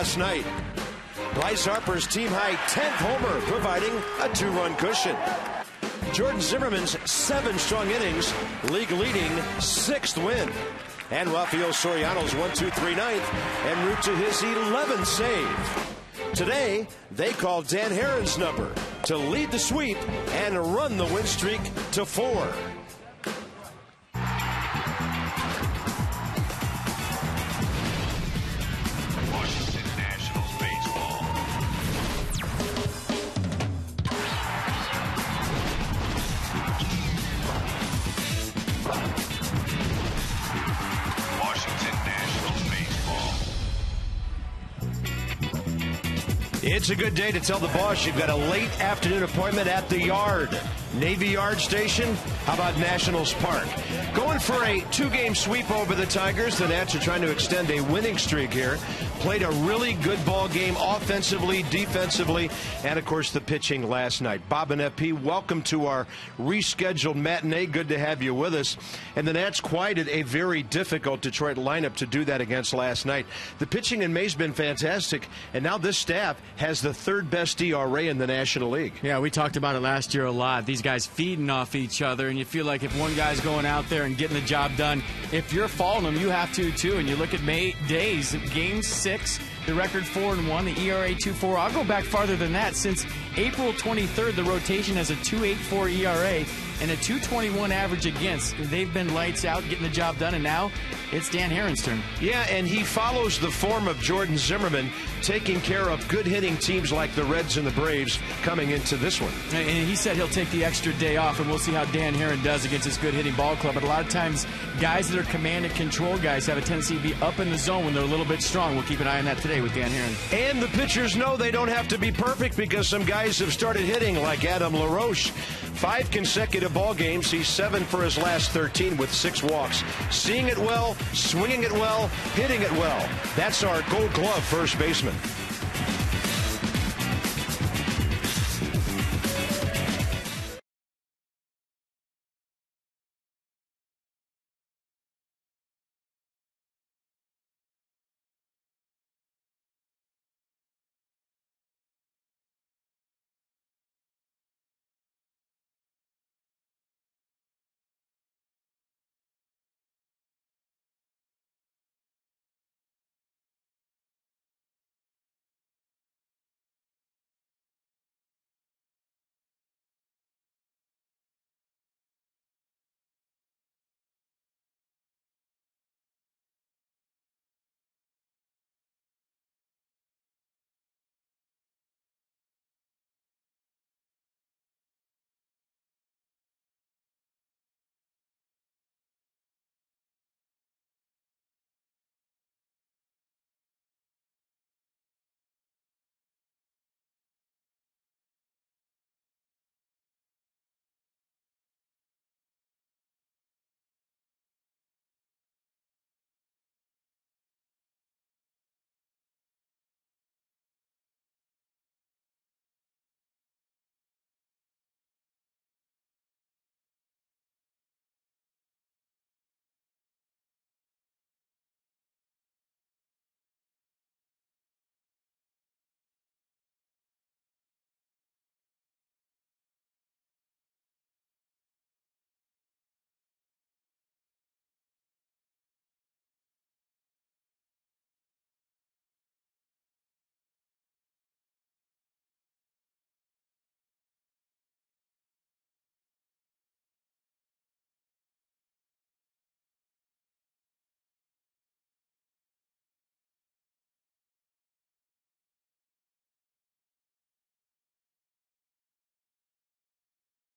last night. Bryce Harper's team-high 10th homer, providing a 2-run cushion. Jordan Zimmerman's 7 strong innings, league-leading 6th win. And Rafael Soriano's 1-2-3 ninth en route to his 11th save. Today, they call Dan Herron's number to lead the sweep and run the win streak to 4. It's a good day to tell the boss you've got a late afternoon appointment at the Yard. Navy Yard Station? How about Nationals Park? Going for a 2-game sweep over the Tigers. The Nats are trying to extend a winning streak here. Played a really good ball game offensively, defensively, and, of course, the pitching last night. Bob and FP, welcome to our rescheduled matinee. Good to have you with us. And the Nats quieted a very difficult Detroit lineup to do that against last night. The pitching in May's been fantastic, and now this staff has the 3rd best ERA in the National League. Yeah, we talked about it last year a lot. These guys feeding off each other, and you feel like if one guy's going out there and getting the job done, if you're following them, you have to too. And you look at May days, Game 6, the record 4-1, the ERA 2.4. I'll go back farther than that. Since April 23rd, the rotation has a 2.84 ERA and a 2.21 average against. They've been lights out, getting the job done, and now it's Dan Herron's turn. Yeah, and he follows the form of Jordan Zimmerman, taking care of good hitting teams like the Reds and the Braves coming into this one. And he said he'll take the extra day off, and we'll see how Dan Herron does against this good hitting ball club. But a lot of times, guys that are command and control guys have a tendency to be up in the zone when they're a little bit strong. We'll keep an eye on that today with Dan Herron. And the pitchers know they don't have to be perfect because some guys have started hitting, like Adam LaRoche. 5 consecutive ball games. He's 7 for his last 13 with 6 walks. Seeing it well, swinging it well, hitting it well. That's our Gold Glove first baseman.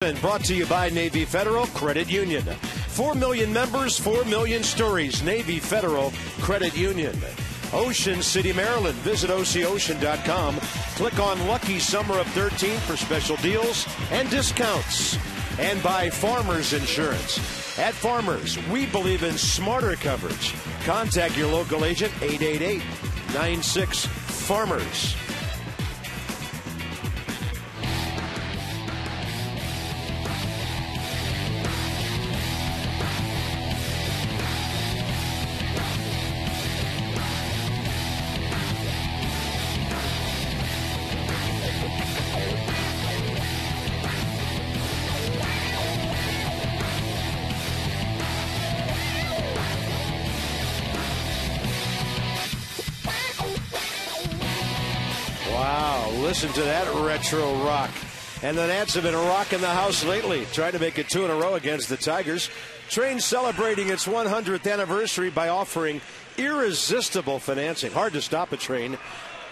And brought to you by Navy Federal Credit Union. 4 million members, 4 million stories. Navy Federal Credit Union. Ocean City, Maryland. Visit OCOcean.com. Click on Lucky Summer of 13 for special deals and discounts. And by Farmers Insurance. At Farmers, we believe in smarter coverage. Contact your local agent, 888-96-FARMERS. Wow, listen to that retro rock. And the Nats have been rocking the house lately, trying to make it 2 in a row against the Tigers. Train celebrating its 100th anniversary by offering irresistible financing. Hard to stop a train.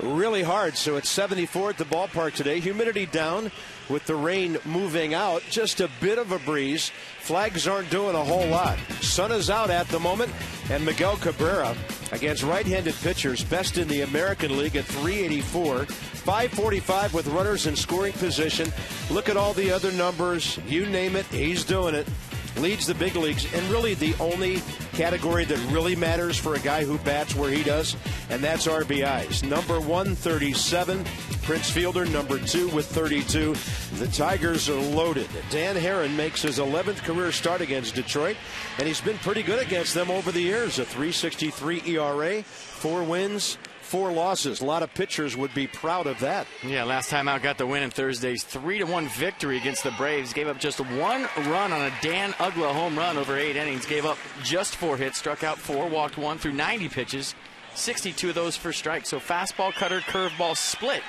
Really hard. So it's 74 at the ballpark today. Humidity down with the rain moving out. Just a bit of a breeze. Flags aren't doing a whole lot. Sun is out at the moment. And Miguel Cabrera against right-handed pitchers, best in the American League at 384. 545 with runners in scoring position. Look at all the other numbers. You name it, he's doing it. Leads the big leagues, and really the only category that really matters for a guy who bats where he does, and that's RBIs. Number 1, 37. Prince Fielder, number 2 with 32. The Tigers are loaded. Dan Herron makes his 11th career start against Detroit, and he's been pretty good against them over the years. A 3.63 ERA, 4 wins, 4 losses. A lot of pitchers would be proud of that. Yeah, last time out got the win in Thursday's 3-1 victory against the Braves. Gave up just 1 run on a Dan Uggla home run over 8 innings. Gave up just 4 hits, struck out 4, walked 1 through 90 pitches. 62 of those for strikes. So fastball, cutter, curveball split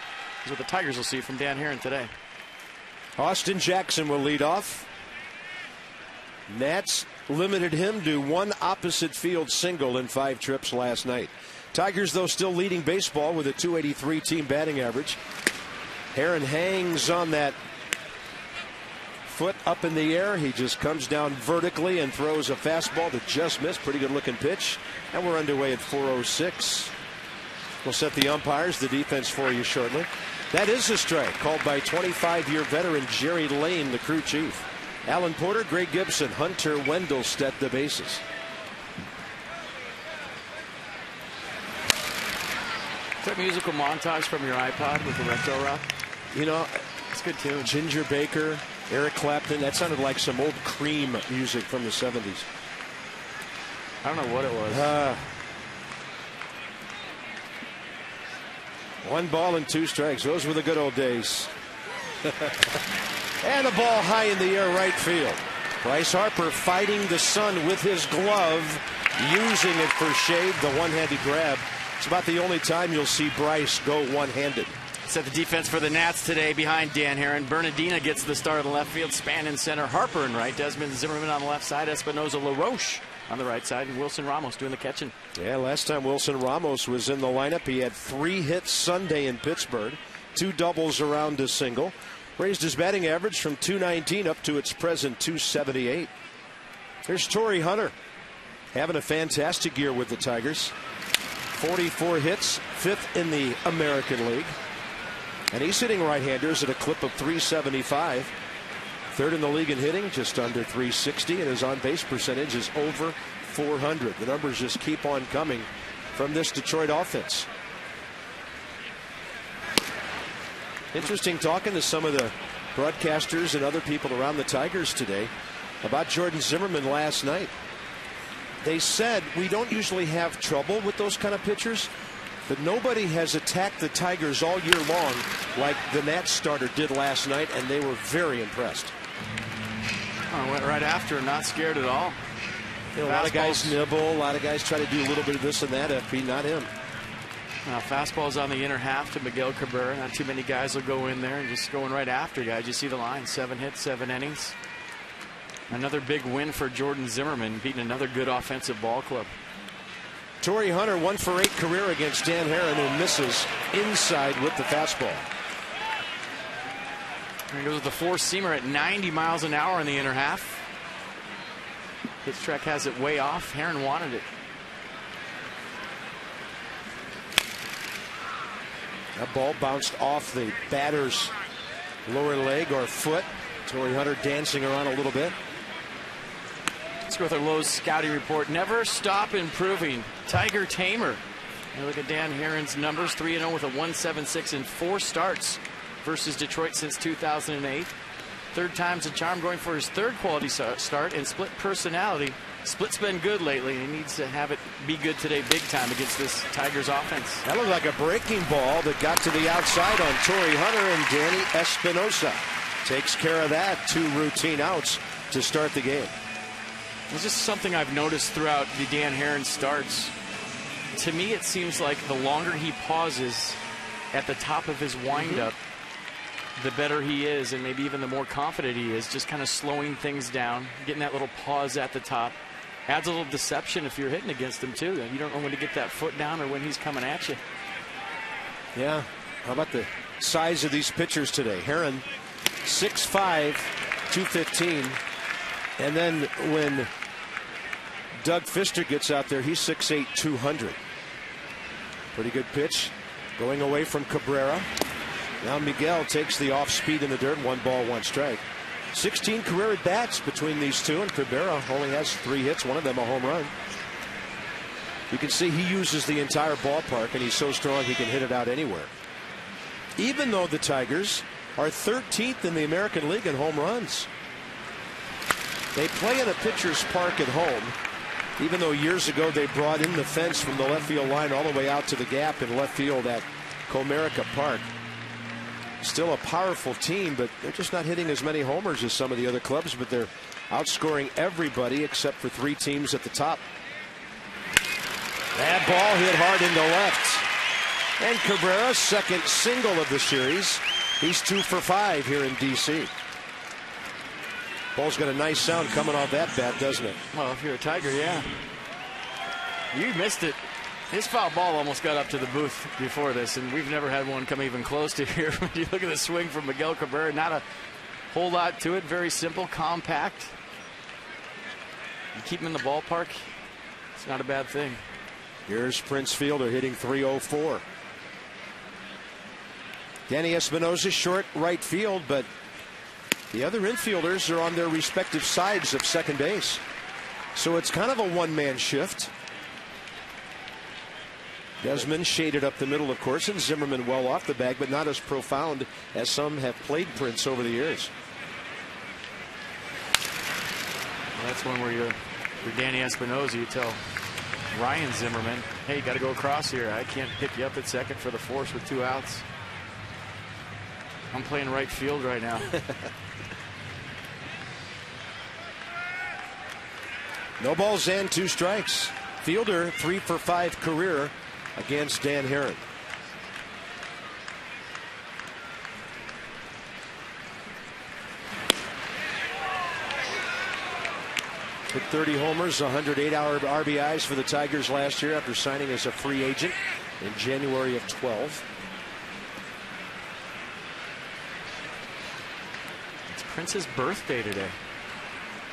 is what the Tigers will see from Dan Herron today. Austin Jackson will lead off. Nats limited him to 1 opposite field single in 5 trips last night. Tigers, though, still leading baseball with a 283 team batting average. Herron hangs on that foot up in the air. He just comes down vertically and throws a fastball that just missed. Pretty good looking pitch. And we're underway at 4:06. We'll set the umpires, the defense for you shortly. That is a strike called by 25-year veteran Jerry Lane, the crew chief. Alan Porter, Greg Gibson, Hunter Wendelstedt, the bases. Is that musical montage from your iPod with the retro rock? You know, it's good too. Ginger Baker, Eric Clapton. That sounded like some old Cream music from the 70s. I don't know what it was. 1 ball and 2 strikes. Those were the good old days. And a ball high in the air right field. Bryce Harper fighting the sun with his glove, using it for shade. The one-handed grab. It's about the only time you'll see Bryce go one-handed. Set the defense for the Nats today behind Dan Herron. Bernardina gets the start in the left field. Span in center. Harper in right. Desmond Zimmerman on the left side. Espinosa LaRoche on the right side. And Wilson Ramos doing the catching. Yeah, last time Wilson Ramos was in the lineup, he had 3 hits Sunday in Pittsburgh. 2 doubles around a single. Raised his batting average from 219 up to its present 278. Here's Torrey Hunter having a fantastic year with the Tigers. 44 hits, 5th in the American League. And he's hitting right-handers at a clip of 375. 3rd in the league in hitting, just under 360. And his on-base percentage is over 400. The numbers just keep on coming from this Detroit offense. Interesting talking to some of the broadcasters and other people around the Tigers today about Jordan Zimmerman last night. They said we don't usually have trouble with those kind of pitchers, but nobody has attacked the Tigers all year long like the Nats starter did last night, and they were very impressed. Oh, went right after, not scared at all. You know, a lot of guys nibble, a lot of guys try to do a little bit of this and that, FP, not him. Now, fastball's on the inner half to Miguel Cabrera. Not too many guys will go in there and just going right after guys. You see the line, 7 hits, 7 innings. Another big win for Jordan Zimmerman, beating another good offensive ball club. Torrey Hunter 1 for 8 career against Dan Herron, who misses inside with the fastball. There he goes with the 4-seamer at 90 miles an hour in the inner half. Pitch track has it way off. Herron wanted it. That ball bounced off the batter's lower leg or foot. Torrey Hunter dancing around a little bit. Let's go with our Lowe's scouting report. Never stop improving. Tiger Tamer. Now look at Dan Herron's numbers. 3-0 with a 1.76 in 4 starts versus Detroit since 2008. 3rd time's a charm, going for his 3rd quality start, and split personality. Split's been good lately. He needs to have it be good today big time against this Tigers offense. That looked like a breaking ball that got to the outside on Torrey Hunter, and Danny Espinosa takes care of that. 2 routine outs to start the game. It's just something I've noticed throughout the Dan Herron starts. To me, it seems like the longer he pauses at the top of his windup, the better he is, and maybe even the more confident he is, just kind of slowing things down, getting that little pause at the top. Adds a little deception if you're hitting against him, too. You don't know when to get that foot down or when he's coming at you. Yeah. How about the size of these pitchers today? Herron, 6'5", 215. And then when Doug Fister gets out there, he's 6'8", 200. Pretty good pitch going away from Cabrera. Now Miguel takes the off speed in the dirt. 1 ball, 1 strike. 16 career at bats between these two, and Cabrera only has 3 hits, one of them a home run. You can see he uses the entire ballpark, and he's so strong he can hit it out anywhere. Even though the Tigers are 13th in the American League in home runs. They play in a pitcher's park at home, even though years ago they brought in the fence from the left field line all the way out to the gap in left field at Comerica Park. Still a powerful team, but they're just not hitting as many homers as some of the other clubs, but they're outscoring everybody except for 3 teams at the top. That ball hit hard into left. And Cabrera's second single of the series. He's 2 for 5 here in D.C. Ball's got a nice sound coming off that bat, doesn't it? Well, if you're a Tiger, yeah. You missed it. His foul ball almost got up to the booth before this, and we've never had one come even close to here. When you look at the swing from Miguel Cabrera, not a whole lot to it. Very simple, compact. You keep him in the ballpark, it's not a bad thing. Here's Prince Fielder hitting .304. Danny Espinosa short right field, but the other infielders are on their respective sides of second base. So it's kind of a one-man shift. Desmond shaded up the middle, of course, and Zimmerman well off the bag, but not as profound as some have played Prince over the years. Well, that's one where you're Danny Espinosa, you tell Ryan Zimmerman, hey, you got to go across here. I can't pick you up at second for the force with 2 outs. I'm playing right field right now. No balls and 2 strikes. Fielder 3 for 5 career against Dan Herron. Hit 30 homers, 108 RBIs for the Tigers last year after signing as a free agent in January of 12. It's Prince's birthday today.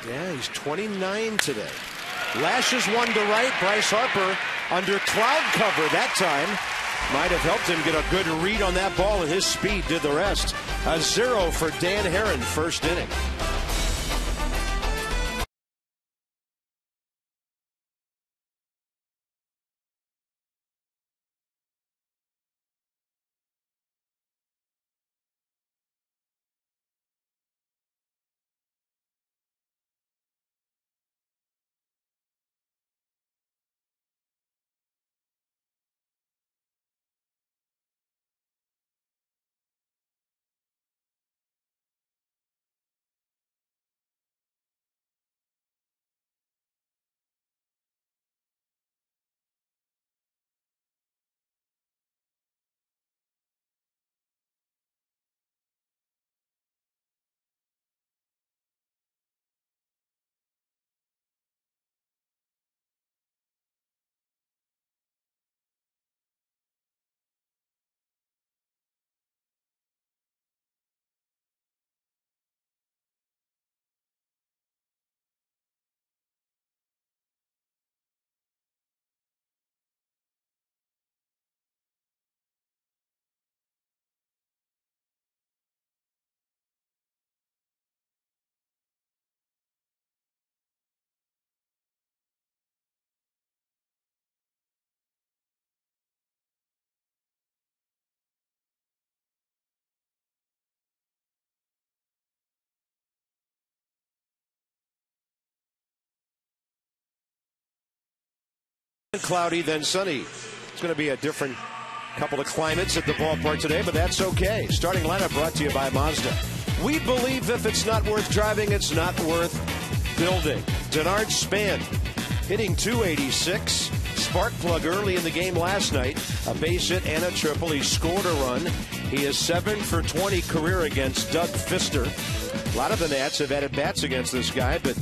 Yeah, he's 29 today. Lashes one to right. Bryce Harper under cloud cover that time. Might have helped him get a good read on that ball, and his speed did the rest. A 0 for Dan Herron, first inning. Cloudy, then sunny. It's going to be a different couple of climates at the ballpark today, but that's okay. Starting lineup brought to you by Mazda. We believe if it's not worth driving, it's not worth building. Denard Span hitting .286. spark plug early in the game last night. A base hit and a triple. He scored a run. He is 7 for 20 career against Doug Fister. A lot of the Nats have had at-bats against this guy, but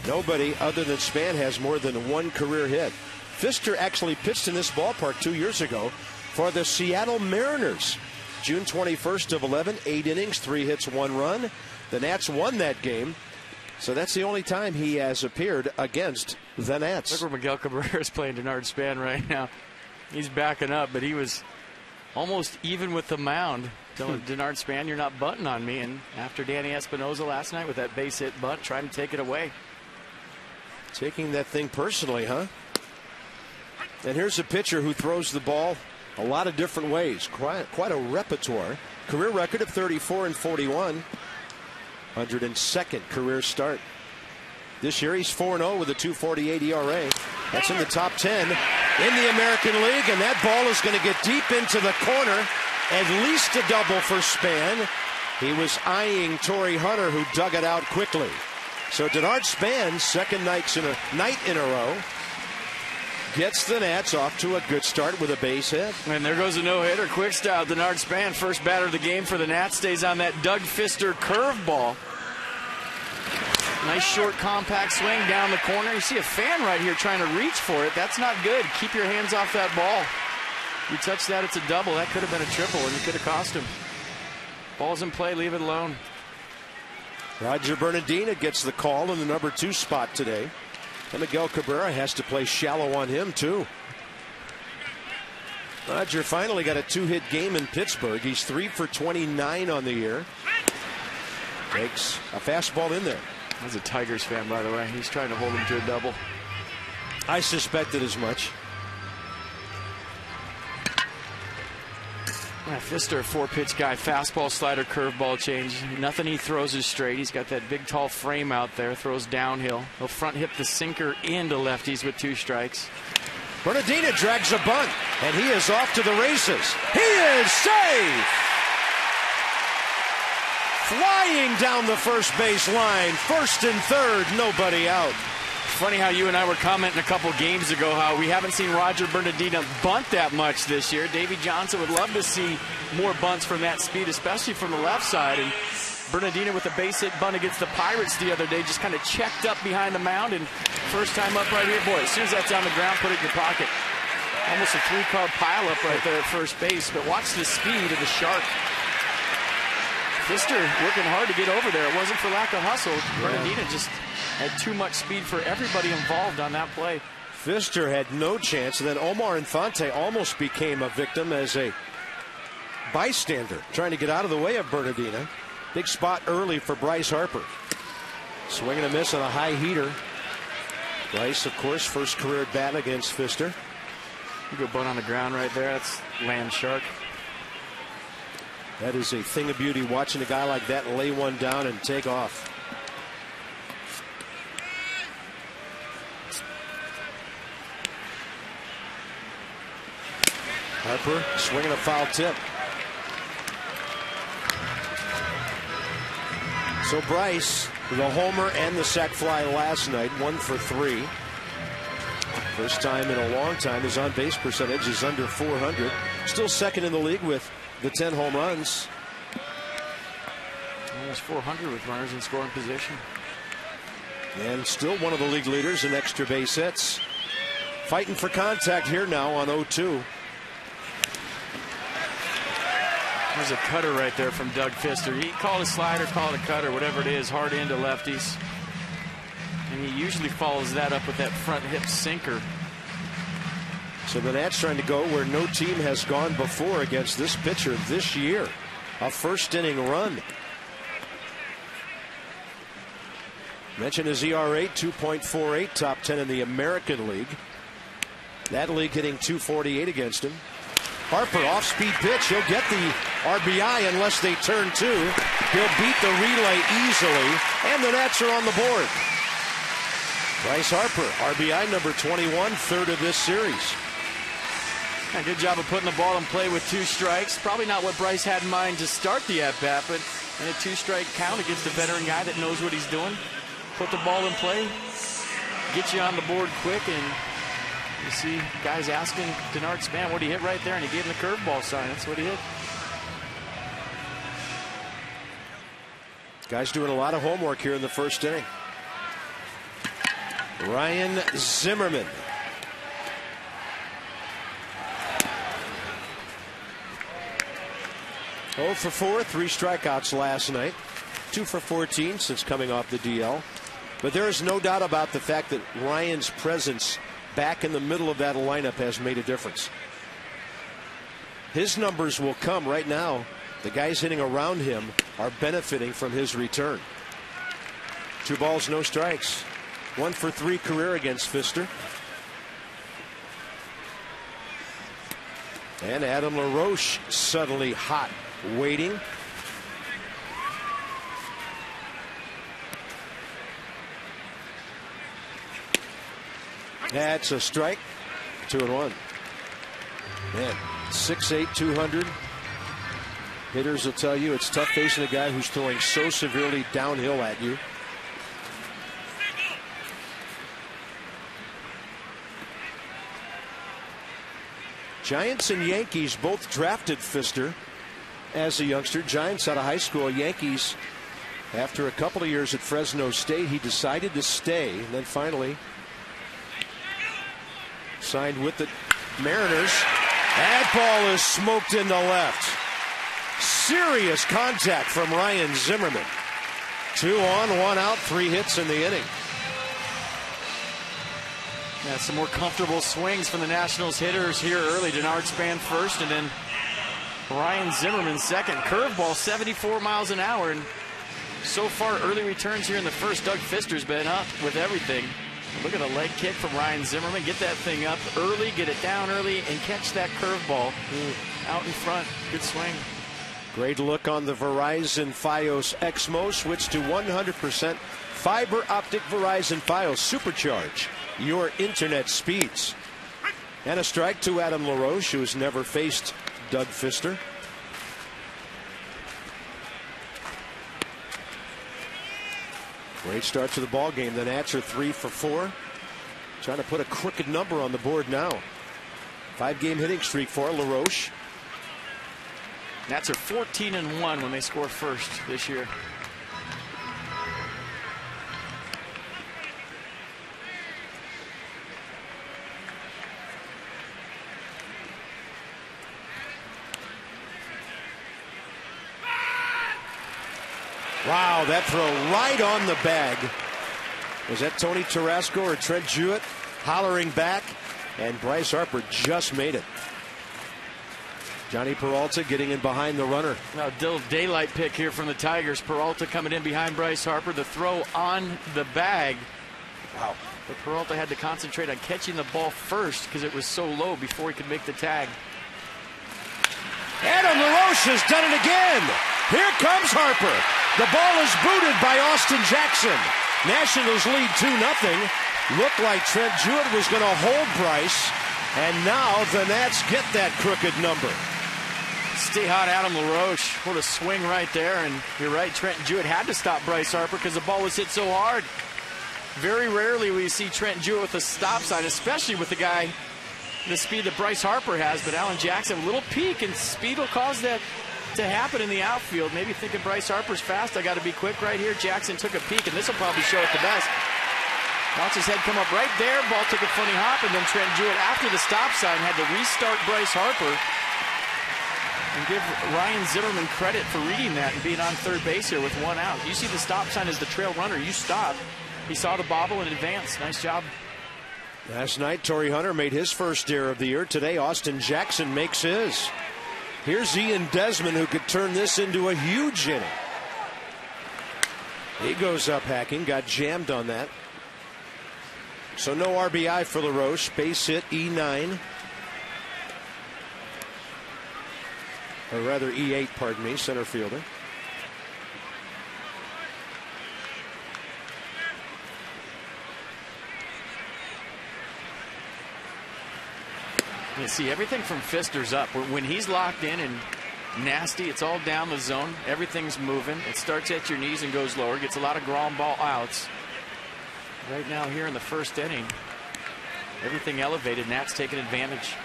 nobody other than Span has more than one career hit. Fister actually pitched in this ballpark 2 years ago for the Seattle Mariners. June 21st of 11, 8 innings, 3 hits, 1 run. The Nats won that game. So that's the only time he has appeared against the Nats. Look where Miguel Cabrera is playing Denard Span right now. He's backing up, but he was almost even with the mound. Telling Denard Span, you're not bunting on me. And after Danny Espinosa last night with that base hit bunt, trying to take it away. Taking that thing personally, huh? And here's a pitcher who throws the ball a lot of different ways. Quite a repertoire. Career record of 34 and 41. 102nd career start. This year he's 4-0 with a 2.48 ERA. That's in the top 10 in the American League, and that ball is going to get deep into the corner. At least a double for Span. He was eyeing Torrey Hunter, who dug it out quickly. So Denard Span, second night in a row, gets the Nats off to a good start with a base hit. And there goes a no-hitter. Quick style. Denard Span, first batter of the game for the Nats, stays on that Doug Fister curveball. Nice short compact swing down the corner. You see a fan right here trying to reach for it. That's not good. Keep your hands off that ball. You touch that, it's a double. That could have been a triple, and it could have cost him. Ball's in play, leave it alone. Roger Bernardina gets the call in the number 2 spot today. And Miguel Cabrera has to play shallow on him, too. Roger finally got a 2-hit game in Pittsburgh. He's 3 for 29 on the year. Takes a fastball in there. That's a Tigers fan, by the way. He's trying to hold him to a double. I suspected as much. Fister, a 4-pitch guy. Fastball, slider, curveball change. Nothing he throws is straight. He's got that big, tall frame out there. Throws downhill. He'll front hit the sinker into lefties with 2 strikes. Bernardina drags a bunt, and he is off to the races. He is safe! Flying down the first base line. First and third, nobody out. Funny how you and I were commenting a couple games ago how we haven't seen Roger Bernardina bunt that much this year. Davey Johnson would love to see more bunts from that speed, especially from the left side. And Bernardina with a base hit bunt against the Pirates the other day, just kind of checked up behind the mound, and first time up right here. Boy, as soon as that's on the ground, put it in your pocket. Almost a 3-car pileup right there at first base. But watch the speed of the Shark. Fister working hard to get over there. It wasn't for lack of hustle. Bernardina just had too much speed for everybody involved on that play. Fister had no chance, and then Omar Infante almost became a victim as a bystander trying to get out of the way of Bernardina. Big spot early for Bryce Harper. Swing and a miss on a high heater. Bryce, of course, first career at bat against Fister. You go bunt on the ground right there. That's land Shark. That is a thing of beauty, watching a guy like that lay one down and take off. Harper swinging a foul tip. So Bryce, the homer and the sac fly last night, 1 for 3. First time in a long time his on-base percentage is under 400. Still second in the league with the 10 home runs. Almost 400 with runners in scoring position. And still one of the league leaders in extra base hits. Fighting for contact here now on 0-2. There's a cutter right there from Doug Fister. He called a slider, called a cutter, whatever it is, hard into lefties. And he usually follows that up with that front hip sinker. So the Nats trying to go where no team has gone before against this pitcher this year. A first inning run. Mentioned his ERA, 2.48, top 10 in the American League. That league hitting 248 against him. Harper, off-speed pitch. He'll get the RBI unless they turn 2. He'll beat the relay easily, and the Nats are on the board. Bryce Harper, RBI number 21, third of this series. Yeah, good job of putting the ball in play with 2 strikes. Probably not what Bryce had in mind to start the at-bat, but in a 2-strike count against a veteran guy that knows what he's doing. Put the ball in play, get you on the board quick, and You see guys asking Denard Span what he hit right there, and he gave him the curveball sign. That's what he hit. Guys doing a lot of homework here in the first inning. Ryan Zimmerman. Oh for 4, 3 strikeouts last night. 2 for 14 since coming off the DL. But there is no doubt about the fact that Ryan's presence back in the middle of that lineup has made a difference. His numbers will come right now. The guys hitting around him are benefiting from his return. 2 balls, no strikes. 1 for 3 career against Pfister. And Adam LaRoche suddenly hot, waiting. That's a strike. 2-1. Man, 6'8", 200. Hitters will tell you it's tough facing a guy who's throwing so severely downhill at you. Giants and Yankees both drafted Pfister as a youngster. Giants out of high school. Yankees, after a couple of years at Fresno State, he decided to stay, and then finally signed with the Mariners. That ball is smoked into left. Serious contact from Ryan Zimmerman. 2 on, 1 out, 3 hits in the inning. Yeah, some more comfortable swings from the Nationals hitters here early. Denard Span first, and then Ryan Zimmerman second. Curveball 74 miles an hour, and so far early returns here in the first. Doug Pfister's been up with everything. Look at a leg kick from Ryan Zimmerman. Get that thing up early, get it down early, and catch that curveball out in front. Good swing. Great look on the Verizon Fios Exmo. Switch to 100% fiber optic Verizon Fios. Supercharge your internet speeds. And a strike to Adam LaRoche, who has never faced Doug Pfister. Great start to the ball game. The Nats are 3 for 4. Trying to put a crooked number on the board now. 5-game hitting streak for LaRoche. Nats are 14-1 when they score first this year. Wow, that throw right on the bag. Was that Tony Tarasco or Trent Jewett hollering back? And Bryce Harper just made it. Johnny Peralta getting in behind the runner. Now, daylight pick here from the Tigers. Peralta coming in behind Bryce Harper. The throw on the bag. Wow. But Peralta had to concentrate on catching the ball first because it was so low before he could make the tag. Adam LaRoche has done it again. Here comes Harper. The ball is booted by Austin Jackson. Nationals lead 2-0. Looked like Trent Jewett was going to hold Bryce. And now the Nats get that crooked number. Stay hot, Adam LaRoche. What a swing right there. And you're right, Trent Jewett had to stop Bryce Harper because the ball was hit so hard. Very rarely will you see Trent Jewett with a stop sign, especially with the guy, the speed that Bryce Harper has. But Alan Jackson, a little peak, and speed will cause that to happen in the outfield. Maybe thinking Bryce Harper's fast, I got to be quick right here. Jackson took a peek, and this will probably show it the best. Watch his head come up right there. Ball took a funny hop, and then Trent Jewett, after the stop sign, had to restart Bryce Harper. And give Ryan Zimmerman credit for reading that and being on third base here with 1 out. You see the stop sign as the trail runner. You stop. He saw the bobble and advanced. Nice job. Last night, Torrey Hunter made his first error of the year. Today, Austin Jackson makes his. Here's Ian Desmond, who could turn this into a huge inning. He goes up hacking, got jammed on that. So no RBI for LaRoche. Base hit, E9. Or rather E8, pardon me, center fielder. You see everything from Pfister's up. When he's locked in and nasty, it's all down the zone. Everything's moving. It starts at your knees and goes lower. Gets a lot of ground ball outs. Right now here in the first inning, everything elevated. Nats taking advantage.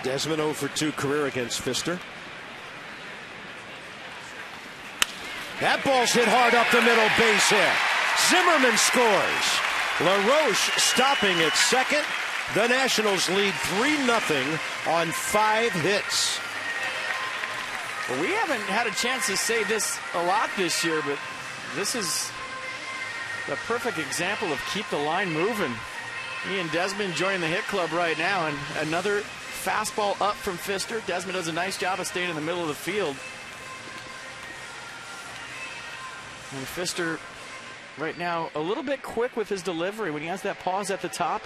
Desmond 0 for 2 career against Pfister. That ball's hit hard up the middle, base hit. Zimmerman scores. LaRoche stopping at second. The Nationals lead 3-0 on 5 hits. Well, we haven't had a chance to say this a lot this year, but this is the perfect example of keep the line moving. Ian Desmond joining the hit club right now, and another fastball up from Pfister. Desmond does a nice job of staying in the middle of the field. And Pfister right now a little bit quick with his delivery. When he has that pause at the top,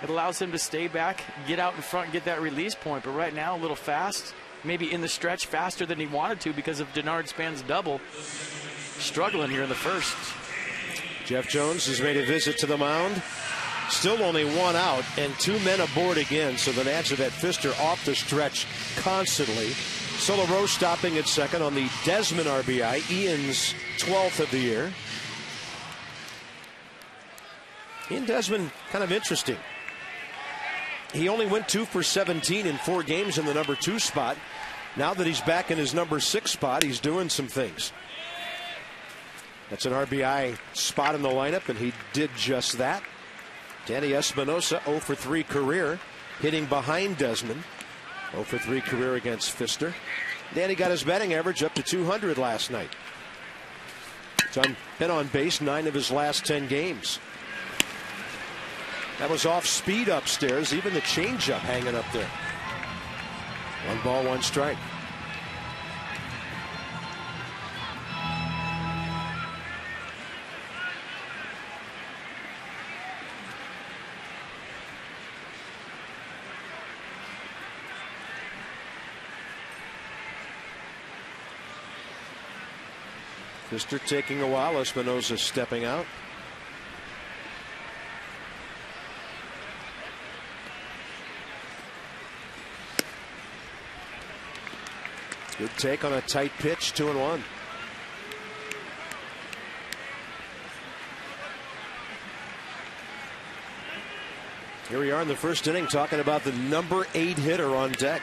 it allows him to stay back, get out in front, and get that release point. But right now a little fast, maybe in the stretch faster than he wanted to because of Denard Span's double. Struggling here in the first. Jeff Jones has made a visit to the mound. Still only 1 out and 2 men aboard again. So the Nats have had Pfister off the stretch constantly. LaRoche stopping at second on the Desmond RBI, Ian's 12th of the year. Ian Desmond, kind of interesting. He only went 2 for 17 in 4 games in the number 2 spot. Now that he's back in his number 6 spot, he's doing some things. That's an RBI spot in the lineup, and he did just that. Danny Espinosa, 0 for 3 career, hitting behind Desmond. 0 for 3 career against Pfister. Danny got his batting average up to 200 last night. He's been on base 9 of his last 10 games. That was off speed upstairs, even the changeup hanging up there. 1 ball, 1 strike. Pfister taking a while. Espinosa stepping out. Good take on a tight pitch. 2-1. Here we are in the first inning talking about the number 8 hitter on deck.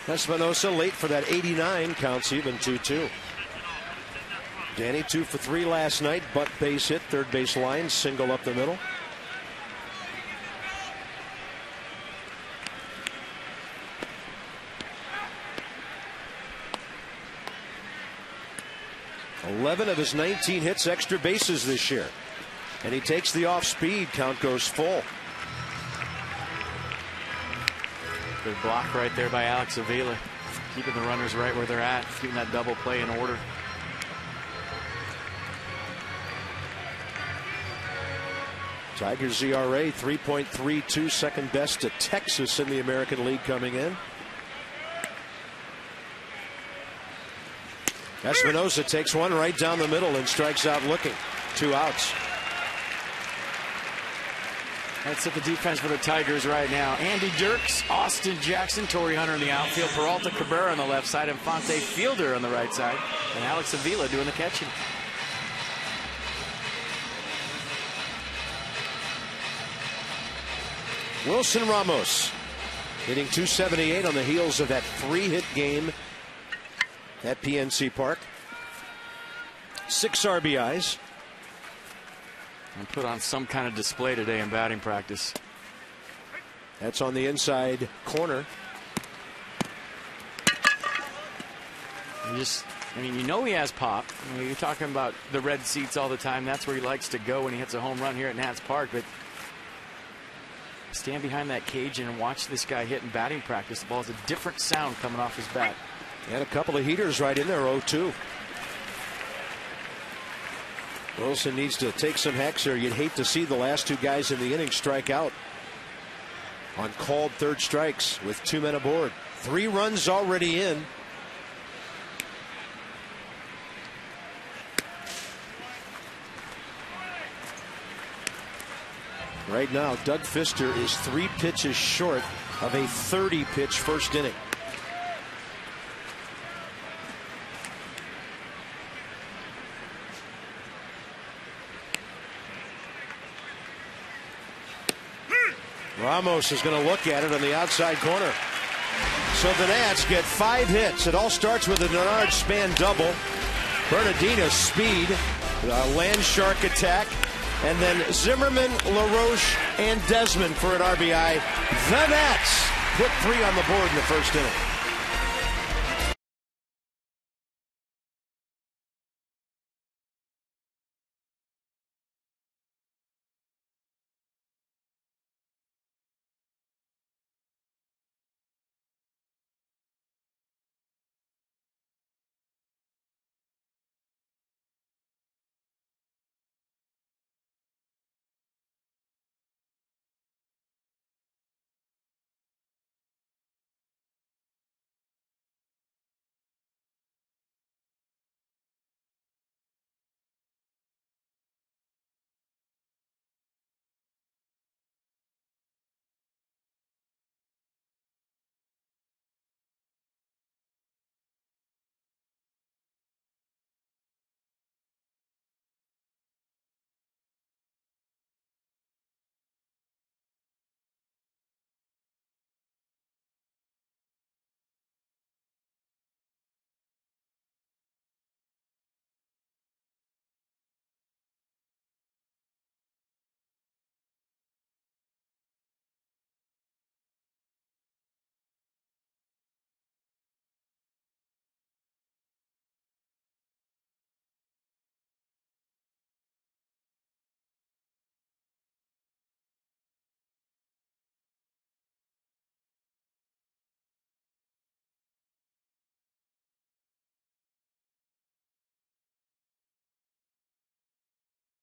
Espinosa late for that 89, counts even 2-2. Danny 2 for 3 last night, butt base hit, third base line, single up the middle. Eleven of his 19 hits extra bases this year. And he takes the off speed, count goes full. Good block right there by Alex Avila, keeping the runners right where they're at, keeping that double play in order. Tigers ERA 3.32, second best to Texas in the American League coming in. Espinosa takes one right down the middle and strikes out looking. 2 outs. That's at the defense for the Tigers right now. Andy Dirks, Austin Jackson, Torrey Hunter in the outfield, Peralta Cabrera on the left side, Infante Fielder on the right side, and Alex Avila doing the catching. Wilson Ramos hitting .278 on the heels of that 3-hit game at PNC Park. 6 RBIs. And put on some kind of display today in batting practice. That's on the inside corner. I mean, you know he has pop. I mean, you're talking about the red seats all the time. That's where he likes to go when he hits a home run here at Nats Park. But stand behind that cage and watch this guy hit in batting practice. The ball has a different sound coming off his bat. And a couple of heaters right in there, 0-2. Wilson needs to take some hex, or you'd hate to see the last 2 guys in the inning strike out on called third strikes with 2 men aboard. 3 runs already in. Right now, Doug Pfister is 3 pitches short of a 30-pitch first inning. Ramos is going to look at it on the outside corner. So the Nats get 5 hits. It all starts with a Denard Span double. Bernardina's speed, a land shark attack, and then Zimmerman, LaRoche, and Desmond for an RBI. The Nats put 3 on the board in the first inning.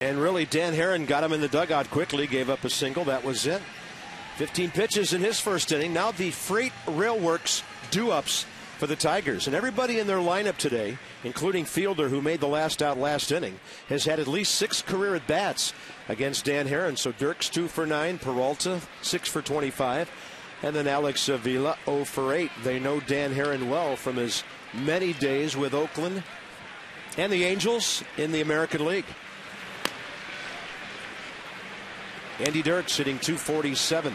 And really, Dan Herron got him in the dugout quickly, gave up a single. That was it. 15 pitches in his first inning. Now the Freight Railworks do-ups for the Tigers. And everybody in their lineup today, including Fielder, who made the last out last inning, has had at least 6 career at-bats against Dan Herron. So Dirks 2 for 9, Peralta 6 for 25, and then Alex Avila 0 for 8. They know Dan Herron well from his many days with Oakland and the Angels in the American League. Andy Dirks hitting .247.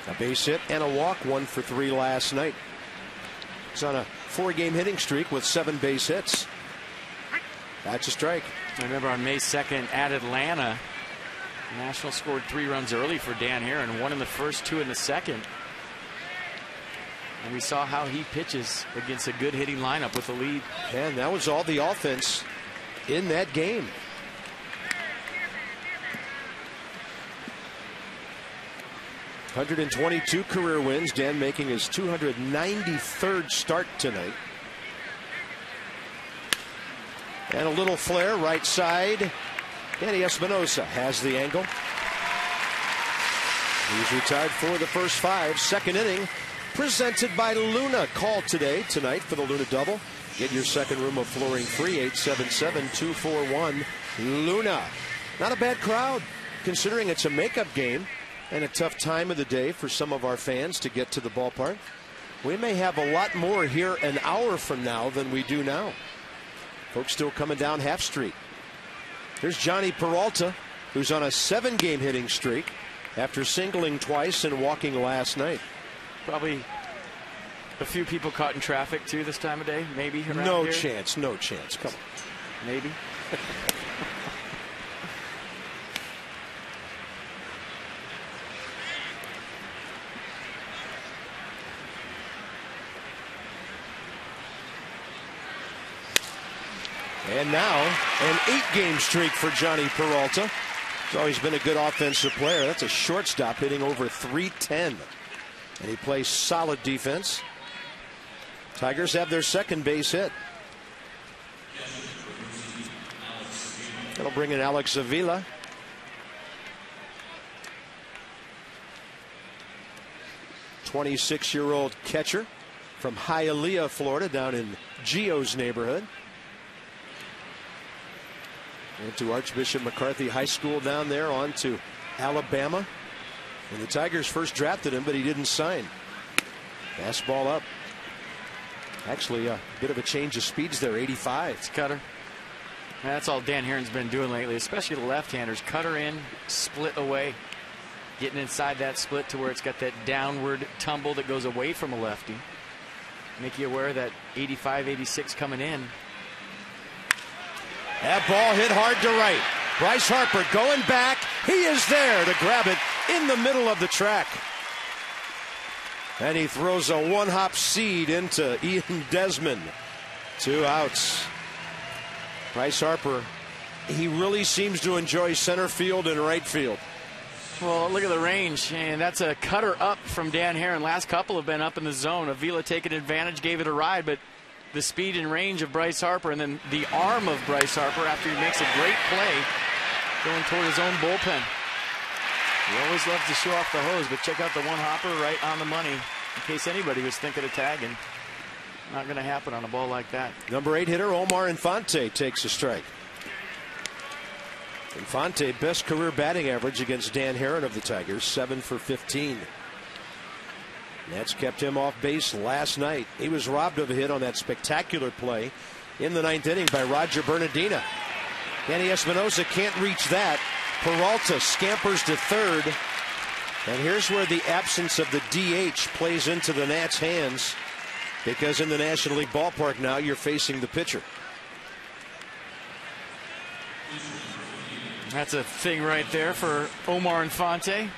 A base hit and a walk, 1 for 3 last night. He's on a 4-game hitting streak with 7 base hits. That's a strike. I remember on May 2nd at Atlanta, the Nationals scored 3 runs early for Dan Herron, 1 in the first, 2 in the second. And we saw how he pitches against a good hitting lineup with a lead. And that was all the offense in that game. .122 career wins. Dan making his 293rd start tonight. And a little flare right side. Danny Espinosa has the angle. He's retired for the first 5. Second inning presented by Luna. Call tonight for the Luna double. Get your second room of flooring free. 877-241-LUNA. Not a bad crowd considering it's a makeup game and a tough time of the day for some of our fans to get to the ballpark. We may have a lot more here an hour from now than we do now. Folks still coming down Half Street. Here's Johnny Peralta, who's on a 7-game hitting streak after singling twice and walking last night. Probably a few people caught in traffic too this time of day, maybe around No here. chance, no chance. Come on. Maybe. And now an 8-game streak for Johnny Peralta. He's always been a good offensive player. That's a shortstop hitting over .310. And he plays solid defense. Tigers have their second base hit. That'll bring in Alex Avila. '26-year-old catcher from Hialeah, Florida, down in Gio's neighborhood. Went to Archbishop McCarthy High School down there, on to Alabama. And the Tigers first drafted him, but he didn't sign. Fastball up. Actually, a bit of a change of speeds there, 85. It's cutter. That's all Dan Herron's been doing lately, especially the left-handers. Cutter in, split away. getting inside that split to where it's got that downward tumble that goes away from a lefty. Make you aware that 85, 86 coming in. That ball hit hard to right. Bryce Harper going back. He is there to grab it in the middle of the track. And he throws a one-hop seed into Ian Desmond. 2 outs. Bryce Harper, he really seems to enjoy center field and right field. Well, look at the range, and that's a cutter up from Dan Herron. Last couple have been up in the zone. Avila taking advantage, gave it a ride, but the speed and range of Bryce Harper, and then the arm of Bryce Harper after he makes a great play going toward his own bullpen. He always loves to show off the hose, but check out the one-hopper right on the money in case anybody was thinking of tagging. Not going to happen on a ball like that. Number 8 hitter Omar Infante takes a strike. Infante, best career batting average against Dan Herron of the Tigers, 7 for 15. That's kept him off base last night. He was robbed of a hit on that spectacular play in the 9th inning by Roger Bernardina. Danny Espinosa can't reach that. Peralta scampers to third. And here's where the absence of the DH plays into the Nats' hands, because in the National League ballpark now you're facing the pitcher. That's a thing right there for Omar Infante.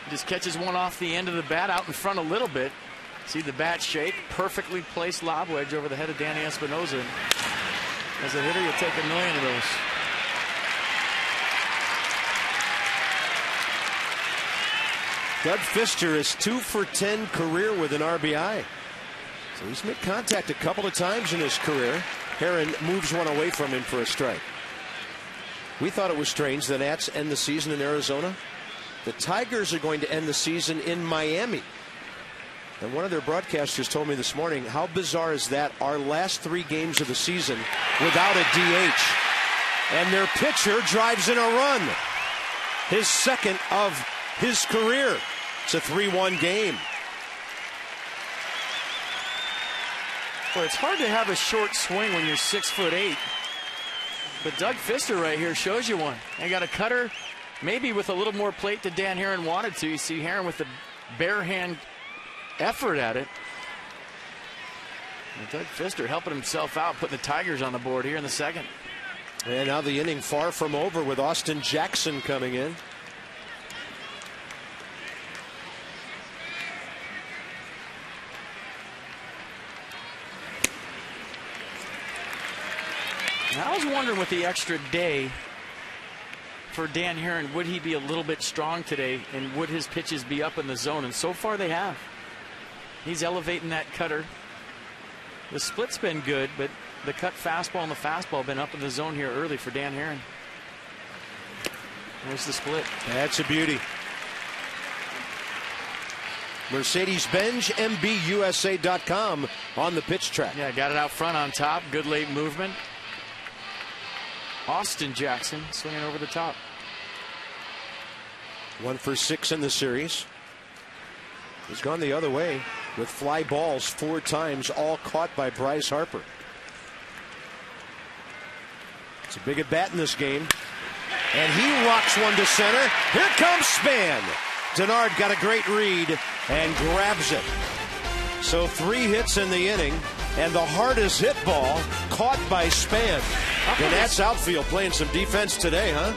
Just catches one off the end of the bat out in front a little bit. See the bat shake. Perfectly placed lob wedge over the head of Danny Espinosa. As a hitter, you'll take a million of those. Doug Fister is 2 for 10 career with an RBI. So he's made contact a couple of times in his career. Herron moves one away from him for a strike. We thought it was strange the Nats end the season in Arizona. The Tigers are going to end the season in Miami. And one of their broadcasters told me this morning, how bizarre is that? Our last 3 games of the season without a DH. And their pitcher drives in a run. His second of his career. It's a 3-1 game. Well, it's hard to have a short swing when you're 6'8". But Doug Fister right here shows you one. They got a cutter, maybe with a little more plate than Dan Herron wanted to. You see Herron with the bare hand effort at it. And Doug Fister helping himself out, putting the Tigers on the board here in the second. And now the inning far from over with Austin Jackson coming in. Now, I was wondering with the extra day for Dan Herron, would he be a little bit strong today, and would his pitches be up in the zone? And so far they have. He's elevating that cutter. The split's been good, but the cut fastball and the fastball have been up in the zone here early for Dan Herron. There's the split. That's a beauty. Mercedes-Benz, MBUSA.com on the pitch track. Yeah, got it out front on top. Good late movement. Austin Jackson swinging over the top. 1 for 6 in the series. He's gone the other way with fly balls 4 times, all caught by Bryce Harper. It's a big at bat in this game. And he rocks one to center. Here comes Span. Denard got a great read and grabs it. So 3 hits in the inning, and the hardest hit ball caught by Span. The Nats outfield playing some defense today, huh?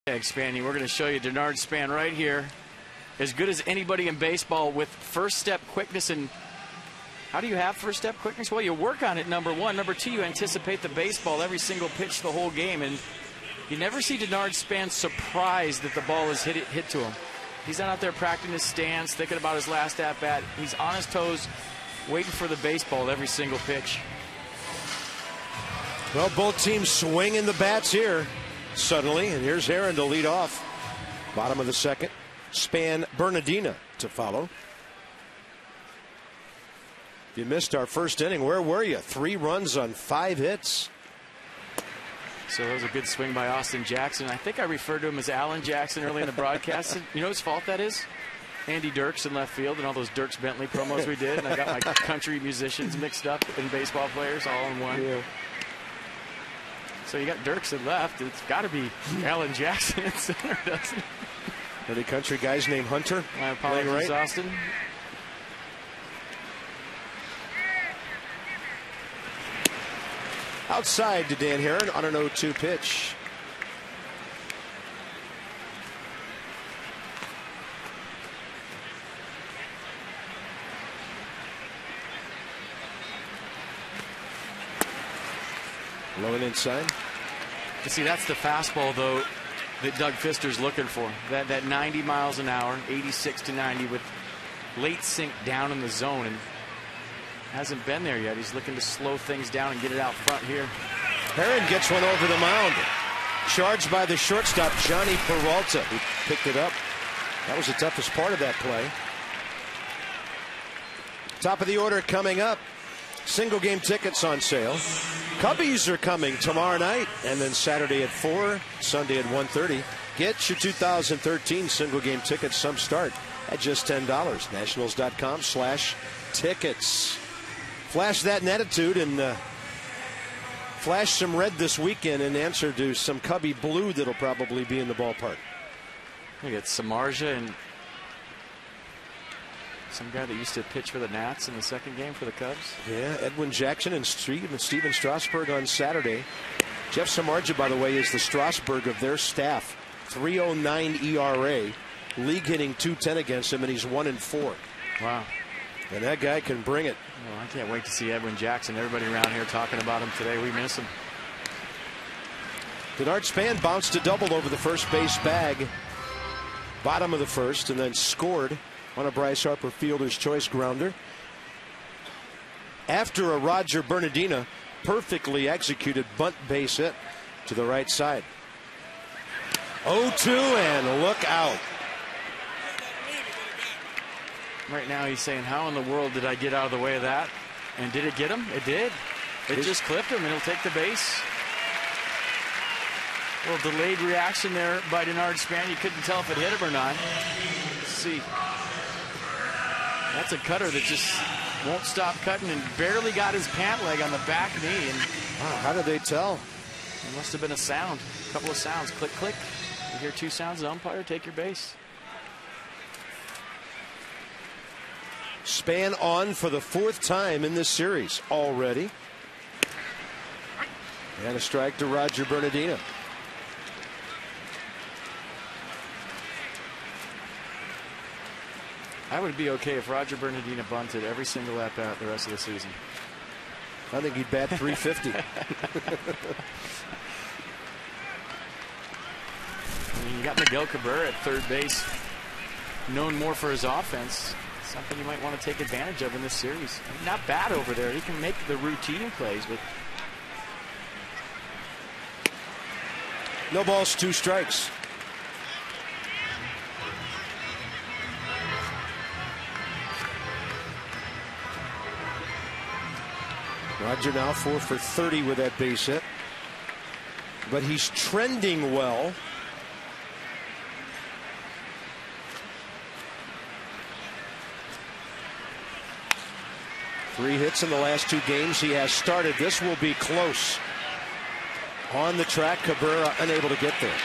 Expanding. We're going to show you Denard Span right here. As good as anybody in baseball with first step quickness. And how do you have first step quickness? Well, you work on it, number one. Number two, you anticipate the baseball every single pitch the whole game. And you never see Denard Span surprised that the ball is hit to him. He's not out there practicing his stance, thinking about his last at-bat. He's on his toes, waiting for the baseball every single pitch. Well, both teams swinging the bats here suddenly, and here's Herron to lead off. Bottom of the second. Span, Bernardina to follow. If you missed our first inning, where were you? 3 runs on 5 hits. So that was a good swing by Austin Jackson. I think I referred to him as Alan Jackson early in the broadcast. You know whose fault that is? Andy Dirks in left field and all those Dirks Bentley promos we did. And I got my country musicians mixed up and baseball players all in one. Yeah. So you got Dirks in left. It's got to be Alan Jackson in center, doesn't it? Any country guys named Hunter? My apologies, right? Austin. Outside to Dan Herron on an 0-2 pitch. Low and inside. You see, that's the fastball, though, that Doug Fister's looking for. That 90 miles an hour, 86 to 90 with late sink down in the zone, and hasn't been there yet. He's looking to slow things down and get it out front here. Herron gets one over the mound. Charged by the shortstop, Johnny Peralta, who picked it up. That was the toughest part of that play. Top of the order coming up. Single game tickets on sale. Cubbies are coming tomorrow night, and then Saturday at 4, Sunday at 1:30. Get your 2013 single game tickets. Some start at just $10. Nationals.com/tickets. Flash that in attitude and flash some red this weekend in answer to some Cubby blue that'll probably be in the ballpark. Look at Samardzija and some guy that used to pitch for the Nats in the second game for the Cubs. Yeah, Edwin Jackson and Steven Strasburg on Saturday. Jeff Samardzija, by the way, is the Strasburg of their staff. 3.09 ERA, league hitting .210 against him, and he's 1-4. Wow. And that guy can bring it. Well, I can't wait to see Edwin Jackson. Everybody around here talking about him today. We miss him. Denard Span bounced a double over the first base bag. Bottom of the first, and then scored on a Bryce Harper fielder's choice grounder. After a Roger Bernardina perfectly executed bunt base hit to the right side. 0-2 and look out. Right now he's saying, how in the world did I get out of the way of that? And did it get him? It did. It just clipped him, and he'll take the base. A little delayed reaction there by Denard Span. You couldn't tell if it hit him or not. Let's see. That's a cutter that just won't stop cutting and barely got his pant leg on the back knee. And wow, how did they tell? It must have been a sound. A couple of sounds. Click, click. You hear 2 sounds. The umpire, take your base. Span on for the 4th time in this series already. And a strike to Roger Bernardina. I would be okay if Roger Bernardina bunted every single at-bat the rest of the season. I think he'd bat 350. I mean, you got Miguel Cabrera at third base, known more for his offense. Something you might want to take advantage of in this series. I mean, not bad over there. He can make the routine plays, but no balls, 2 strikes. Roger now 4 for 30 with that base hit. But he's trending well. Three hits in the last 2 games he has started. This will be close. On the track, Cabrera unable to get there.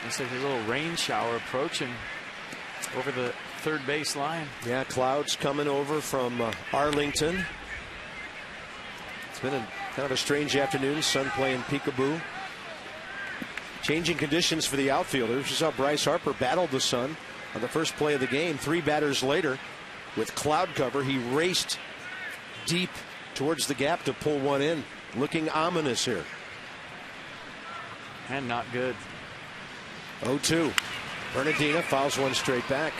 Looks like a little rain shower approaching over the third base line. Yeah, clouds coming over from Arlington. It's been kind of a strange afternoon. Sun playing peekaboo. Changing conditions for the outfielders. You saw Bryce Harper battle the sun on the first play of the game. 3 batters later, with cloud cover, he raced deep towards the gap to pull one in. Looking ominous here. And not good. 0-2. Bernardina fouls one straight back.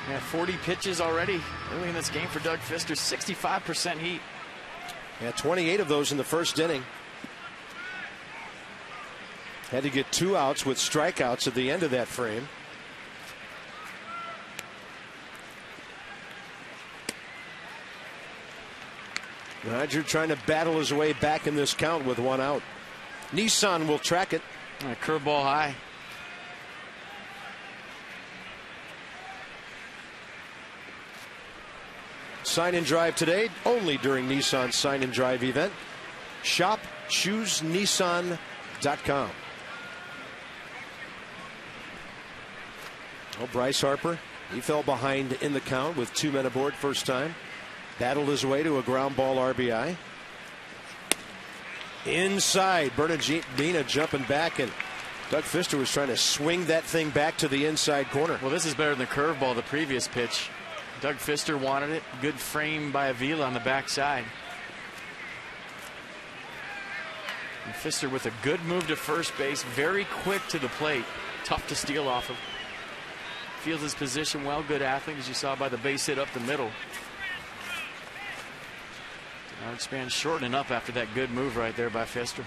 Yeah, 40 pitches already early in this game for Doug Fister. 65% heat. Yeah, 28 of those in the first inning. Had to get 2 outs with strikeouts at the end of that frame. Roger trying to battle his way back in this count with 1 out. Nissan will track it. Curveball high. Sign and drive today only during Nissan's sign and drive event. Shop choosenissan.com. Oh, Bryce Harper, he fell behind in the count with 2 men aboard first time. Battled his way to a ground ball RBI. Inside, Bernardina jumping back, and Doug Fister was trying to swing that thing back to the inside corner. Well, this is better than the curveball, the previous pitch. Doug Fister wanted it. Good frame by Avila on the backside. And Fister with a good move to first base. Very quick to the plate. Tough to steal off of. Feels his position well. Good athlete, as you saw by the base hit up the middle. Yard span shortening up after that good move right there by Fister.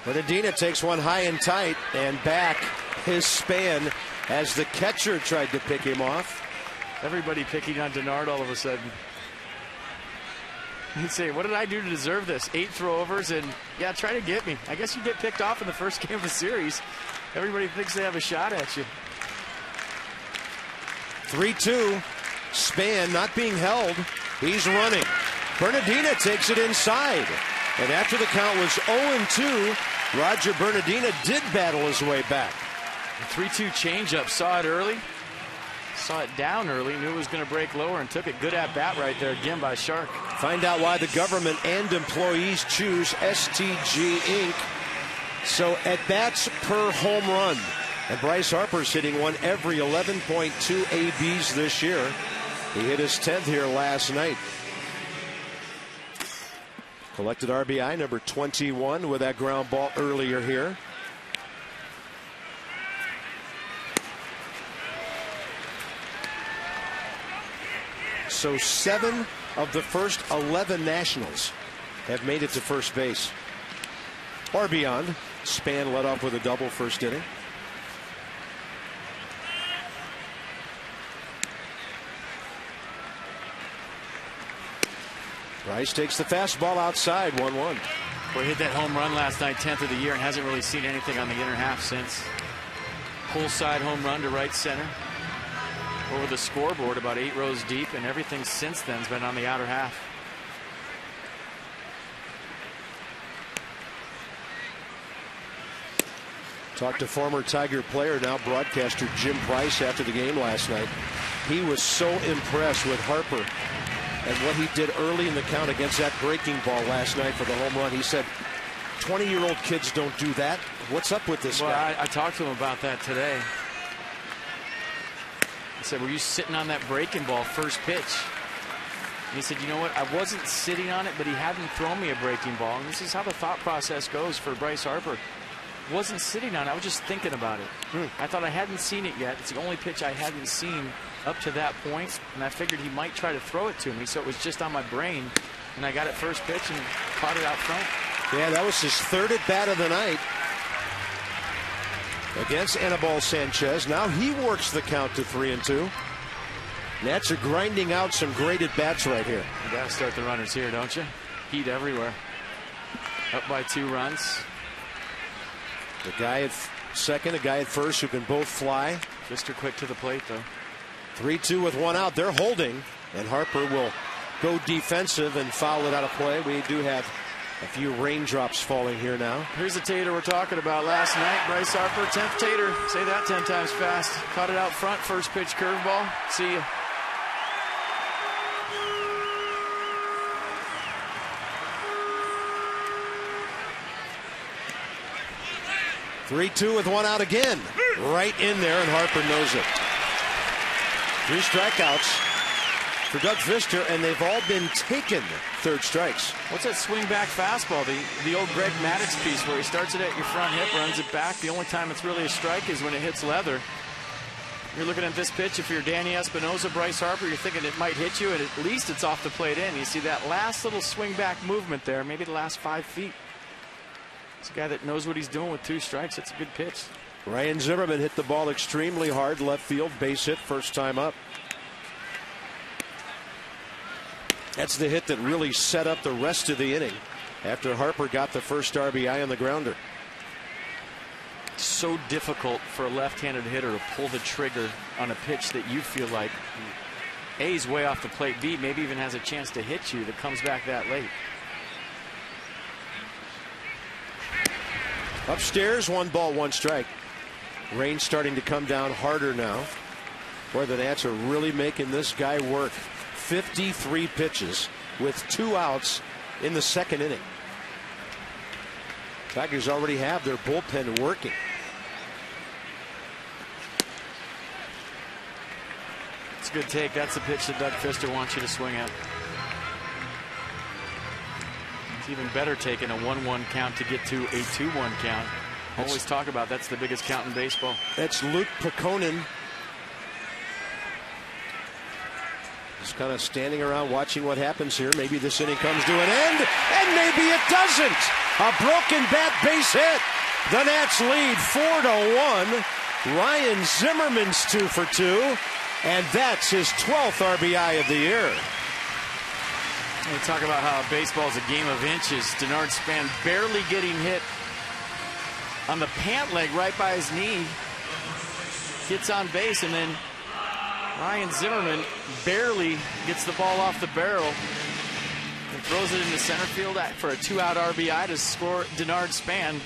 Bernardina takes one high and tight and back his span as the catcher tried to pick him off. Everybody picking on Denard all of a sudden. You'd say, what did I do to deserve this? 8 throwovers, and yeah, try to get me. I guess you get picked off in the first game of the series. Everybody thinks they have a shot at you. 3-2. Span not being held. He's running. Bernardina takes it inside. And after the count was 0-2, Roger Bernardina did battle his way back. 3-2 changeup. Saw it early. Saw it down early. Knew it was going to break lower and took it. Good at bat right there again by Shark. Find out why the government and employees choose STG Inc. So at bats per home run. And Bryce Harper's hitting one every 11.2 ABs this year. He hit his 10th here last night. Collected RBI number 21 with that ground ball earlier here. So 7 of the first 11 Nationals have made it to first base or beyond. Span led off with a double first inning. Bryce takes the fastball outside, 1-1. Boy, hit that home run last night, 10th of the year, and hasn't really seen anything on the inner half since. Pull side home run to right center. Over the scoreboard about 8 rows deep, and everything since then has been on the outer half. Talked to former Tiger player, now broadcaster Jim Price after the game last night. He was so impressed with Harper and what he did early in the count against that breaking ball last night for the home run. He said, 20-year-old kids don't do that. What's up with this guy? I talked to him about that today. I said, were you sitting on that breaking ball first pitch? And he said, you know what? I wasn't sitting on it, but he hadn't thrown me a breaking ball. And this is how the thought process goes for Bryce Harper. Wasn't sitting on it. I was just thinking about it. I thought I hadn't seen it yet. It's the only pitch I hadn't seen up to that point, and I figured he might try to throw it to me, so it was just on my brain, and I got it first pitch and caught it out front. Yeah, that was his 3rd at bat of the night against Anibal Sanchez. Now he works the count to 3-2. Nats are grinding out some great at bats right here. You gotta start the runners here, don't you? Heat everywhere. Up by 2 runs. The guy at second, a guy at first who can both fly. Fister quick to the plate, though. 3-2 with 1 out. They're holding, and Harper will go defensive and foul it out of play. We do have a few raindrops falling here now. Here's the tater we're talking about last night. Bryce Harper, 10th tater. Say that 10 times fast. Caught it out front. First pitch curveball. See ya. 3-2 with one out again. Right in there, and Harper knows it. 3 strikeouts for Doug Fister, and they've all been taken third strikes. What's that swing back fastball? The old Greg Maddux piece where he starts it at your front hip, runs it back. The only time it's really a strike is when it hits leather. You're looking at this pitch. If you're Danny Espinosa, Bryce Harper, you're thinking it might hit you, and at least it's off the plate in. You see that last little swing back movement there, maybe the last 5 feet. It's a guy that knows what he's doing with 2 strikes. It's a good pitch. Ryan Zimmerman hit the ball extremely hard left field, base hit, first time up. That's the hit that really set up the rest of the inning after Harper got the first RBI on the grounder. So difficult for a left-handed hitter to pull the trigger on a pitch that you feel like A, is way off the plate, B, maybe even has a chance to hit you that comes back that late. Upstairs, 1 ball, 1 strike. Rain starting to come down harder now. Boy, the Nats are really making this guy work. 53 pitches with 2 outs in the second inning. Tigers already have their bullpen working. It's a good take. That's the pitch that Doug Fister wants you to swing at. It's even better taking a 1-1 count to get to a 2-1 count. Always talk about that's the biggest count in baseball. That's Luke Peconin. Just kind of standing around watching what happens here. Maybe this inning comes to an end, and maybe it doesn't. A broken bat base hit. The Nats lead 4-1. Ryan Zimmerman's 2 for 2, and that's his 12th RBI of the year. We talk about how baseball is a game of inches. Denard Span barely getting hit on the pant leg right by his knee. Gets on base, and then Ryan Zimmerman barely gets the ball off the barrel and throws it into center field for a 2-out RBI to score Denard Span.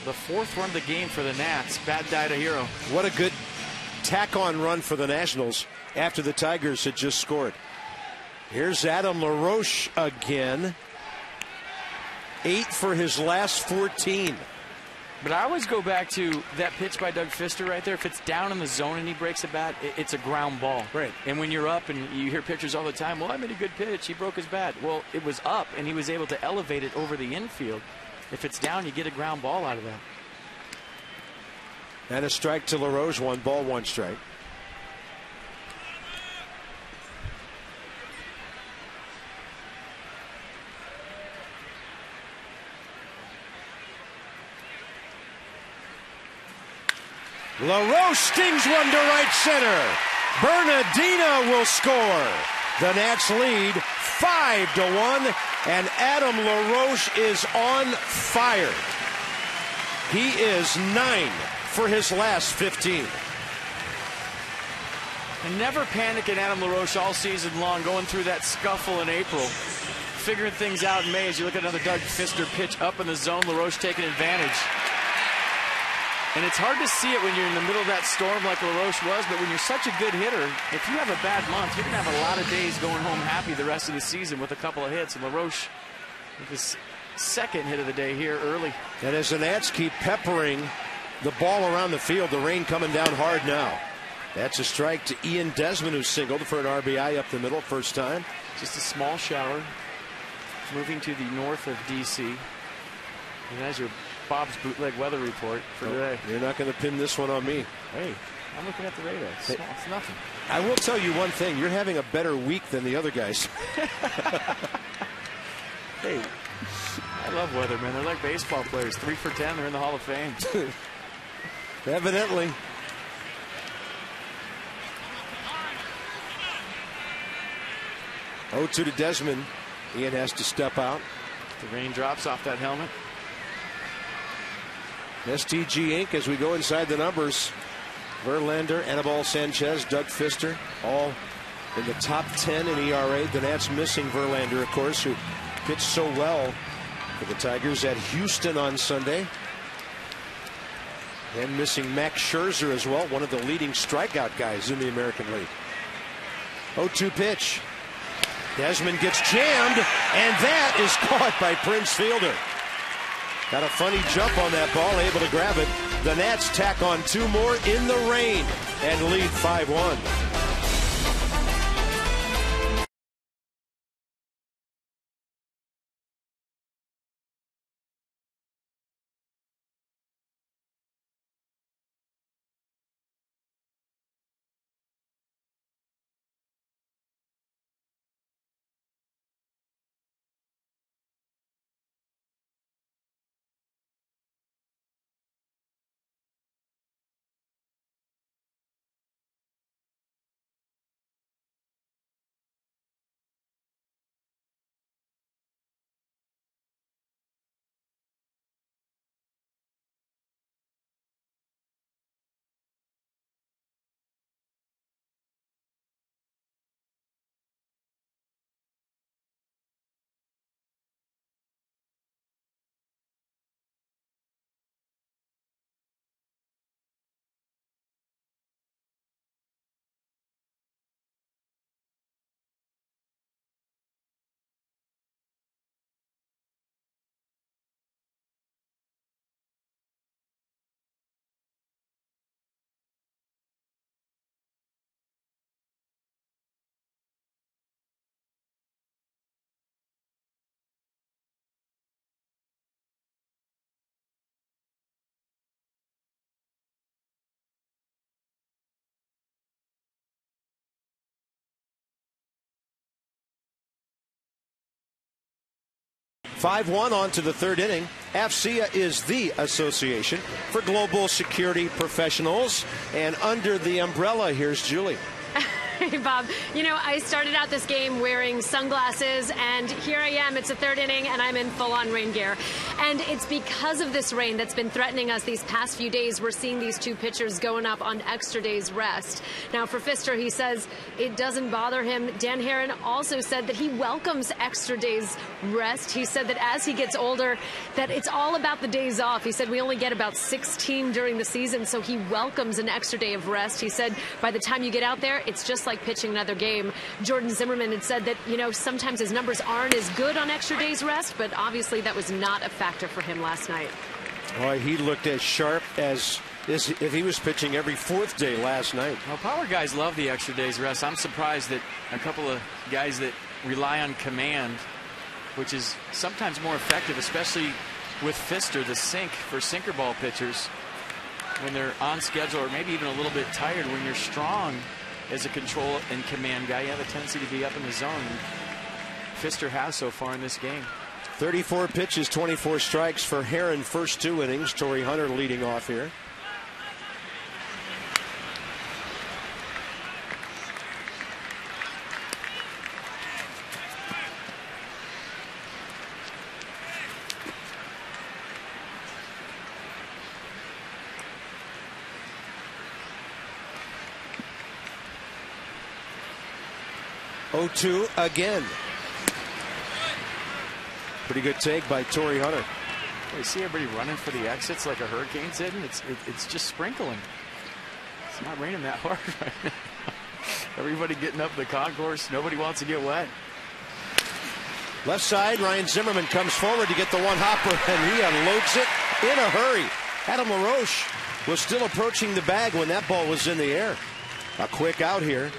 The 4th run of the game for the Nats. Bat died a hero. What a good tack-on run for the Nationals after the Tigers had just scored. Here's Adam LaRoche again. 8 for his last 14. But I always go back to that pitch by Doug Fister right there. If it's down in the zone and he breaks a bat, it's a ground ball. Right. And when you're up and you hear pitchers all the time, well, I made a good pitch. He broke his bat. Well, it was up, and he was able to elevate it over the infield. If it's down, you get a ground ball out of that. And a strike to LaRoche. 1 ball, 1 strike. LaRoche stings one to right center. Bernardino will score. The Nats lead 5-1, and Adam LaRoche is on fire. He is 9 for his last 15. And never panic in Adam LaRoche all season long, going through that scuffle in April. Figuring things out in May as you look at another Doug Fister pitch up in the zone. LaRoche taking advantage. And it's hard to see it when you're in the middle of that storm like LaRoche was, but when you're such a good hitter, if you have a bad month, you're going to have a lot of days going home happy the rest of the season with a couple of hits. And LaRoche with his 2nd hit of the day here early. And as the Nats keep peppering the ball around the field, the rain coming down hard now. That's a strike to Ian Desmond, who singled for an RBI up the middle first time. Just a small shower moving to the north of D.C. And that's your Bob's Bootleg Weather Report for today. You're not going to pin this one on me. Hey, I'm looking at the radar. It's nothing. I will tell you one thing. You're having a better week than the other guys. Hey, I love weathermen. They're like baseball players. 3 for 10. They're in the Hall of Fame. Evidently. Oh, 2 to Desmond. Ian has to step out. The rain drops off that helmet. STG Inc. as we go inside the numbers. Verlander, Anibal Sanchez, Doug Fister, all in the top 10 in ERA. The Nats missing Verlander, of course, who pitched so well for the Tigers at Houston on Sunday. And missing Max Scherzer as well, one of the leading strikeout guys in the American League. 0-2 pitch. Desmond gets jammed, and that is caught by Prince Fielder. Got a funny jump on that ball, able to grab it. The Nats tack on 2 more in the rain and lead 5-1. Five-1 on to the third inning. AFCEA is the association for global security professionals. And under the umbrella, here's Julie. Hey, Bob. You know, I started out this game wearing sunglasses, and here I am. It's the third inning, and I'm in full-on rain gear. And it's because of this rain that's been threatening us these past few days. We're seeing these two pitchers going up on extra days rest. Now, for Pfister, he says it doesn't bother him. Dan Herron also said that he welcomes extra days rest. He said that as he gets older, that it's all about the days off. He said we only get about 16 during the season, so he welcomes an extra day of rest. He said by the time you get out there, it's just like pitching another game. Jordan Zimmerman had said that, you know, sometimes his numbers aren't as good on extra days rest, but obviously that was not a factor for him last night. Boy, he looked as sharp as if he was pitching every fourth day last night. Well, power guys love the extra days rest. I'm surprised that a couple of guys that rely on command, which is sometimes more effective, especially with Pfister, the sink for sinker ball pitchers, when they're on schedule or maybe even a little bit tired. When you're strong as a control and command guy, you have a tendency to be up in the zone. Pfister has so far in this game. 34 pitches, 24 strikes for Herron first 2 innings. Torrey Hunter leading off here. Oh, 2 again. Pretty good take by Torrey Hunter. You see everybody running for the exits like a hurricane's hitting. It's just sprinkling. It's not raining that hard right now. Everybody getting up the concourse. Nobody wants to get wet. Left side, Ryan Zimmerman comes forward to get the one hopper, and he unloads it in a hurry. Adam LaRoche was still approaching the bag when that ball was in the air. A quick out here.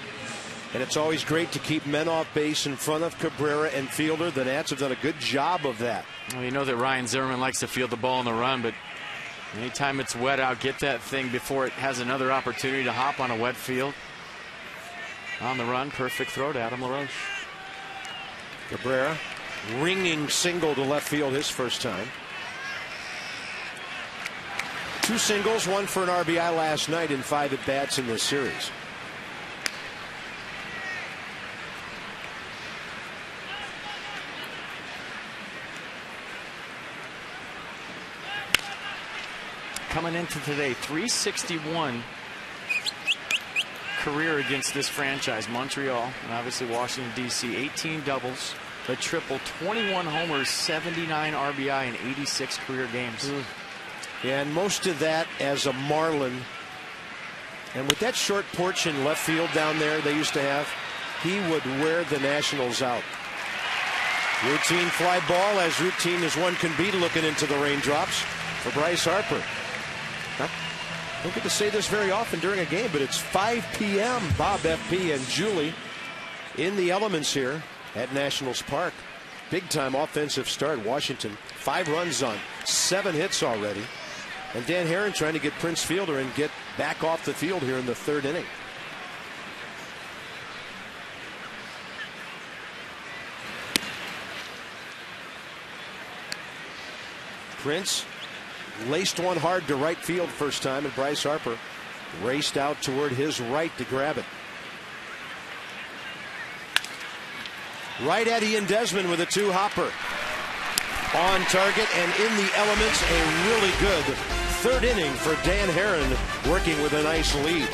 And it's always great to keep men off base in front of Cabrera and Fielder. The Nats have done a good job of that. Well, you know that Ryan Zimmerman likes to field the ball on the run, but anytime it's wet out, get that thing before it has another opportunity to hop on a wet field. On the run, perfect throw to Adam LaRoche. Cabrera, ringing single to left field his first time. 2 singles, 1 for an RBI last night in 5 at-bats in this series. Coming into today, 361 career against this franchise. Montreal and obviously Washington, D.C. 18 doubles, a triple, 21 homers, 79 RBI in 86 career games. Yeah, and most of that as a Marlin. And with that short porch in left field down there they used to have, he would wear the Nationals out. Routine fly ball, as routine as one can be, looking into the raindrops for Bryce Harper. I don't get to say this very often during a game, but it's 5 p.m. Bob, FP, and Julie in the elements here at Nationals Park. Big time offensive start. Washington 5 runs on 7 hits already. And Dan Herron trying to get Prince Fielder and get back off the field here in the 3rd inning. Prince laced one hard to right field first time, and Bryce Harper raced out toward his right to grab it. Right at Ian Desmond with a 2-hopper. On target and in the elements, a really good 3rd inning for Dan Herron, working with a nice lead.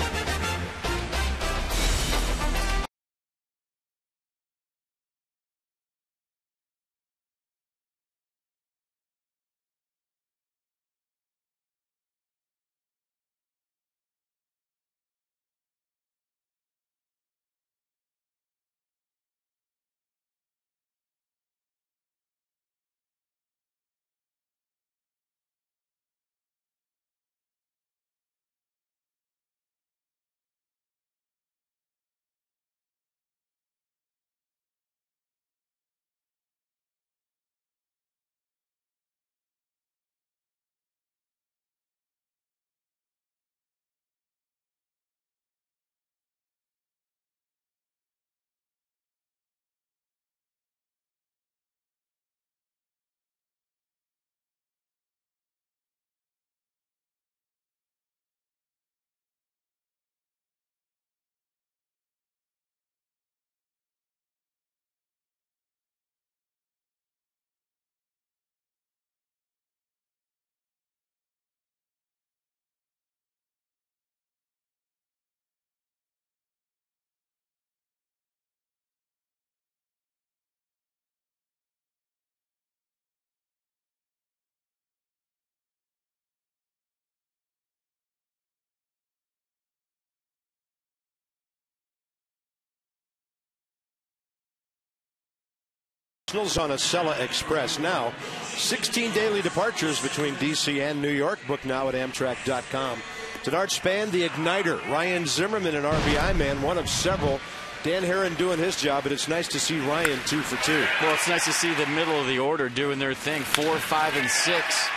On a Acela Express now. 16 daily departures between D.C. and New York. Book now at Amtrak.com. Denard Span, the igniter. Ryan Zimmerman, an RBI man, one of several. Dan Herron doing his job, but it's nice to see Ryan 2 for 2. Well, it's nice to see the middle of the order doing their thing. 4, 5, and 6.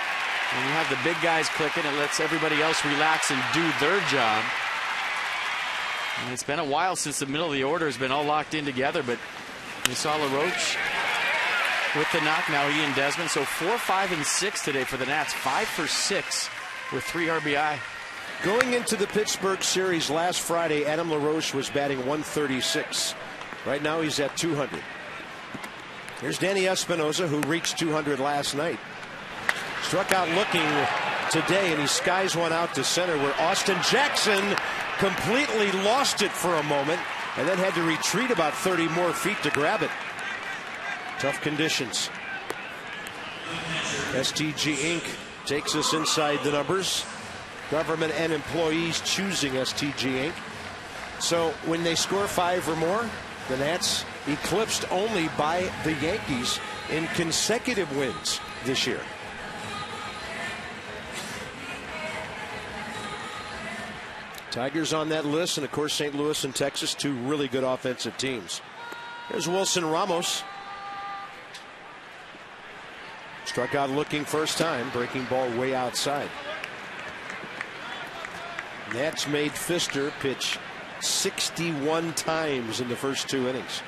When you have the big guys clicking, it lets everybody else relax and do their job. And it's been a while since the middle of the order has been all locked in together, but you saw LaRoche with the knock. Now Ian Desmond. So 4, 5, and 6 today for the Nats. 5 for 6 with 3 RBI. Going into the Pittsburgh series last Friday, Adam LaRoche was batting 136. Right now he's at 200. Here's Danny Espinosa, who reached 200 last night. Struck out looking today, and he skies one out to center, where Austin Jackson completely lost it for a moment and then had to retreat about 30 more feet to grab it. Tough conditions. STG Inc. takes us inside the numbers. Government and employees choosing STG Inc. So when they score 5 or more, the Nats eclipsed only by the Yankees in consecutive wins this year. Tigers on that list, and of course St. Louis and Texas, 2 really good offensive teams. Here's Wilson Ramos. Struck out looking first time, breaking ball way outside. Nats made Pfister pitch 61 times in the first 2 innings.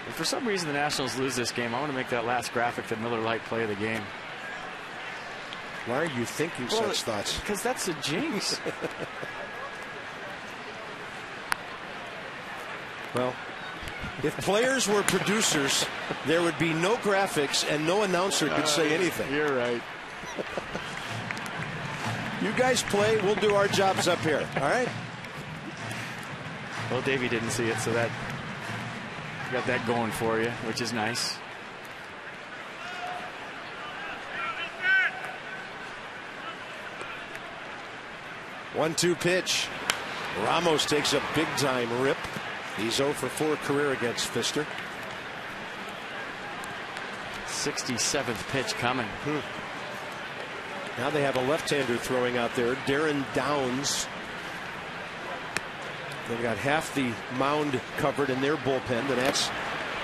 If for some reason the Nationals lose this game, I want to make that last graphic the Miller Lite play of the game. Why are you thinking such thoughts? Because that's a jinx. Well, if players were producers, there would be no graphics and no announcer could say anything. You're right. You guys play, we'll do our jobs up here, all right? Well, Davey didn't see it, so that got that going for you, which is nice. 1-2 pitch. Ramos takes a big-time rip. He's 0 for 4 career against Pfister. 67th pitch coming. Now they have a left-hander throwing out there, Darren Downs. They've got half the mound covered in their bullpen. The Nats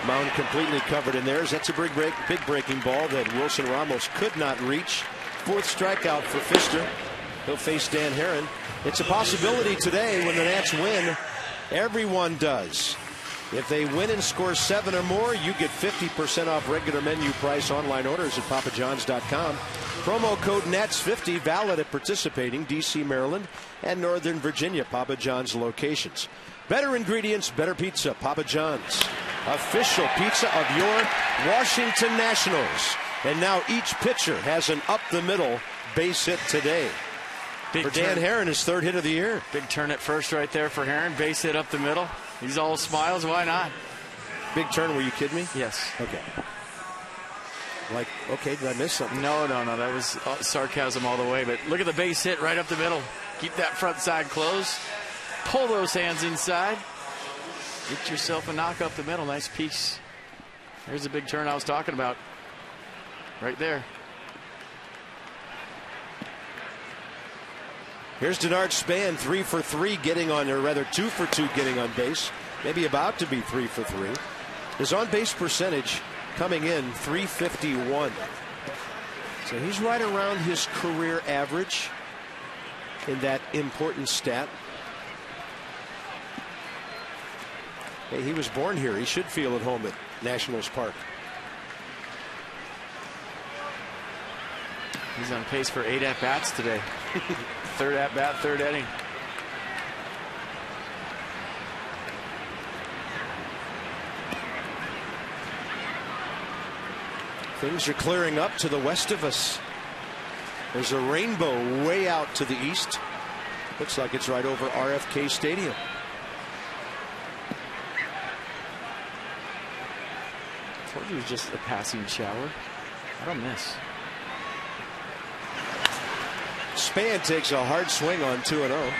mound completely covered in theirs. That's a big breaking ball that Wilson Ramos could not reach. 4th strikeout for Pfister. He'll face Dan Herron. It's a possibility today when the Nats win. Everyone does. If they win and score 7 or more, you get 50% off regular menu price online orders at papajohns.com. Promo code NATS50 valid at participating D.C., Maryland, and Northern Virginia Papa John's locations. Better ingredients, better pizza. Papa John's, official pizza of your Washington Nationals. And now each pitcher has an up-the-middle base hit today. For Dan Herron, his 3rd hit of the year. Big turn at first right there for Herron. Base hit up the middle. He's all smiles. Why not? Big turn. Were you kidding me? Yes. Okay. Like, okay, did I miss something? No. That was sarcasm all the way. But look at the base hit right up the middle. Keep that front side closed. Pull those hands inside. Get yourself a knock up the middle. Nice piece. There's the big turn I was talking about. Right there. Here's Denard Span, 3 for 3 getting on, or rather 2 for 2 getting on base. Maybe about to be 3 for 3. His on-base percentage coming in .351. So he's right around his career average in that important stat. Hey, he was born here. He should feel at home at Nationals Park. He's on pace for 8 at-bats today. 3rd at-bat, 3rd inning. Things are clearing up to the west of us. There's a rainbow way out to the east. Looks like it's right over RFK Stadium. I told you it was just a passing shower. I don't miss. Span takes a hard swing on 2-0.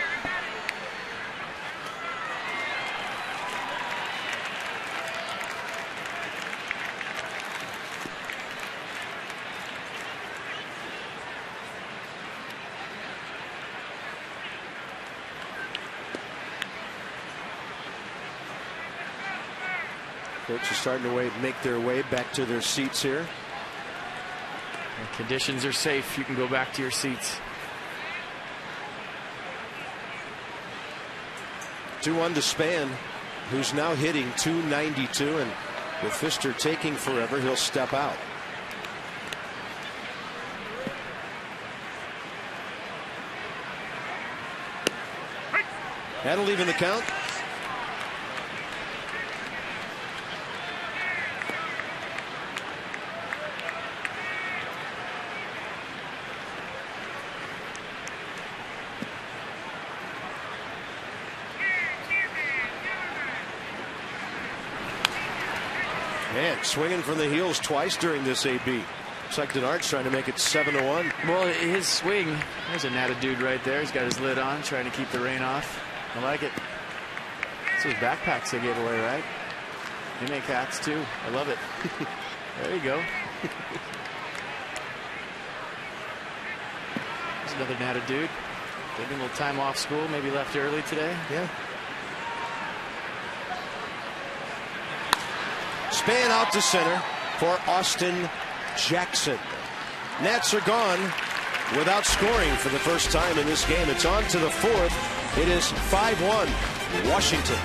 Folks are starting to make their way back to their seats here. The conditions are safe. You can go back to your seats. 2-1 to Span, who's now hitting .292, and with Pfister taking forever, he'll step out. That'll even the count. Man, swinging from the heels twice during this AB. Looks like Denard's trying to make it 7-1. Well, his swing, there's an attitude right there. He's got his lid on, trying to keep the rain off. I like it. It's those backpacks they gave away, right? They make hats too. I love it. There you go. There's another natted dude. Taking a little time off school, maybe left early today. Yeah. Span out to center for Austin Jackson. Nats are gone without scoring for the first time in this game. It's on to the 4th. It is 5-1 Washington.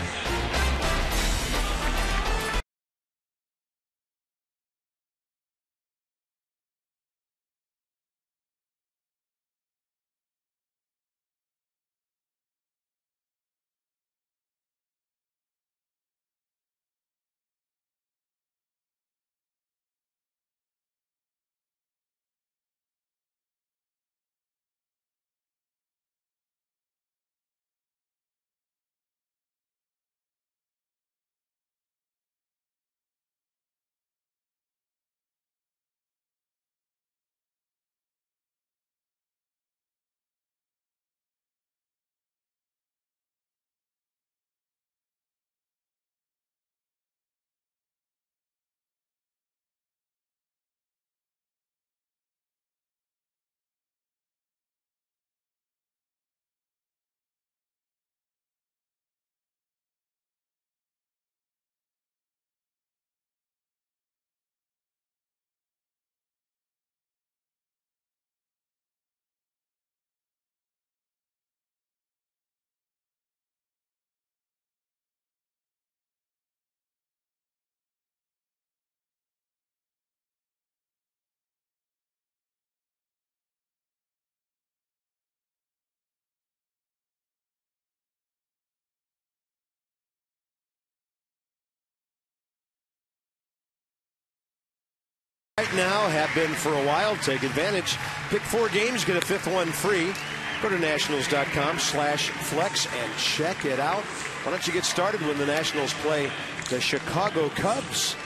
Right now, have been for a while. Take advantage. Pick 4 games, get a 5th one free. Go to nationals.com/flex and check it out. Why don't you get started when the Nationals play the Chicago Cubs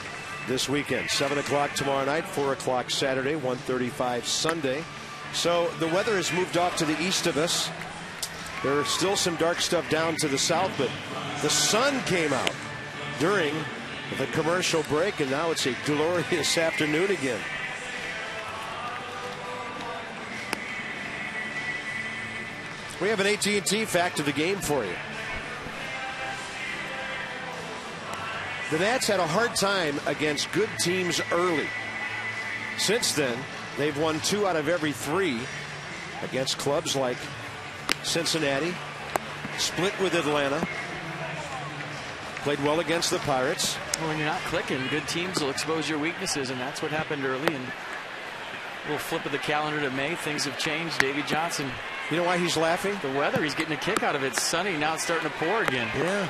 this weekend? 7 o'clock tomorrow night, 4 o'clock Saturday, 1:35 Sunday. So the weather has moved off to the east of us. There is still some dark stuff down to the south, but the sun came out during the commercial break, and now it's a glorious afternoon again. We have an AT&T fact of the game for you. The Nats had a hard time against good teams early. Since then, they've won 2 out of every 3 against clubs like Cincinnati, split with Atlanta, played well against the Pirates. Well, when you're not clicking, good teams will expose your weaknesses, and that's what happened early. And a little flip of the calendar to May, things have changed. Davey Johnson. You know why he's laughing? The weather. He's getting a kick out of it. It's sunny. Now it's starting to pour again. Yeah,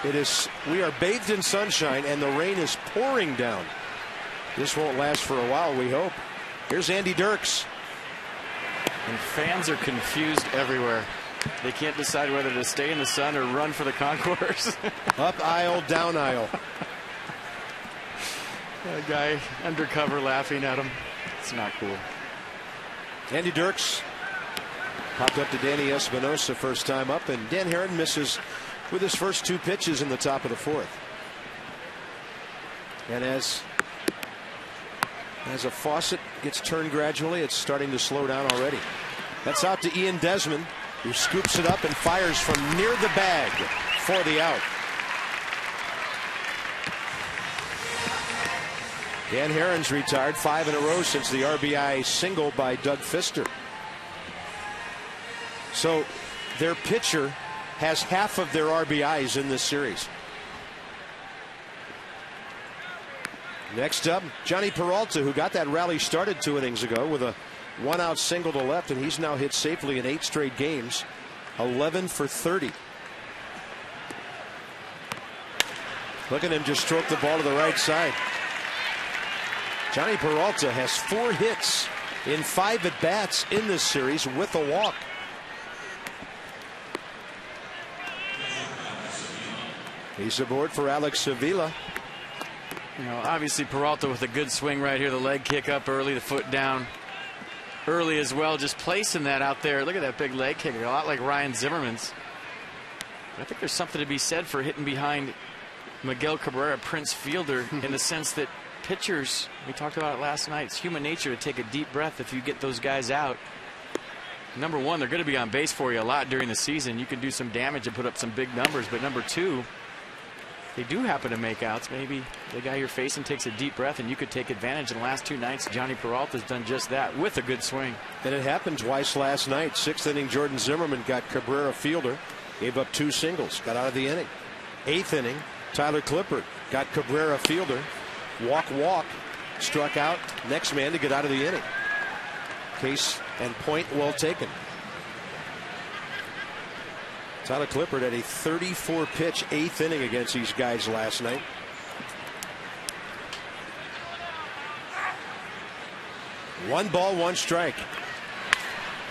it is. We are bathed in sunshine, and the rain is pouring down. This won't last for a while, we hope. Here's Andy Dirks. And fans are confused everywhere. They can't decide whether to stay in the sun or run for the concourse. Up aisle, down aisle. A guy undercover laughing at him. It's not cool. Andy Dirks popped up to Danny Espinosa first time up, and Dan Herron misses with his first 2 pitches in the top of the 4th. And as a faucet gets turned gradually, it's starting to slow down already. That's out to Ian Desmond, who scoops it up and fires from near the bag for the out. Dan Herron's retired 5 in a row since the RBI single by Doug Fister. So their pitcher has half of their RBIs in this series. Next up, Johnny Peralta, who got that rally started 2 innings ago with a 1-out single to left, and he's now hit safely in 8 straight games, 11 for 30. Look at him just stroke the ball to the right side. Johnny Peralta has 4 hits in 5 at-bats in this series with a walk. He's aboard for Alex Avila. You know, obviously Peralta with a good swing right here. The leg kick up early, the foot down early as well. Just placing that out there. Look at that big leg kick. A lot like Ryan Zimmerman's. I think there's something to be said for hitting behind Miguel Cabrera, Prince fielder, in the sense that pitchers, we talked about it last night, it's human nature to take a deep breath if you get those guys out. Number one, they're going to be on base for you a lot during the season. You can do some damage and put up some big numbers. But number two, they do happen to make outs. Maybe the guy you're facing takes a deep breath and you could take advantage. In the last 2 nights, Johnny Peralta's done just that with a good swing. And it happened twice last night. 6th inning, Jordan Zimmerman got Cabrera fielder, gave up 2 singles, got out of the inning. 8th inning, Tyler Clippard got Cabrera fielder, walk, struck out, next man to get out of the inning. Case and point well taken. Tyler Clippard had a 34-pitch 8th inning against these guys last night. One ball, 1 strike.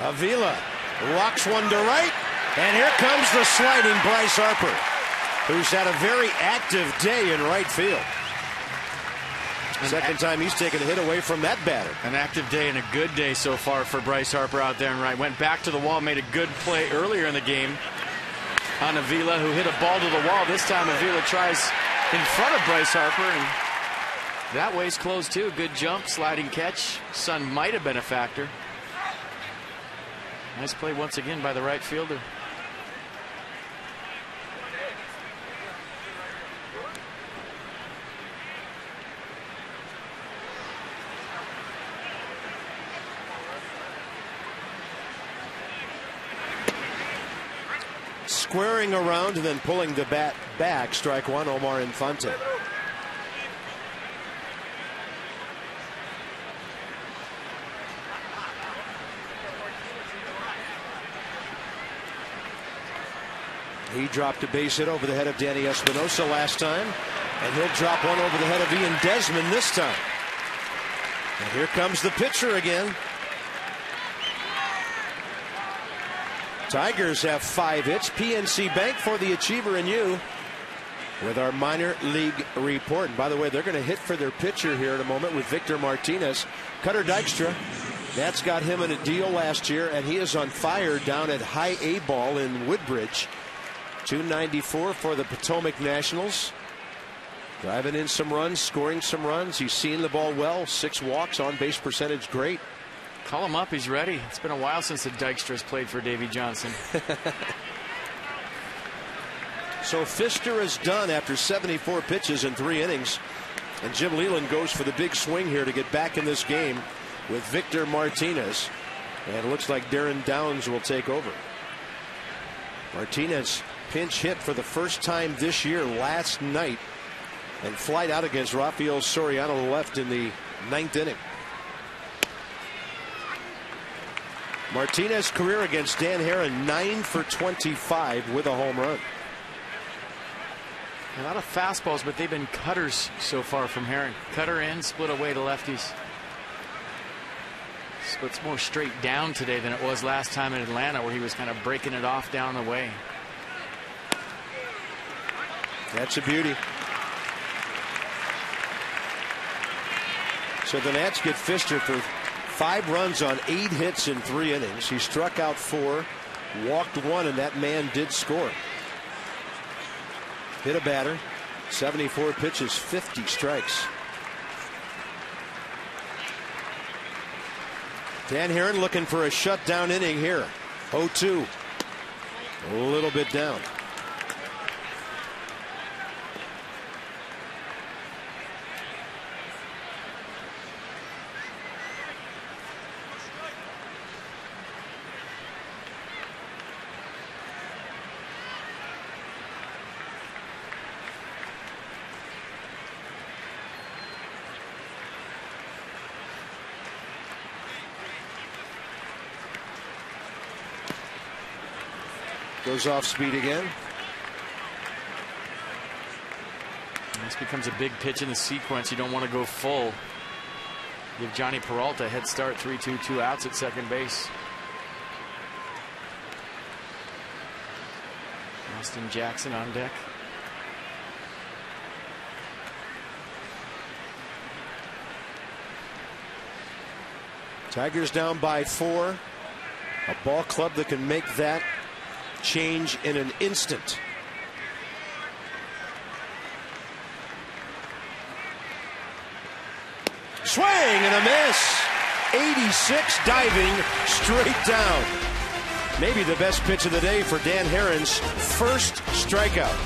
Avila rocks one to right, and here comes the sliding Bryce Harper, who's had a very active day in right field. Second time he's taken a hit away from that batter. An active day and a good day so far for Bryce Harper out there in right. Went back to the wall, made a good play earlier in the game on Avila, who hit a ball to the wall. This time Avila tries in front of Bryce Harper, and that way's closed too. Good jump, sliding catch. Sun might have been a factor. Nice play once again by the right fielder. Squaring around and then pulling the bat back. Strike 1, Omar Infante. He dropped a base hit over the head of Danny Espinosa last time, and he'll drop one over the head of Ian Desmond this time. And here comes the pitcher again. Tigers have 5 hits. PNC Bank for the Achiever and you with our minor league report. And by the way, they're going to hit for their pitcher here in a moment with Victor Martinez. Cutter Dykstra, Nats got him in a deal last year, and he is on fire down at High A Ball in Woodbridge. .294 for the Potomac Nationals. Driving in some runs, scoring some runs. He's seen the ball well. 6 walks, on base percentage great. Call him up. He's ready. It's been a while since the Dykstra's played for Davey Johnson. So Pfister is done after 74 pitches in 3 innings. And Jim Leyland goes for the big swing here to get back in this game with Victor Martinez. And it looks like Darren Downs will take over. Martinez pinch hit for the first time this year last night. And flight out against Rafael Soriano left in the 9th inning. Martinez career against Dan Herron 9 for 25 with a home run. A lot of fastballs, but they've been cutters so far from Herron. Cutter in, split away to lefties. Split's more straight down today than it was last time in Atlanta, where he was kind of breaking it off down the way. That's a beauty. So the Nats get Pfister for 5 runs on 8 hits in 3 innings. He struck out 4, walked 1, and that man did score. Hit a batter, 74 pitches, 50 strikes. Dan Herron looking for a shutdown inning here. 0-2. A little bit down. Goes off speed again. This becomes a big pitch in the sequence. You don't want to go full. Give Johnny Peralta a head start. 3-2, 2 outs at second base. Austin Jackson on deck. Tigers down by 4. A ball club that can make that change in an instant. Swing and a miss. 86 diving straight down. Maybe the best pitch of the day for Dan Herron's first strikeout.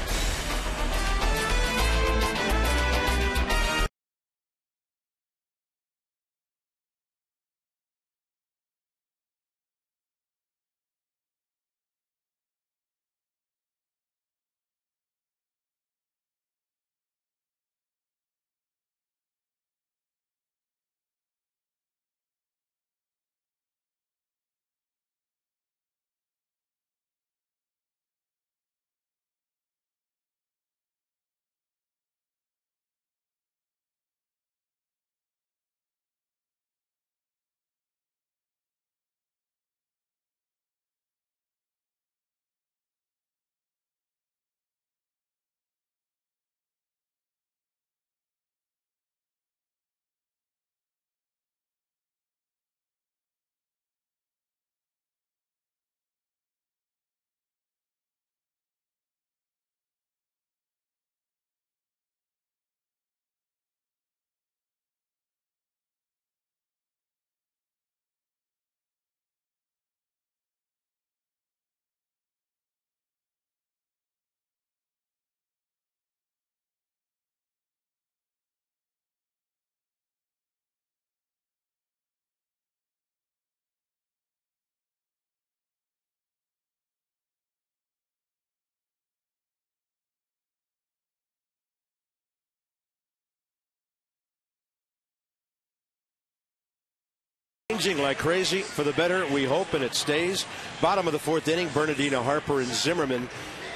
Changing like crazy for the better, we hope, and it stays. Bottom of the 4th inning, Bernardino, Harper, and Zimmerman.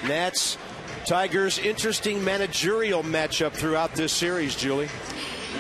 Nats, Tigers, interesting managerial matchup throughout this series, Julie.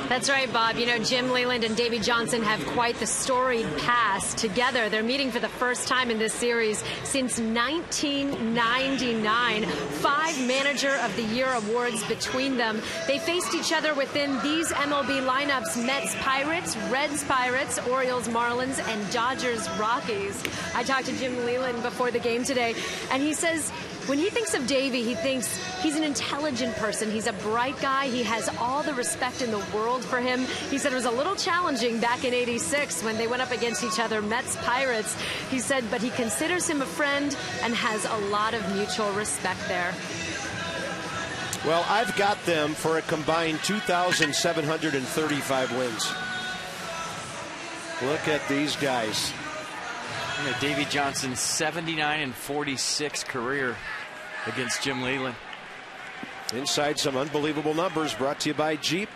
That's right, Bob. You know, Jim Leyland and Davey Johnson have quite the storied past together. They're meeting for the first time in this series since 1999. 5 Manager of the Year awards between them. They faced each other within these MLB lineups: Mets Pirates, Reds Pirates, Orioles Marlins, and Dodgers Rockies. I talked to Jim Leyland before the game today, and he says when he thinks of Davey, he thinks he's an intelligent person. He's a bright guy. He has all the respect in the world for him. He said it was a little challenging back in '86 when they went up against each other, Mets Pirates. He said, but he considers him a friend and has a lot of mutual respect there. Well, I've got them for a combined 2,735 wins. Look at these guys. You know, Davey Johnson's 79-46 career against Jim Leyland. Inside some unbelievable numbers, brought to you by Jeep.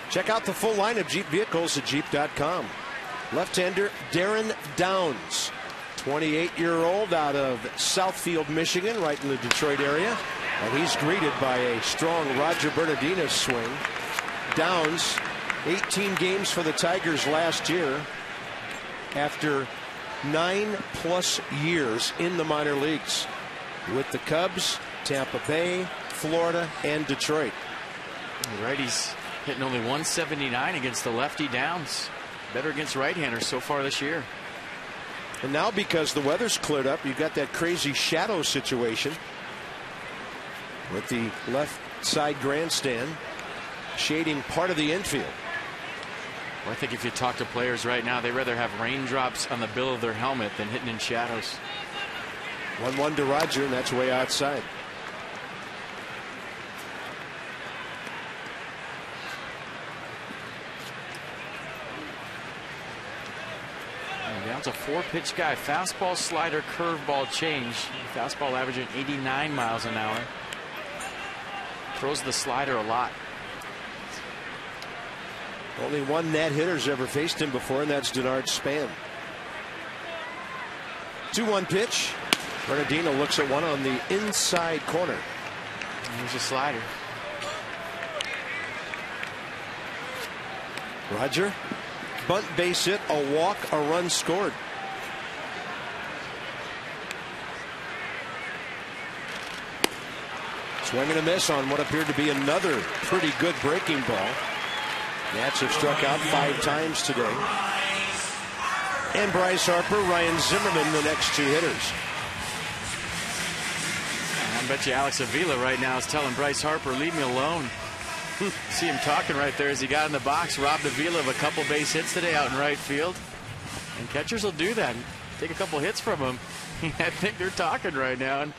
Check out the full line of Jeep vehicles at Jeep.com. Left-hander Darren Downs, 28-year-old out of Southfield, Michigan, right in the Detroit area. And he's greeted by a strong Roger Bernardino swing. Downs, 18 games for the Tigers last year after 9+ years in the minor leagues with the Cubs, Tampa Bay, Florida, and Detroit. Right, he's hitting only 179 against the lefty Downs. Better against right-handers so far this year. And now, because the weather's cleared up, you've got that crazy shadow situation with the left side grandstand shading part of the infield. Well, I think if you talk to players right now, they'd rather have raindrops on the bill of their helmet than hitting in shadows. 1-1 to Roger, and that's way outside. Down's a 4-pitch guy. Fastball, slider, curveball, change. Fastball averaging 89 miles an hour. Throws the slider a lot. Only one net hitter's ever faced him before, and that's Denard Span. 2-1 pitch. Bernardino looks at one on the inside corner. There's a slider. Roger. Bunt, base hit, a walk, a run scored. Swing and a miss on what appeared to be another pretty good breaking ball. Nats have struck out 5 times today. And Bryce Harper, Ryan Zimmerman, the next 2 hitters. I bet you Alex Avila right now is telling Bryce Harper, leave me alone. See him talking right there as he got in the box. Robbed Avila of a couple base hits today out in right field. And catchers will do that. Take a couple hits from him. I think they're talking right now. And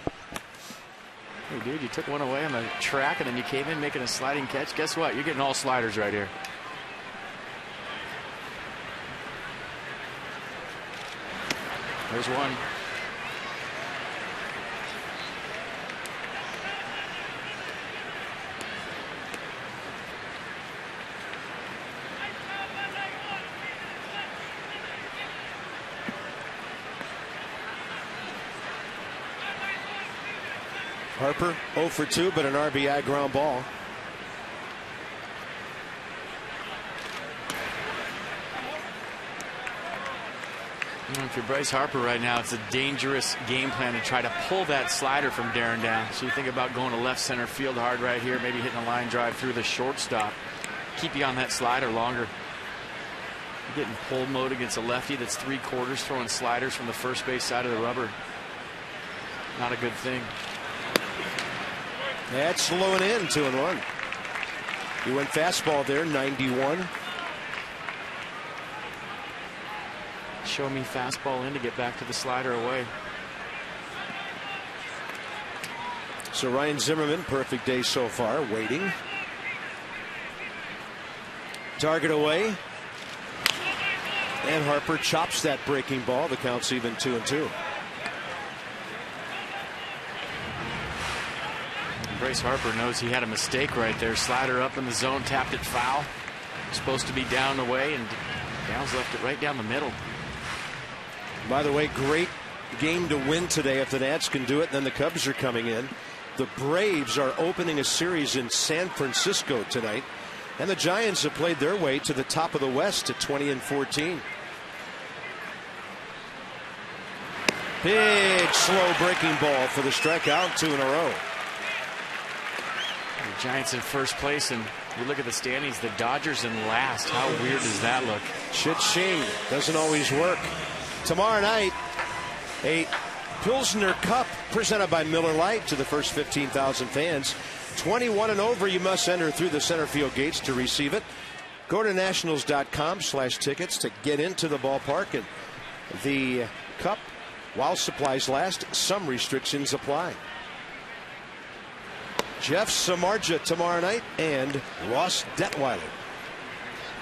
hey, dude, you took one away on the track and then you came in making a sliding catch. Guess what? You're getting all sliders right here. There's one. Harper 0 for 2, but an RBI ground ball. If you're Bryce Harper right now, it's a dangerous game plan to try to pull that slider from Darren down. So you think about going to left center field hard right here, maybe hitting a line drive through the shortstop. Keep you on that slider longer. You're getting pull mode against a lefty that's 3/4 throwing sliders from the first base side of the rubber. Not a good thing. That's slowing in, 2-1. He went fastball there, 91. Show me fastball in to get back to the slider away. So Ryan Zimmerman, perfect day so far, waiting. Target away. And Harper chops that breaking ball. The count's even 2-2. Bryce Harper knows he had a mistake right there. Slider up in the zone, tapped it foul. Supposed to be down the way, and Downs left it right down the middle. By the way, great game to win today if the Nats can do it. Then the Cubs are coming in. The Braves are opening a series in San Francisco tonight. And the Giants have played their way to the top of the West at 20-14. Big slow breaking ball for the strikeout, 2 in a row. The Giants in first place, and you look at the standings, the Dodgers in last. How weird does that look? Cha-ching. Doesn't always work. Tomorrow night, a Pilsner Cup presented by Miller Lite to the first 15,000 fans. 21 and over, you must enter through the center field gates to receive it. Go to nationals.com/tickets to get into the ballpark. And the cup, while supplies last, some restrictions apply. Jeff Samardzija tomorrow night and Ross Detweiler.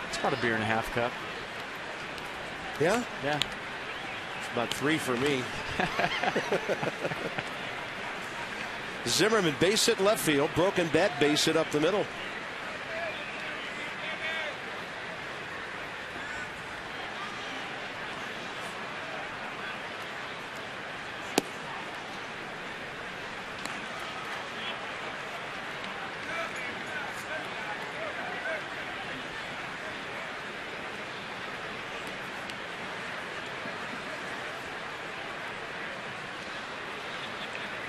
It's about a beer and a half cup. Yeah? Yeah. It's about 3 for me. Zimmerman base hit left field. Broken bat base hit up the middle.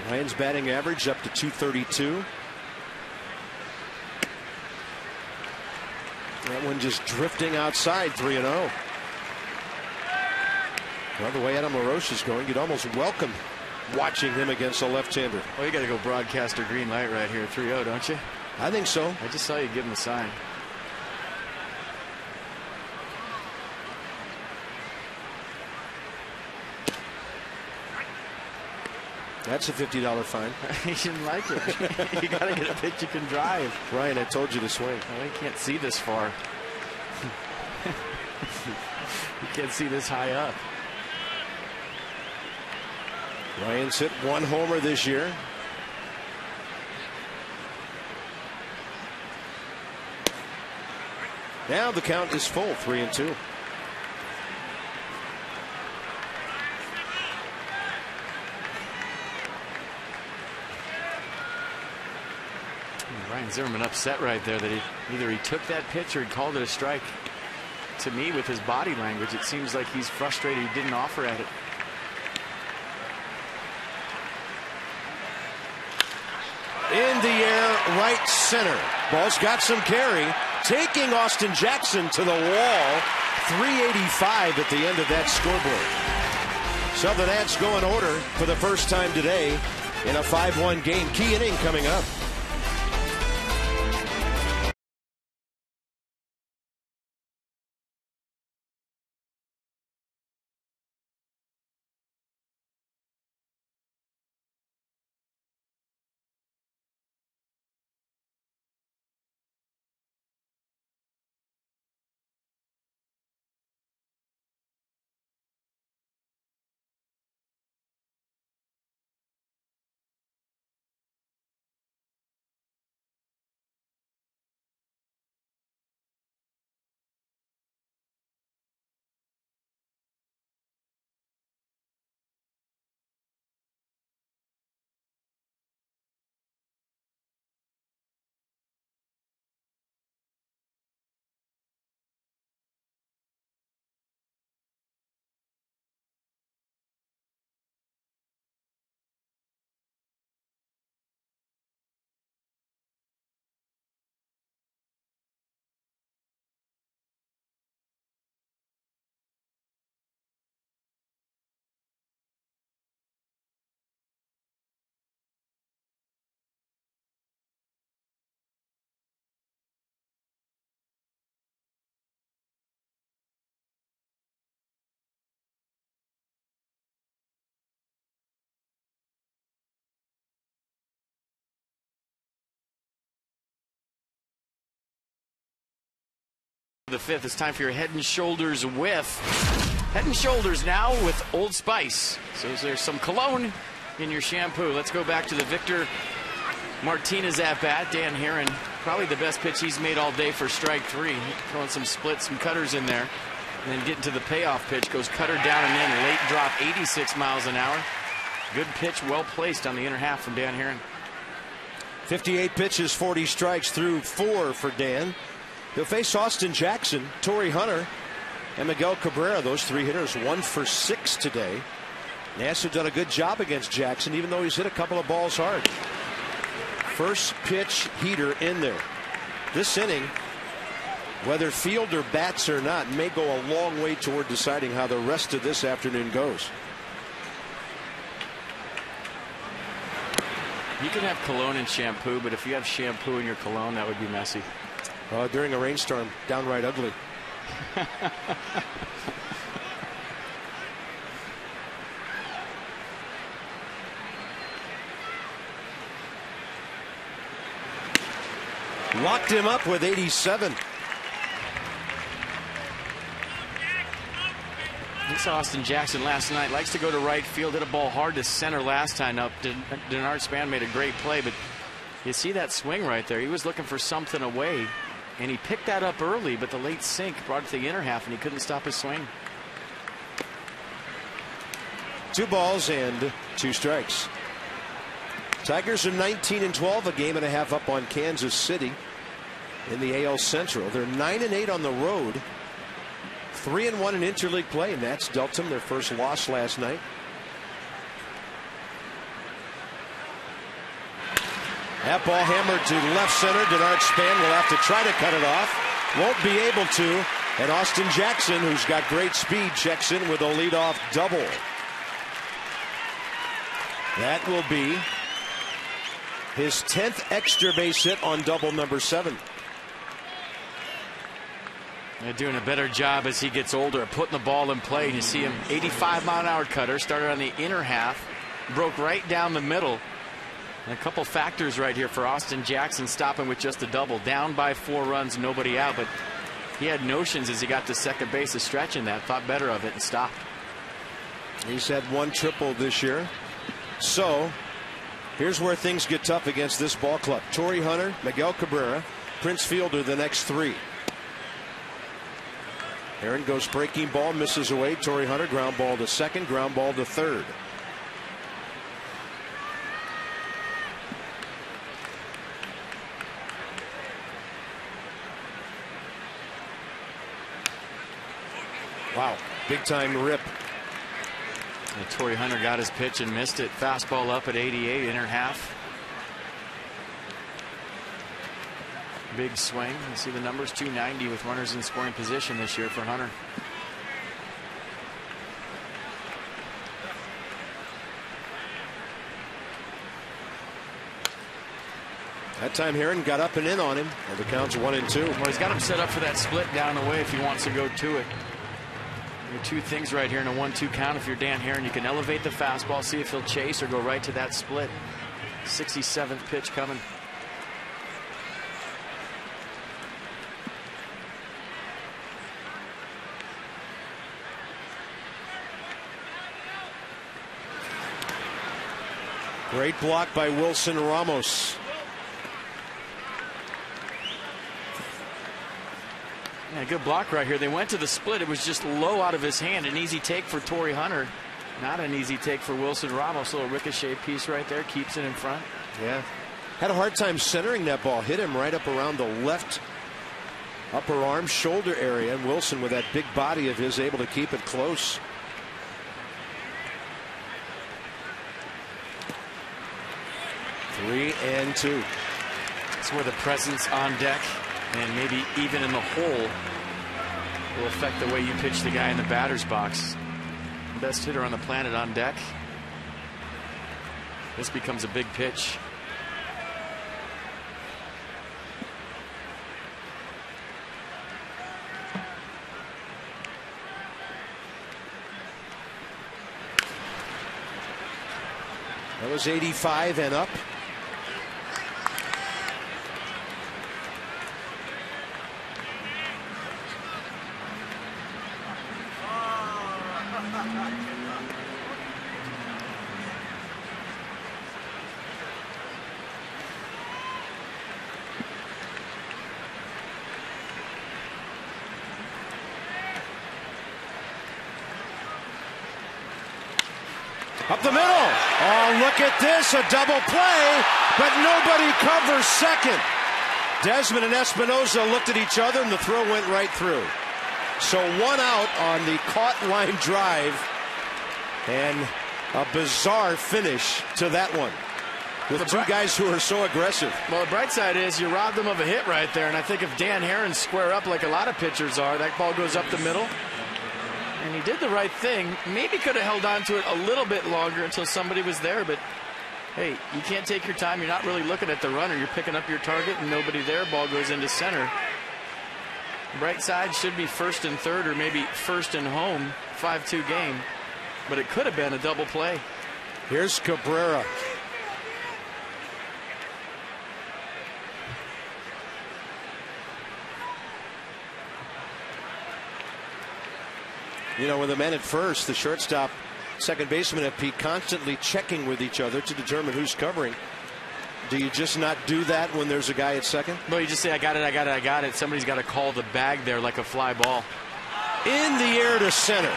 Ryan's batting average up to 232. That one just drifting outside, 3-0. Well, the way Adam LaRoche is going, you'd almost welcome watching him against a left-hander. Well, you got to go broadcaster green light right here, 3-0, don't you? I think so. I just saw you give him a sign. That's a $50 fine. He didn't like it. You got to get a pitch you can drive. Ryan, I told you to swing. Well, you can't see this far. You can't see this high up. Ryan's hit 1 homer this year. Now the count is full, 3-2. Ryan Zimmerman upset right there that either he took that pitch or he called it a strike. To me, with his body language, it seems like he's frustrated he didn't offer at it. In the air, right center. Ball's got some carry. Taking Austin Jackson to the wall. 385 at the end of that scoreboard. So the Nats go in order for the first time today in a 5-1 game. Key inning coming up. The fifth, it's time for your Head and Shoulders whiff. Head and Shoulders now with Old Spice. So there's some cologne in your shampoo. Let's go back to the Victor Martinez at bat. Dan Herron, probably the best pitch he's made all day for strike 3. Throwing some splits, some cutters in there. And then getting to the payoff pitch, goes cutter down and in. Late drop, 86 miles an hour. Good pitch, well placed on the inner half from Dan Herron. 58 pitches, 40 strikes through 4 for Dan. He'll face Austin Jackson, Torrey Hunter, and Miguel Cabrera. Those three hitters 1 for 6 today. Nassau done a good job against Jackson, even though he's hit a couple of balls hard. First pitch heater in there. This inning, whether Fielder bats or not, may go a long way toward deciding how the rest of this afternoon goes. You can have cologne and shampoo, but if you have shampoo in your cologne, that would be messy. During a rainstorm, downright ugly. Locked him up with 87. You saw Austin Jackson last night. Likes to go to right field. Hit a ball hard to center last time up. Denard Span made a great play, but you see that swing right there. He was looking for something away, and he picked that up early, but the late sink brought it to the inner half, and he couldn't stop his swing. 2 balls and 2 strikes. Tigers are 19-12, a game and a half up on Kansas City in the AL Central. They're 9-8 on the road, 3-1 in interleague play, and that's dealt them their first loss last night. That ball hammered to left center. Denard Span will have to try to cut it off. Won't be able to. And Austin Jackson, who's got great speed, checks in with a leadoff double. That will be his 10th extra base hit on double number 7. They're doing a better job as he gets older of putting the ball in play. And you see him 85-mile-an-hour cutter, started on the inner half, broke right down the middle. And a couple factors right here for Austin Jackson, stopping with just a double. Down by 4 runs, nobody out. But he had notions as he got to second base of stretching that, thought better of it, and stopped. He's had 1 triple this year. So here's where things get tough against this ball club. Torrey Hunter, Miguel Cabrera, Prince Fielder, the next 3. Aaron goes breaking ball, misses away. Torrey Hunter, ground ball to second, ground ball to third. Wow, big time rip. And Torrey Hunter got his pitch and missed it. Fastball up at 88, inner half. Big swing. You see the numbers, 290 with runners in scoring position this year for Hunter. That time Heron got up and in on him. Well, the count's 1-2. Well, he's got him set up for that split down away if he wants to go to it. There are 2 things right here in a 1-2 count. If you're Dan Heron, you can elevate the fastball, see if he'll chase, or go right to that split. 67th pitch coming. Great block by Wilson Ramos. Yeah, good block right here. They went to the split. It was just low out of his hand. An easy take for Torrey Hunter. Not an easy take for Wilson Ramos. A little ricochet piece right there. Keeps it in front. Yeah. Had a hard time centering that ball. Hit him right up around the left upper arm shoulder area. And Wilson, with that big body of his, able to keep it close. Three and two. It's where the presence on deck and maybe even in the hole will affect the way you pitch the guy in the batter's box. Best hitter on the planet on deck. This becomes a big pitch. That was 85 and up. Up the middle. Oh, look at this. A double play, but nobody covers second. Desmond and Espinoza looked at each other, and the throw went right through. So 1 out on the caught line drive, and a bizarre finish to that one with two guys who are so aggressive. Well, the bright side is you robbed them of a hit right there, and I think if Dan Herron's square up like a lot of pitchers are, that ball goes up the middle. And he did the right thing. Maybe could have held on to it a little bit longer until somebody was there, but hey, you can't take your time. You're not really looking at the runner. You're picking up your target and nobody there. Ball goes into center. Bright side should be first and third, or maybe first and home. 5-2 game, but it could have been a double play. Here's Cabrera. You know, with the men at first, the shortstop, second baseman have to be constantly checking with each other to determine who's covering. Do you just not do that when there's a guy at second? No, you just say, I got it, I got it, I got it. Somebody's got to call the bag there like a fly ball. In the air to center.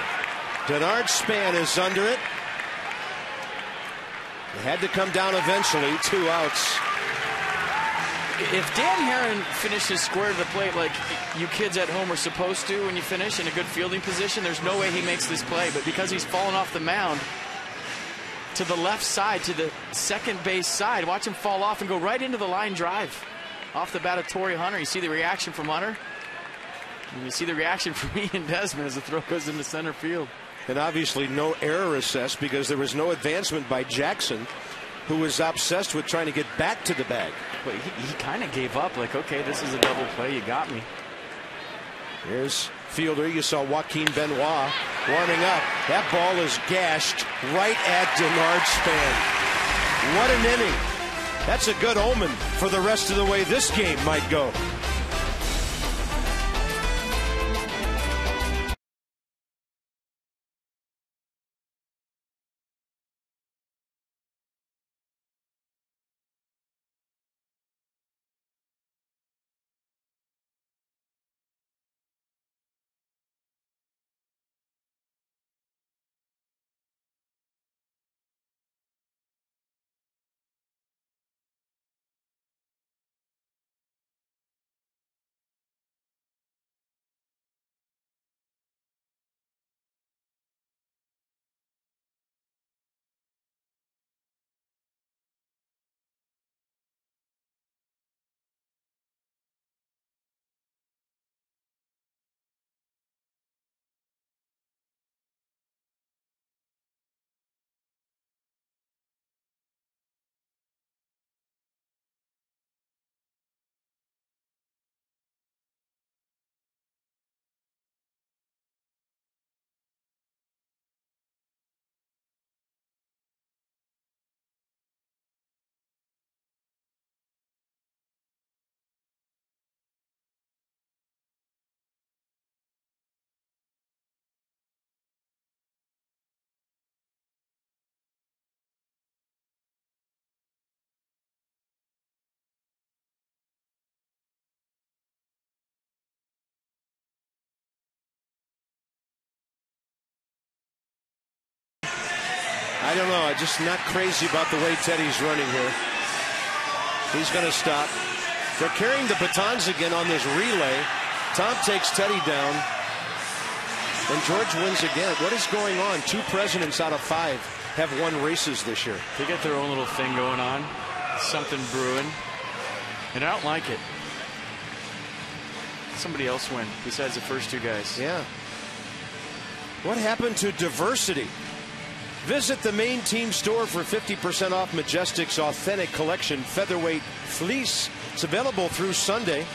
Denard Span is under it. It had to come down eventually. 2 outs. If Dan Herron finishes square to the plate like you kids at home are supposed to when you finish in a good fielding position, there's no way he makes this play. But because he's fallen off the mound to the left side, to the second base side, watch him fall off and go right into the line drive off the bat of Torrey Hunter. You see the reaction from Hunter, and you see the reaction from me and Desmond as the throw goes into center field. And obviously no error assessed because there was no advancement by Jackson, who was obsessed with trying to get back to the bag. But he kind of gave up, like, okay, this is a double play, you got me. Here's fielder. You saw Joaquin Benoit warming up. That ball is gashed right at Denard Span. What an inning. That's a good omen for the rest of the way this game might go. I don't know. I'm just not crazy about the way Teddy's running here. He's going to stop. They're carrying the batons again on this relay. Tom takes Teddy down. And George wins again. What is going on? 2 presidents out of 5 have won races this year. They get their own little thing going on. Something brewing. And I don't like it. Somebody else win besides the first 2 guys. Yeah. What happened to diversity? Visit the main team store for 50% off Majestic's authentic collection featherweight fleece. It's available through Sunday.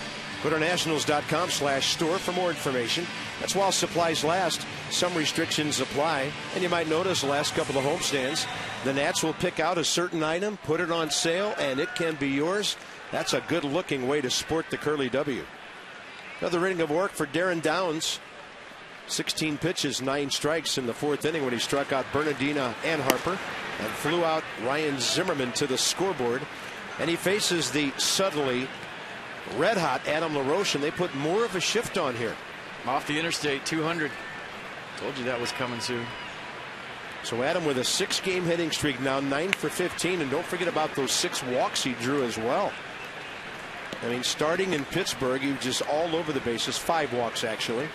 Go to nationals.com/store for more information. That's while supplies last. Some restrictions apply. And you might notice the last couple of homestands, the Nats will pick out a certain item, put it on sale, and it can be yours. That's a good looking way to sport the Curly W. Another inning of work for Darren Downs. 16 pitches, 9 strikes in the 4th inning when he struck out Bernardina and Harper and flew out Ryan Zimmerman to the scoreboard. And he faces the suddenly red hot Adam LaRoche, and they put more of a shift on here. Off the interstate, 200. Told you that was coming soon. So Adam with a 6-game hitting streak now, 9 for 15, and don't forget about those 6 walks he drew as well. I mean, starting in Pittsburgh, he was just all over the bases. 5 walks, actually.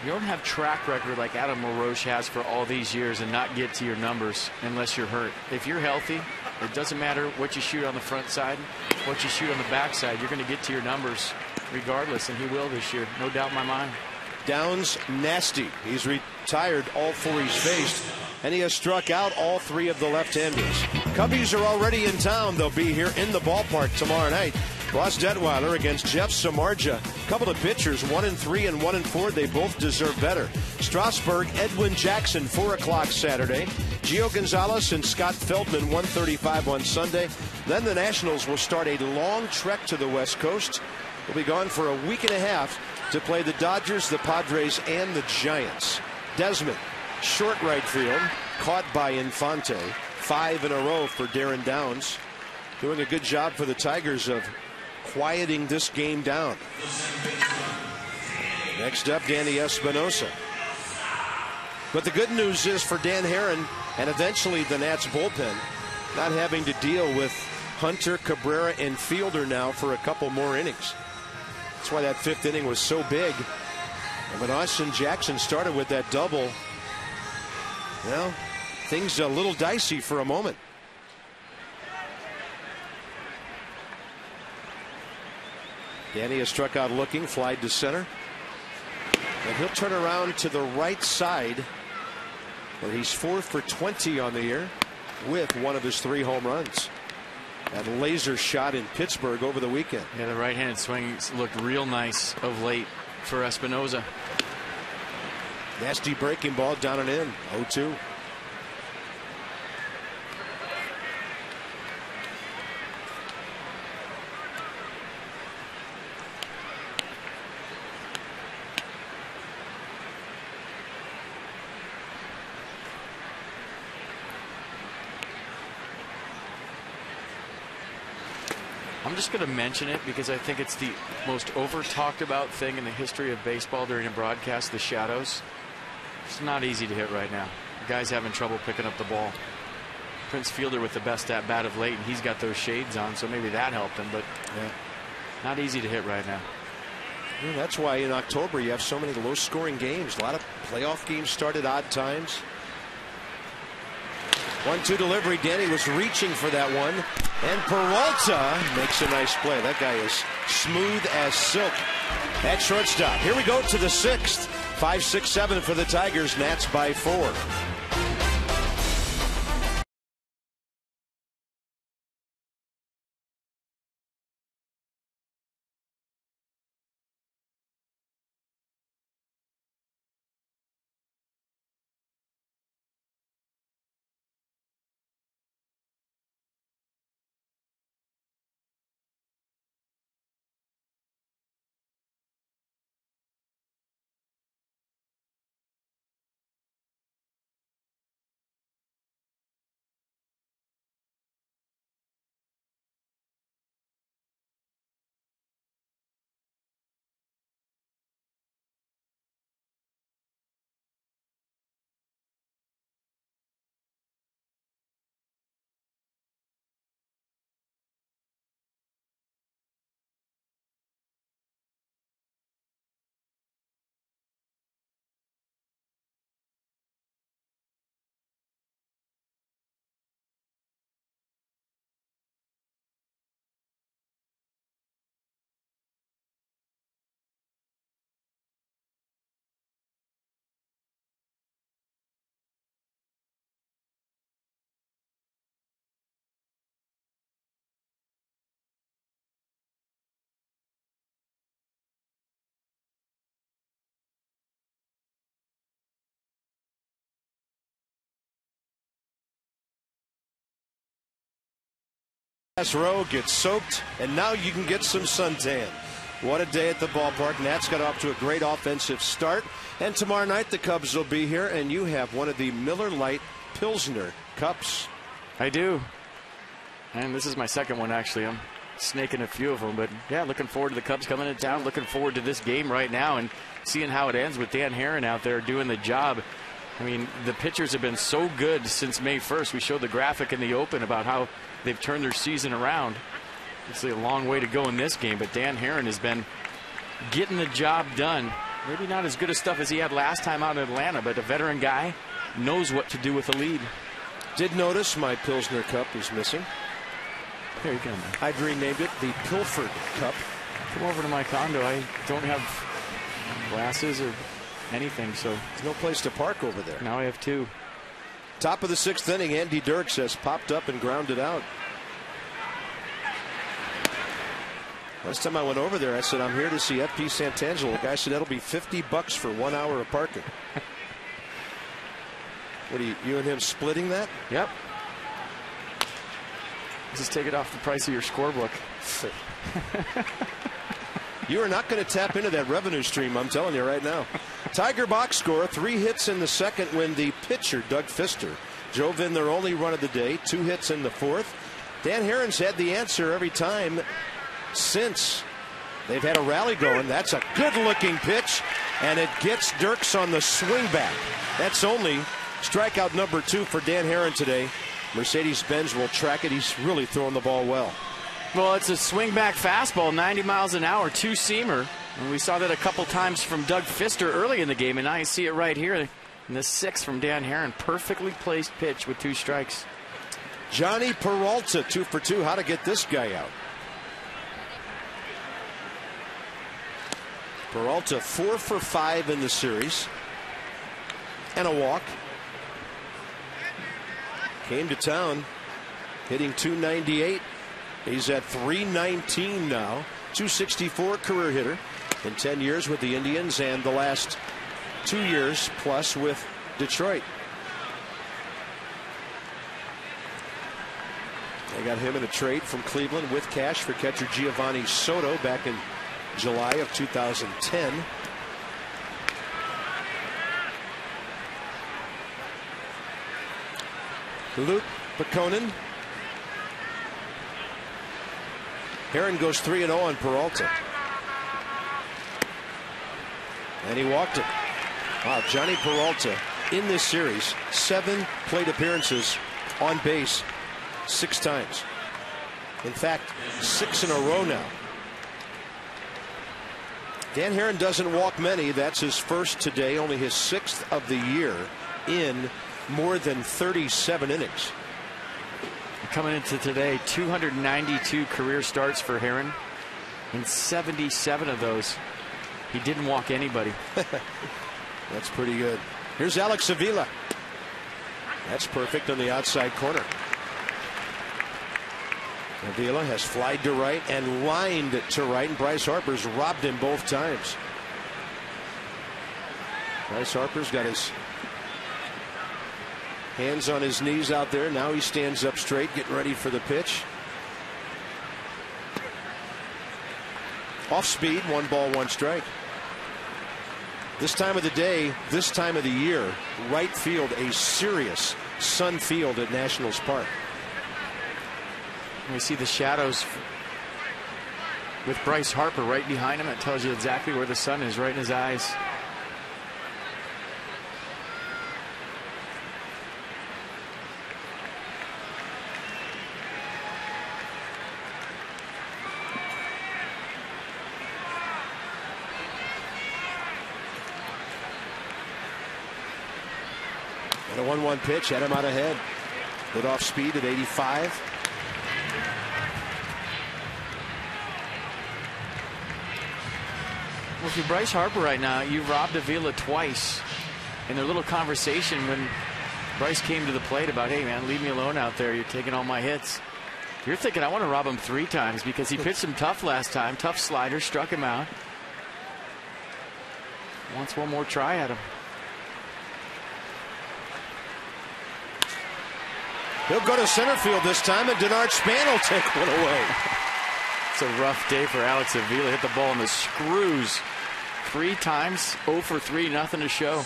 You don't have track record like Adam LaRoche has for all these years and not get to your numbers unless you're hurt. If you're healthy, it doesn't matter what you shoot on the front side, what you shoot on the back side. You're going to get to your numbers regardless, and he will this year. No doubt in my mind. Downs nasty. He's retired all 4 he's faced, and he has struck out all 3 of the left-handers. Cubbies are already in town. They'll be here in the ballpark tomorrow night. Ross Detweiler against Jeff Samardzija. Couple of pitchers, 1-3 and 1-4. They both deserve better. Strasburg, Edwin Jackson, 4 o'clock Saturday. Gio Gonzalez and Scott Feldman, 1:35 on Sunday. Then the Nationals will start a long trek to the West Coast. They'll be gone for a week and a half to play the Dodgers, the Padres, and the Giants. Desmond, short right field, caught by Infante. 5 in a row for Darren Downs. Doing a good job for the Tigers of quieting this game down. Next up, Danny Espinosa. But the good news is for Dan Herron and eventually the Nats bullpen, not having to deal with Hunter, Cabrera, and Fielder now for a couple more innings. That's why that 5th inning was so big. And when Austin Jackson started with that double, well, things a little dicey for a moment. Danny has struck out looking, flied to center. And he'll turn around to the right side, where he's 4 for 20 on the year with one of his 3 home runs. That laser shot in Pittsburgh over the weekend. Yeah, the right-handed swing looked real nice of late for Espinosa. Nasty breaking ball down and in. 0-2. I'm just going to mention it because I think it's the most over talked about thing in the history of baseball during a broadcast, the shadows. It's not easy to hit right now. The guy's having trouble picking up the ball. Prince Fielder with the best at bat of late, and he's got those shades on, so maybe that helped him, but yeah, not easy to hit right now. Yeah, that's why in October you have so many low scoring games. A lot of playoff games start at odd times. 1-2 delivery. Danny was reaching for that one, and Peralta makes a nice play. That guy is smooth as silk at shortstop. Here we go to the 6th. 5-6-7 for the Tigers. Nats by 4. Last row gets soaked, and now you can get some suntan. What a day at the ballpark. Nats got off to a great offensive start, and tomorrow night the Cubs will be here, and you have one of the Miller Lite Pilsner cups. I do, and this is my second one actually. I'm snaking a few of them, but yeah, looking forward to the Cubs coming into town. Looking forward to this game right now and seeing how it ends with Dan Herron out there doing the job. I mean, the pitchers have been so good since May 1st. We showed the graphic in the open about how they've turned their season around. It's a long way to go in this game, but Dan Herron has been getting the job done. Maybe not as good a stuff as he had last time out in Atlanta, but a veteran guy knows what to do with a lead. Did notice my Pilsner Cup is missing. There you go, man. I'd renamed it the Pilford Cup. Come over to my condo. I don't have glasses or anything, so there's no place to park over there. Now I have two. Top of the 6th inning, Andy Dirks has popped up and grounded out. Last time I went over there, I said, I'm here to see FP Santangelo. The guy said, that'll be $50 for 1 hour of parking. What are you and him splitting that? Yep. Just take it off the price of your scorebook. You are not going to tap into that revenue stream, I'm telling you right now. Tiger box score, 3 hits in the second when the pitcher, Doug Fister, drove in their only run of the day, 2 hits in the 4th. Dan Herron's had the answer every time since they've had a rally going. That's a good-looking pitch, and it gets Dirks on the swing back. That's only strikeout number 2 for Dan Herron today. Mercedes-Benz will track it. He's really throwing the ball well. Well, it's a swing back fastball, 90 miles an hour, 2-seamer. And we saw that a couple times from Doug Fister early in the game, and now you see it right here in the 6th from Dan Herron. Perfectly placed pitch with 2 strikes. Johnny Peralta, 2 for 2. How to get this guy out? Peralta 4 for 5 in the series. And a walk. Came to town hitting .298. He's at .319 now. .264 career hitter in 10 years with the Indians and the last 2 years plus with Detroit. They got him in a trade from Cleveland with cash for catcher Giovanni Soto back in July of 2010. Luke Pekonen. Herron goes 3-0 on Peralta. And he walked it. Wow, Johnny Peralta in this series, 7 plate appearances on base 6 times. In fact, 6 in a row now. Dan Herron doesn't walk many. That's his first today, only his 6th of the year in more than 37 innings. Coming into today, 292 career starts for Herron. In 77 of those, he didn't walk anybody. That's pretty good. Here's Alex Avila. That's perfect on the outside corner. Avila has flied to right and lined to right, and Bryce Harper's robbed him both times. Bryce Harper's got his hands on his knees out there. Now he stands up straight, getting ready for the pitch. Off speed, 1 ball, 1 strike. This time of the day, this time of the year, right field, a serious sun field at Nationals Park. We see the shadows with Bryce Harper right behind him. It tells you exactly where the sun is, right in his eyes. And a 1-1 pitch had him out ahead. Hit off speed at 85. Well, if you're Bryce Harper right now, you robbed Avila twice. In their little conversation when Bryce came to the plate about, hey, man, leave me alone out there. You're taking all my hits. You're thinking, I want to rob him 3 times because he pitched him tough last time. Tough slider, struck him out. Wants one more try at him. He'll go to center field this time, and Denard Span will take one away. It's a rough day for Alex Avila. Hit the ball in the screws 3 times, 0 for 3, nothing to show.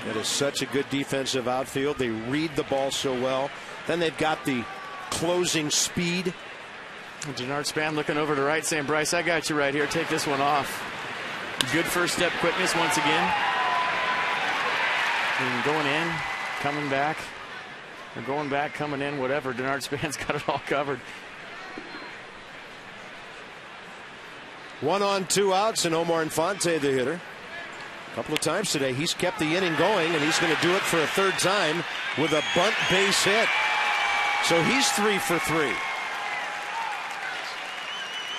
That is such a good defensive outfield. They read the ball so well. Then they've got the closing speed. And Denard Span looking over to right, saying, Bryce, I got you right here. Take this one off. Good first step quickness once again. And going in, coming back, or going back, coming in, whatever. Denard Span's got it all covered. 1 on, 2 outs, and Omar Infante, the hitter. A couple of times today, he's kept the inning going, and he's going to do it for a third time with a bunt base hit. So he's 3 for 3.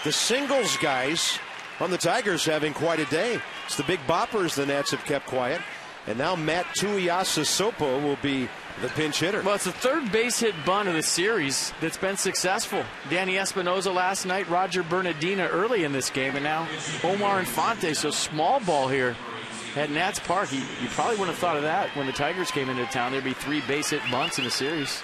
The singles guys on the Tigers having quite a day. It's the big boppers the Nats have kept quiet. And now Matt Tuiasosopo will be the pinch hitter. Well, it's the third base hit bunt of the series that's been successful. Danny Espinosa last night, Roger Bernardina early in this game, and now Omar Infante. So small ball here at Nats Park. You probably wouldn't have thought of that when the Tigers came into town. There'd be 3 base hit bunts in the series.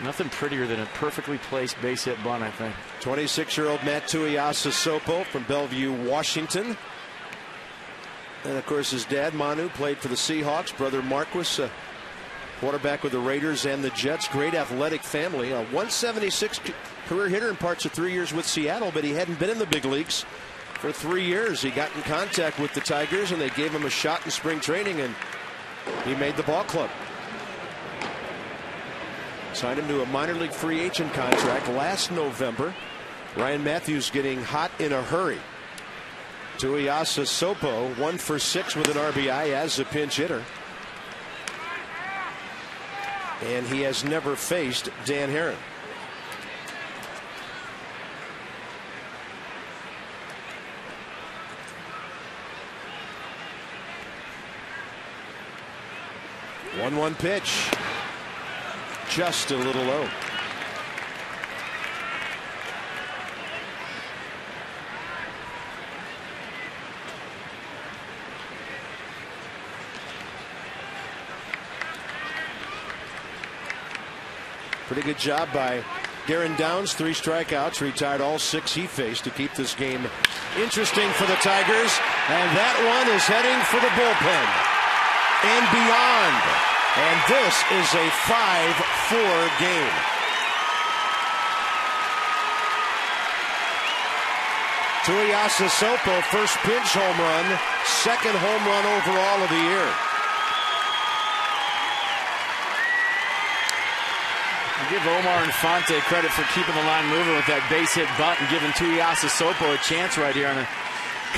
Nothing prettier than a perfectly placed base hit bunt, I think. 26-year-old Matt Tuiasosopo from Bellevue, Washington. And, of course, his dad, Manu, played for the Seahawks. Brother Marquis, quarterback with the Raiders and the Jets. Great athletic family. A 176 career hitter in parts of 3 years with Seattle, but he hadn't been in the big leagues for 3 years. He got in contact with the Tigers, and they gave him a shot in spring training, and he made the ball club. Signed him to a minor league free agent contract last November. Ryan Matthews getting hot in a hurry. Tuiasosopo 1 for 6 with an RBI as a pinch hitter. And he has never faced Dan Herron. One pitch. Just a little low. Pretty good job by Darren Downs. 3 strikeouts, retired all 6 he faced to keep this game interesting for the Tigers. And that one is heading for the bullpen and beyond. And this is a 5-4 game. Tuiasosopo, first pinch home run, second home run overall of the year. Give Omar Infante credit for keeping the line moving with that base hit bunt and giving Tuiasosopo a chance right here on a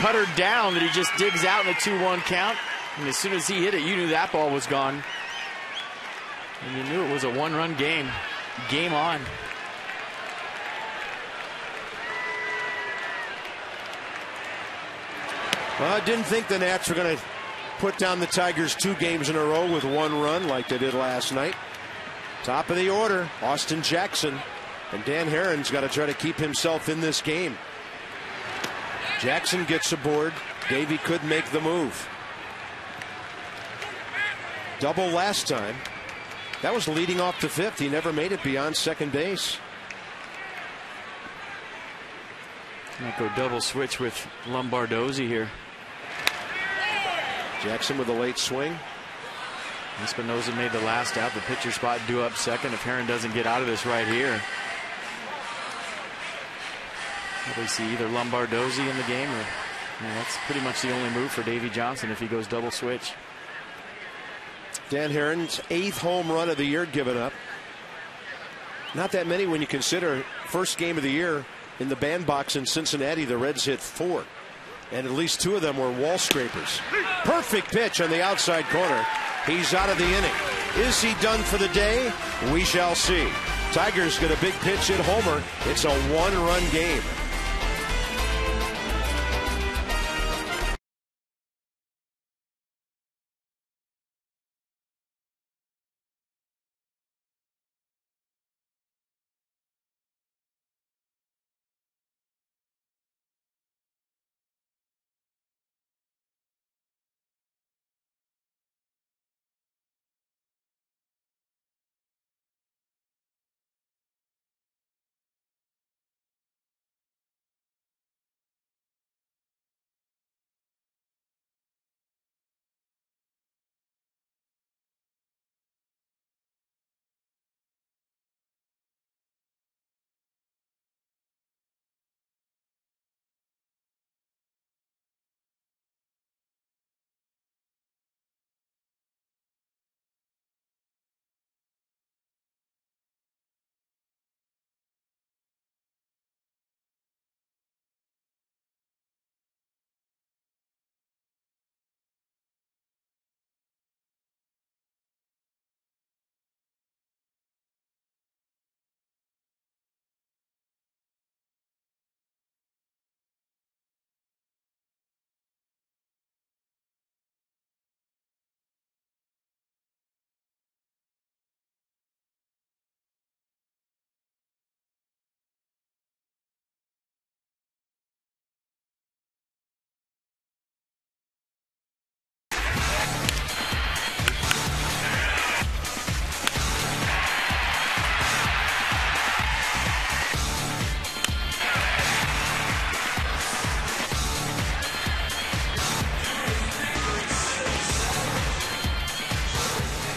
cutter down that he just digs out in a 2-1 count. And as soon as he hit it, you knew that ball was gone. And you knew it was a 1-run game. Game on. Well, I didn't think the Nats were going to put down the Tigers 2 games in a row with 1 run like they did last night. Top of the order, Austin Jackson. And Dan Herron's got to try to keep himself in this game. Jackson gets aboard. Davey could make the move. Double last time. That was leading off the 5th. He never made it beyond second base. Might go double switch with Lombardozzi here. Jackson with a late swing. Espinosa made the last out. The pitcher spot due up second if Herron doesn't get out of this right here. Probably see either Lombardozzi in the game, or that's pretty much the only move for Davey Johnson if he goes double switch. Dan Herron's 8th home run of the year given up. Not that many when you consider first game of the year in the bandbox in Cincinnati. The Reds hit 4, and at least 2 of them were wall scrapers. Perfect pitch on the outside corner. He's out of the inning. Is he done for the day? We shall see. Tigers get a big pitch hit homer. It's a 1-run game.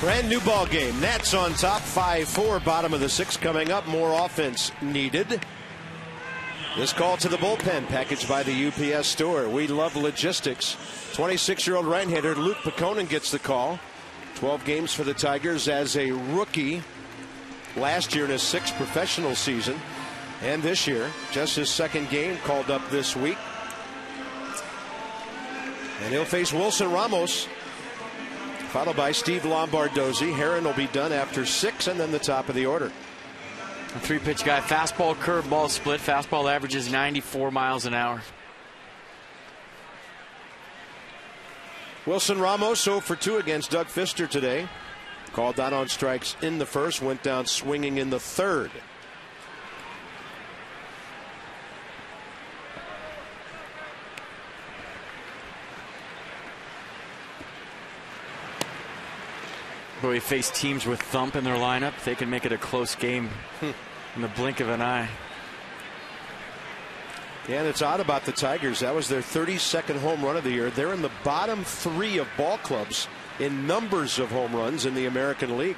Brand new ball game. Nats on top, 5-4, bottom of the sixth coming up. More offense needed. This call to the bullpen, packaged by the UPS store. We love logistics. 26-year-old right-hander Luke Pekonen gets the call. 12 games for the Tigers as a rookie. Last year in his sixth professional season. And this year, just his second game called up this week. And he'll face Wilson Ramos, followed by Steve Lombardozzi. Herron will be done after 6, and then the top of the order. A three-pitch guy, fastball, curveball split. Fastball averages 94 miles an hour. Wilson Ramos 0 for 2 against Doug Fister today. Called down on strikes in the first, went down swinging in the third. Boy, we face teams with thump in their lineup. They can make it a close game in the blink of an eye. Yeah, and it's odd about the Tigers. That was their 32nd home run of the year. They're in the bottom 3 of ball clubs in numbers of home runs in the American League.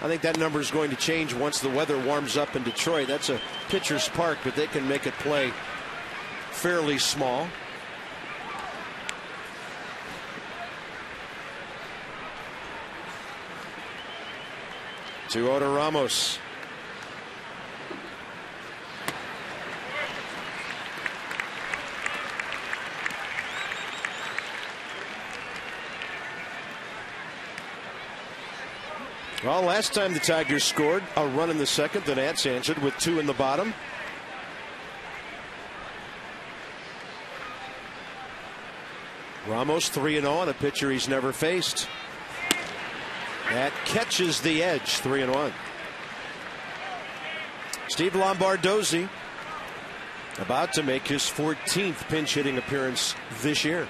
I think that number is going to change once the weather warms up in Detroit. That's a pitcher's park, but they can make it play fairly small. To Oda Ramos. Well, last time the Tigers scored a run in the second, the Nats answered with 2 in the bottom. Ramos 3-0 on a pitcher he's never faced. That catches the edge, 3-1. Steve Lombardozzi about to make his 14th pinch hitting appearance this year.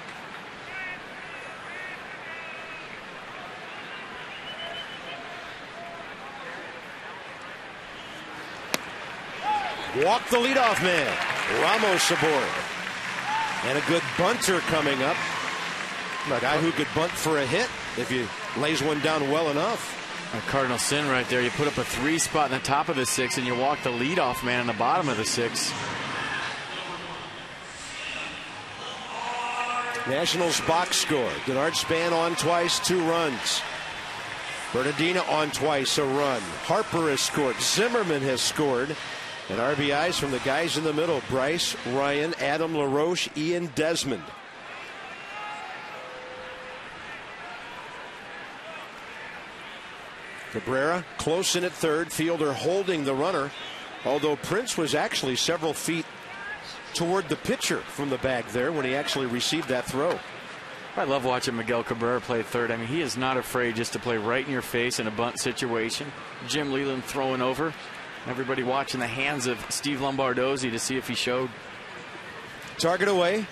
Walk the leadoff man. Ramos aboard. And a good bunter coming up. A guy who could bunt for a hit if he lays one down well enough. A cardinal sin right there. You put up a 3 spot in the top of the 6, and you walk the leadoff man in the bottom of the 6. Nationals box score. Denard Span on twice, 2 runs. Bernardino on twice, a run. Harper has scored. Zimmerman has scored. And RBIs from the guys in the middle. Bryce, Ryan, Adam LaRoche, Ian Desmond. Cabrera close in at third. Fielder holding the runner. Although Prince was actually several feet toward the pitcher from the bag there when he actually received that throw. I love watching Miguel Cabrera play third. I mean, he is not afraid just to play right in your face in a bunt situation. Jim Leland throwing over. Everybody watching the hands of Steve Lombardozzi to see if he showed. Target away.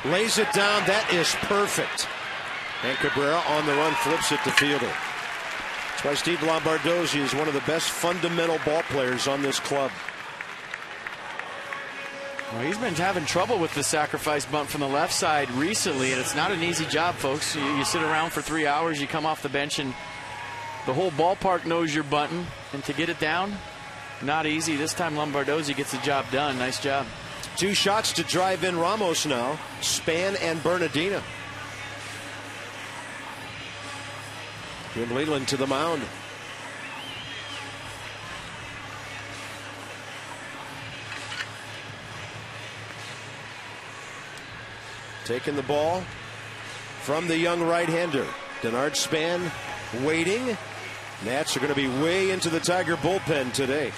Lays it down. That is perfect. And Cabrera on the run flips it to fielder. That's why Steve Lombardozzi is one of the best fundamental ball players on this club. Well, he's been having trouble with the sacrifice bunt from the left side recently, and it's not an easy job, folks. You sit around for 3 hours, you come off the bench, and the whole ballpark knows you're bunting, and to get it down, not easy. This time Lombardozzi gets the job done. Nice job. 2 shots to drive in Ramos now. Span and Bernardino. Jim Leland to the mound. Taking the ball from the young right-hander. Denard Span waiting. Nats are going to be way into the Tiger bullpen today.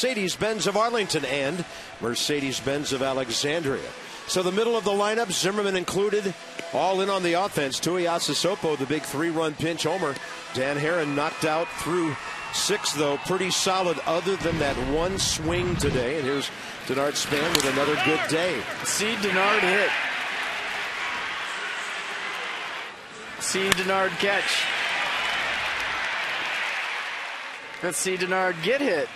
Mercedes-Benz of Arlington and Mercedes-Benz of Alexandria. So the middle of the lineup, Zimmerman included, all in on the offense. Tuiasa Sopo, the big 3-run pinch homer. Dan Herron knocked out through 6, though. Pretty solid other than that one swing today. And here's Denard Span with another good day. See Denard hit. See Denard catch. Let's see Denard get hit.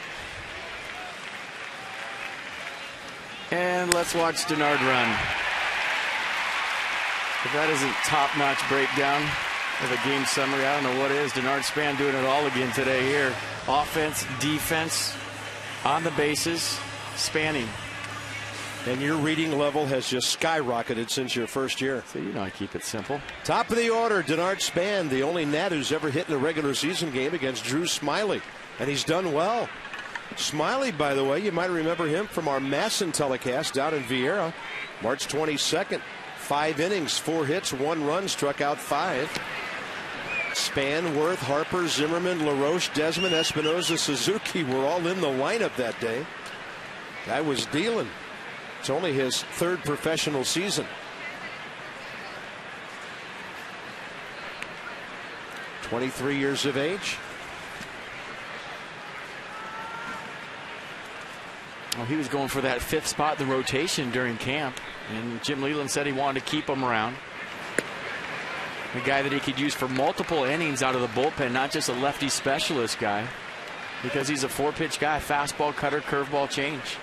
And let's watch Denard run. If that isn't top-notch breakdown of a game summary, I don't know what is. Denard Span doing it all again today here. Offense, defense, on the bases, spanning. And your reading level has just skyrocketed since your first year. So you know I keep it simple. Top of the order, Denard Span, the only Nat who's ever hit in a regular season game against Drew Smiley. And he's done well. Smiley, by the way, you might remember him from our Masson telecast down in Vieira, March 22nd. 5 innings, 4 hits, 1 run, struck out 5. Span, Worth, Harper, Zimmerman, LaRoche, Desmond, Espinoza, Suzuki were all in the lineup that day. Guy was dealing. It's only his 3rd professional season. 23 years of age. Well, he was going for that 5th spot in the rotation during camp, and Jim Leyland said he wanted to keep him around. A guy that he could use for multiple innings out of the bullpen, not just a lefty specialist guy, because he's a 4-pitch guy: fastball, cutter, curveball, change.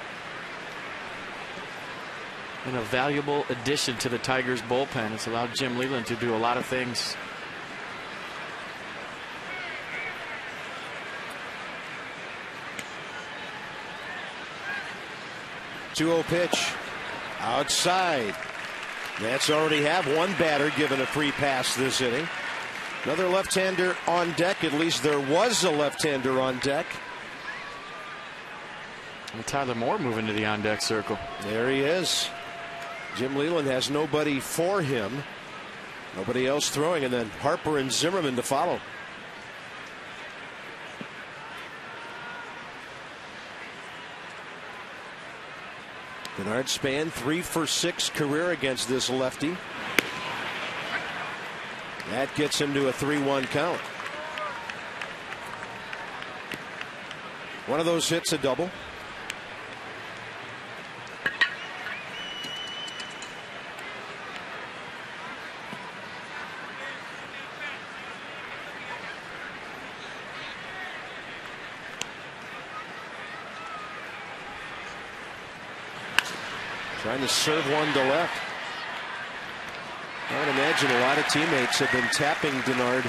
And a valuable addition to the Tigers bullpen. It's allowed Jim Leyland to do a lot of things. 2-0 pitch outside. Nats already have one batter given a free pass this inning. Another left-hander on deck. At least there was a left-hander on deck. And Tyler Moore moving to the on-deck circle. There he is. Jim Leyland has nobody for him. Nobody else throwing, and then Harper and Zimmerman to follow. Denard Span, 3 for 6 career against this lefty. That gets him to a 3-1 count. One of those hits a double. Trying to serve one to left. I would imagine a lot of teammates have been tapping Denard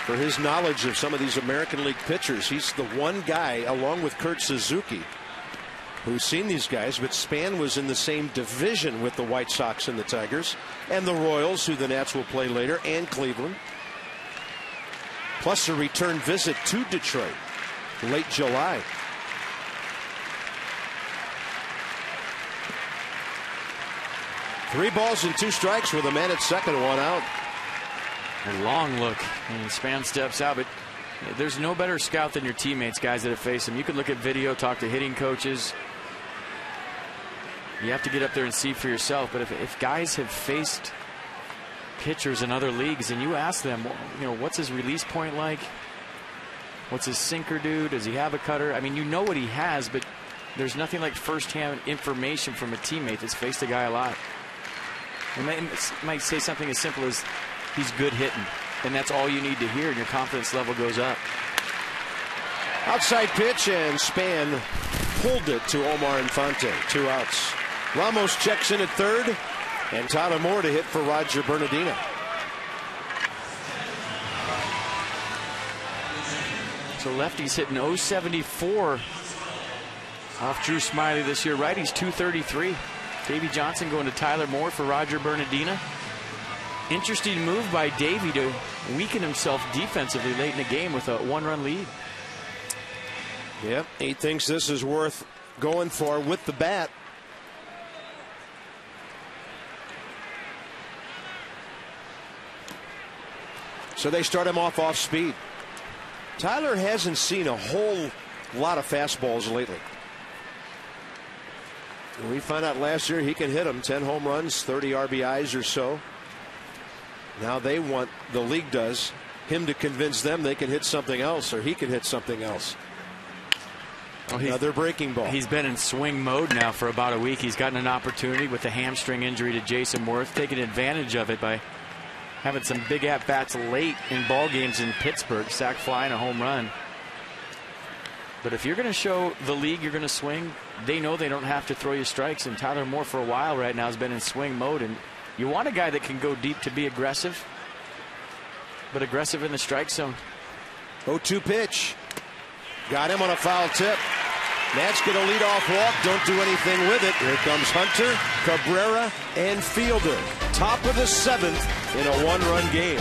for his knowledge of some of these American League pitchers. He's the one guy, along with Kurt Suzuki, who's seen these guys, but Span was in the same division with the White Sox and the Tigers, and the Royals, who the Nats will play later, and Cleveland. Plus a return visit to Detroit late July. Three balls and 2 strikes with a man at second, 1 out. A long look, and Span steps out, but there's no better scout than your teammates, guys that have faced him. You can look at video, talk to hitting coaches. You have to get up there and see for yourself. But if guys have faced pitchers in other leagues and you ask them, you know, what's his release point like? What's his sinker do? Does he have a cutter? I mean, you know what he has, but there's nothing like firsthand information from a teammate that's faced a guy a lot. They might say something as simple as he's good hitting, and that's all you need to hear, and your confidence level goes up. Outside pitch, and Span pulled it to Omar Infante. 2 outs. Ramos checks in at third, and Tyler Moore to hit for Roger Bernardino. So lefty's hitting .074 off Drew Smiley this year. Righty's .233. Davey Johnson going to Tyler Moore for Roger Bernardina. Interesting move by Davey to weaken himself defensively late in the game with a 1-run lead. Yep, he thinks this is worth going for with the bat. So they start him off speed. Tyler hasn't seen a whole lot of fastballs lately. We found out last year he can hit them. 10 home runs, 30 RBIs or so. Now they want, the league does, him to convince them they can hit something else, or he can hit something else. Another breaking ball. He's been in swing mode now for about a week. He's gotten an opportunity with the hamstring injury to Jason Worth, taking advantage of it by having some big at-bats late in ball games in Pittsburgh, sac fly and a home run. But if you're going to show the league you're going to swing, they know they don't have to throw you strikes. And Tyler Moore for a while right now has been in swing mode. And you want a guy that can go deep to be aggressive, but aggressive in the strike zone. 0-2 pitch. Got him on a foul tip. Nats get a leadoff walk. Don't do anything with it. Here comes Hunter, Cabrera, and Fielder. Top of the 7th in a 1-run game.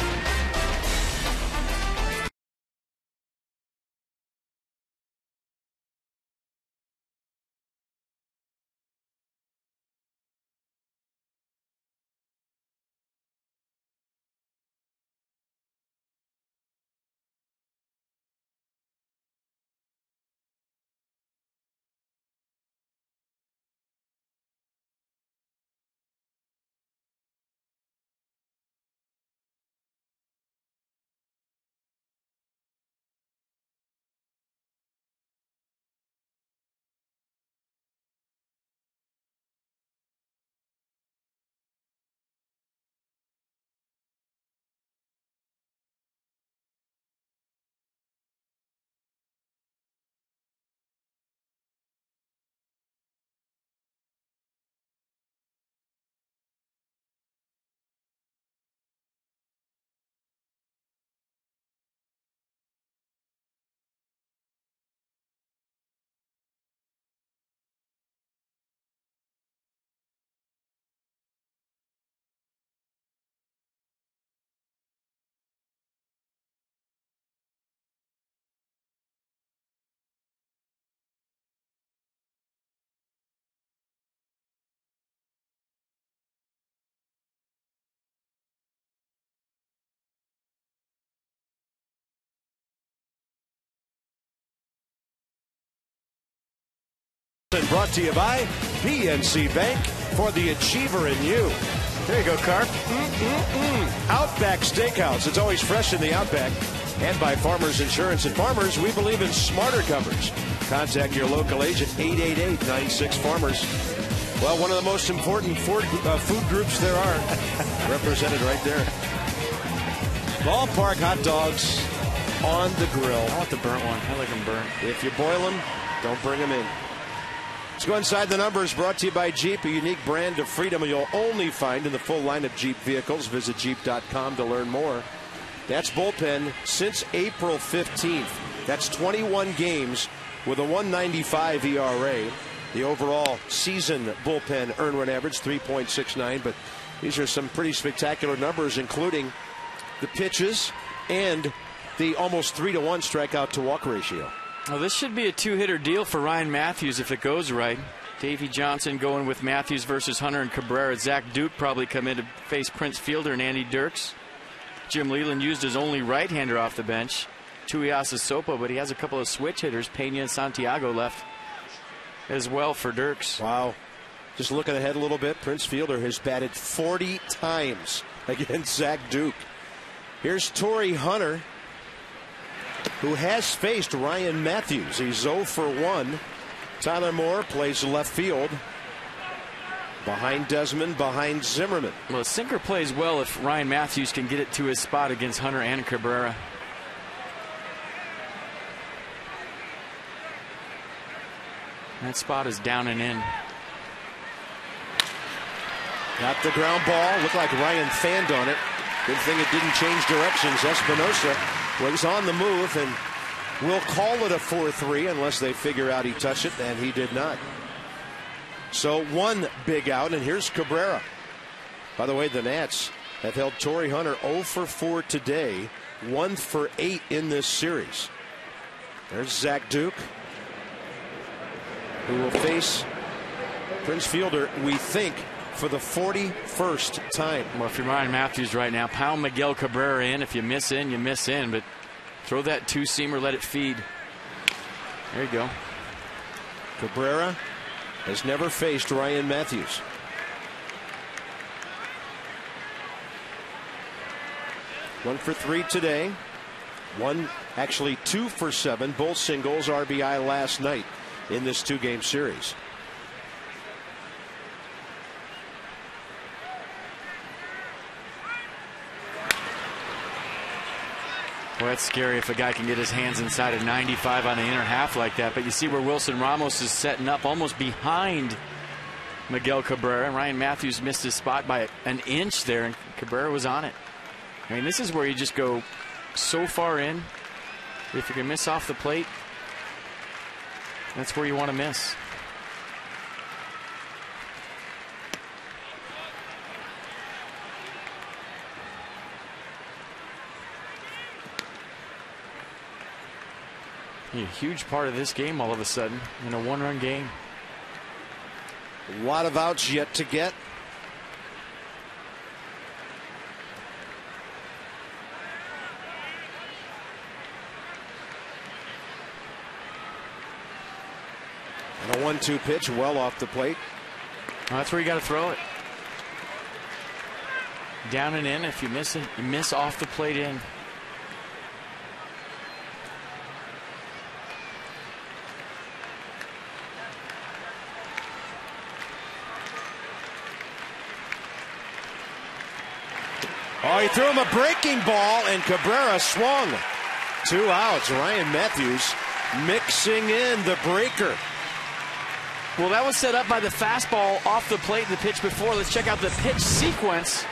And brought to you by PNC Bank, for the achiever in you. There you go, Carp. Outback Steakhouse. It's always fresh in the Outback. And by Farmers Insurance. At Farmers, we believe in smarter coverage. Contact your local agent, 888-96-FARMERS. Well, one of the most important food groups there are. Represented right there. Ballpark hot dogs on the grill. I want the burnt one. I like them burnt. If you boil them, don't bring them in. Let's go inside the numbers, brought to you by Jeep, a unique brand of freedom you'll only find in the full line of Jeep vehicles. Visit Jeep.com to learn more. That's bullpen since April 15th. That's 21 games with a 1.95 ERA. The overall season bullpen earned run average, 3.69. But these are some pretty spectacular numbers, including the pitches and the almost 3-to-1 strikeout to walk ratio. Well, this should be a two-hitter deal for Ryan Matthews if it goes right. Davey Johnson going with Matthews versus Hunter and Cabrera. Zach Duke probably come in to face Prince Fielder and Andy Dirks. Jim Leland used his only right-hander off the bench, Tuiasa Sopo, but he has a couple of switch hitters, Pena and Santiago, left as well for Dirks. Wow. Just looking ahead a little bit, Prince Fielder has batted 40 times against Zach Duke. Here's Torrey Hunter, who has faced Ryan Matthews. He's 0 for 1. Tyler Moore plays left field. Behind Desmond, behind Zimmerman. Well, a sinker plays well if Ryan Matthews can get it to his spot against Hunter and Cabrera. That spot is down and in. Got the ground ball. Looked like Ryan fanned on it. Good thing it didn't change directions. Espinosa was on the move and will call it a 4-3 unless they figure out he touched it, and he did not. So one big out, and here's Cabrera. By the way, the Nats have held Torrey Hunter 0 for 4 today, 1 for 8 in this series. There's Zach Duke, who will face Prince Fielder, we think, for the 41st time. Well, if you're Ryan Matthews right now, pound Miguel Cabrera in. If you miss in, you miss in. But throw that two-seamer, let it feed. There you go. Cabrera has never faced Ryan Matthews. One for 3 today. Actually 2 for 7, both singles, RBI last night in this 2-game series. Well, that's scary if a guy can get his hands inside of 95 on the inner half like that. But you see where Wilson Ramos is setting up almost behind Miguel Cabrera. And Ryan Matthews missed his spot by an inch there, and Cabrera was on it. I mean, this is where you just go so far in. If you can miss off the plate, that's where you want to miss. A huge part of this game all of a sudden in a 1-run game. A lot of outs yet to get. And a 1-2 pitch well off the plate. Well, that's where you got to throw it. Down and in. If you miss it, you miss off the plate in. Oh, he threw him a breaking ball, and Cabrera swung. 2 outs. Ryan Matthews mixing in the breaker. Well, that was set up by the fastball off the plate in the pitch before. Let's check out the pitch sequence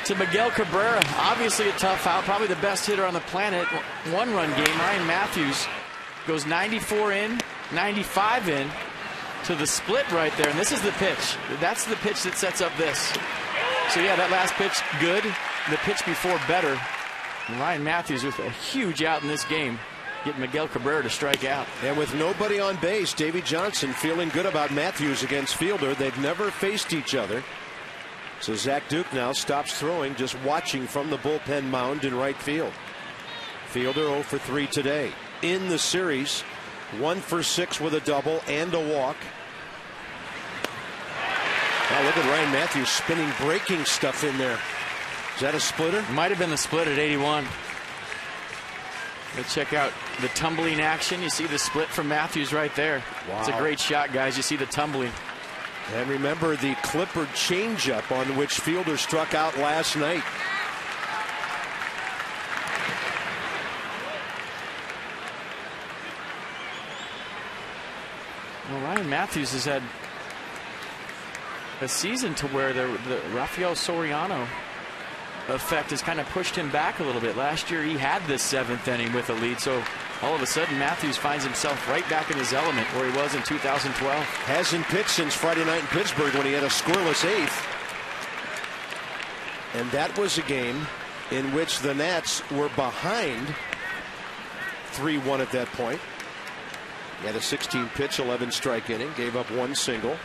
to Miguel Cabrera. Obviously a tough out, probably the best hitter on the planet. 1-run game. Ryan Matthews goes 94 in, 95 in to the split right there. And this is the pitch. That's the pitch that sets up this. So, yeah, that last pitch, good. The pitch before, better. And Ryan Matthews with a huge out in this game, getting Miguel Cabrera to strike out. And with nobody on base, Davey Johnson feeling good about Matthews against Fielder. They've never faced each other. So Zach Duke now stops throwing, just watching from the bullpen mound in right field. Fielder 0 for 3 today. In the series, 1 for 6 with a double and a walk. Now look at Ryan Matthews spinning breaking stuff in there. Is that a splitter? Might have been the split at 81. Let's check out the tumbling action. You see the split from Matthews right there. Wow. It's a great shot, guys. You see the tumbling. And remember the clippered changeup on which Fielder struck out last night. Well, Ryan Matthews has had a season to where the Rafael Soriano effect has kind of pushed him back a little bit. Last year he had this 7th inning with a lead, so all of a sudden Matthews finds himself right back in his element where he was in 2012. Hasn't pitched since Friday night in Pittsburgh when he had a scoreless 8th. And that was a game in which the Nats were behind 3-1 at that point. He had a 16-pitch, 11-strike inning, gave up 1 single.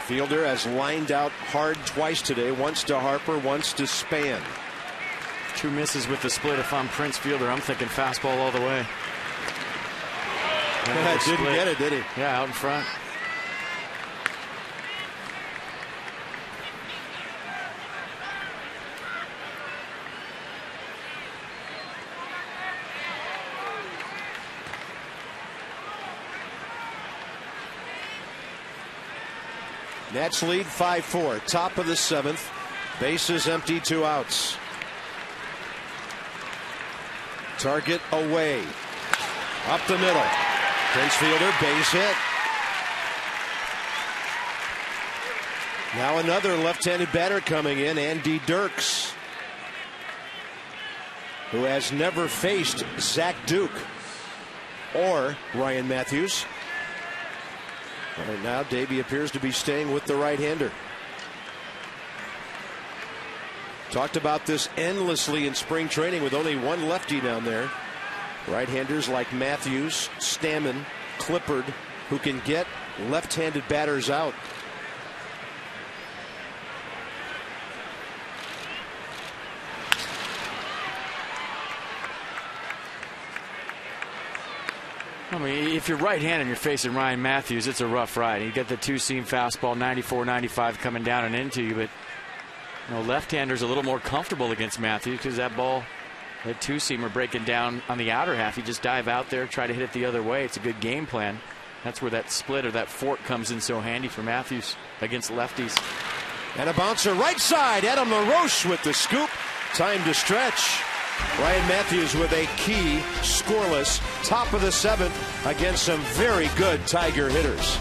Fielder has lined out hard twice today, once to Harper, once to Span. 2 misses with the split. If I'm Prince Fielder, I'm thinking fastball all the way. Didn't get it, did he? Yeah, out in front. Nats lead 5-4. Top of the 7th. Bases empty, 2 outs. Target away. Up the middle. Prince Fielder, base hit. Now another left-handed batter coming in, Andy Dirks, who has never faced Zach Duke or Ryan Matthews. Right now, Davey appears to be staying with the right-hander. Talked about this endlessly in spring training with only 1 lefty down there. Right-handers like Matthews, Stammen, Clippard, who can get left-handed batters out. I mean, if you're right-handed and you're facing Ryan Matthews, it's a rough ride. You get the two-seam fastball, 94, 95 coming down and into you, but left-hander's a little more comfortable against Matthews because that ball, that two-seamer breaking down on the outer half. You just dive out there, try to hit it the other way. It's a good game plan. That's where that split or that fork comes in so handy for Matthews against lefties. And a bouncer right side. Adam LaRoche with the scoop. Time to stretch. Ryan Matthews with a key scoreless top of the 7th against some very good Tiger hitters.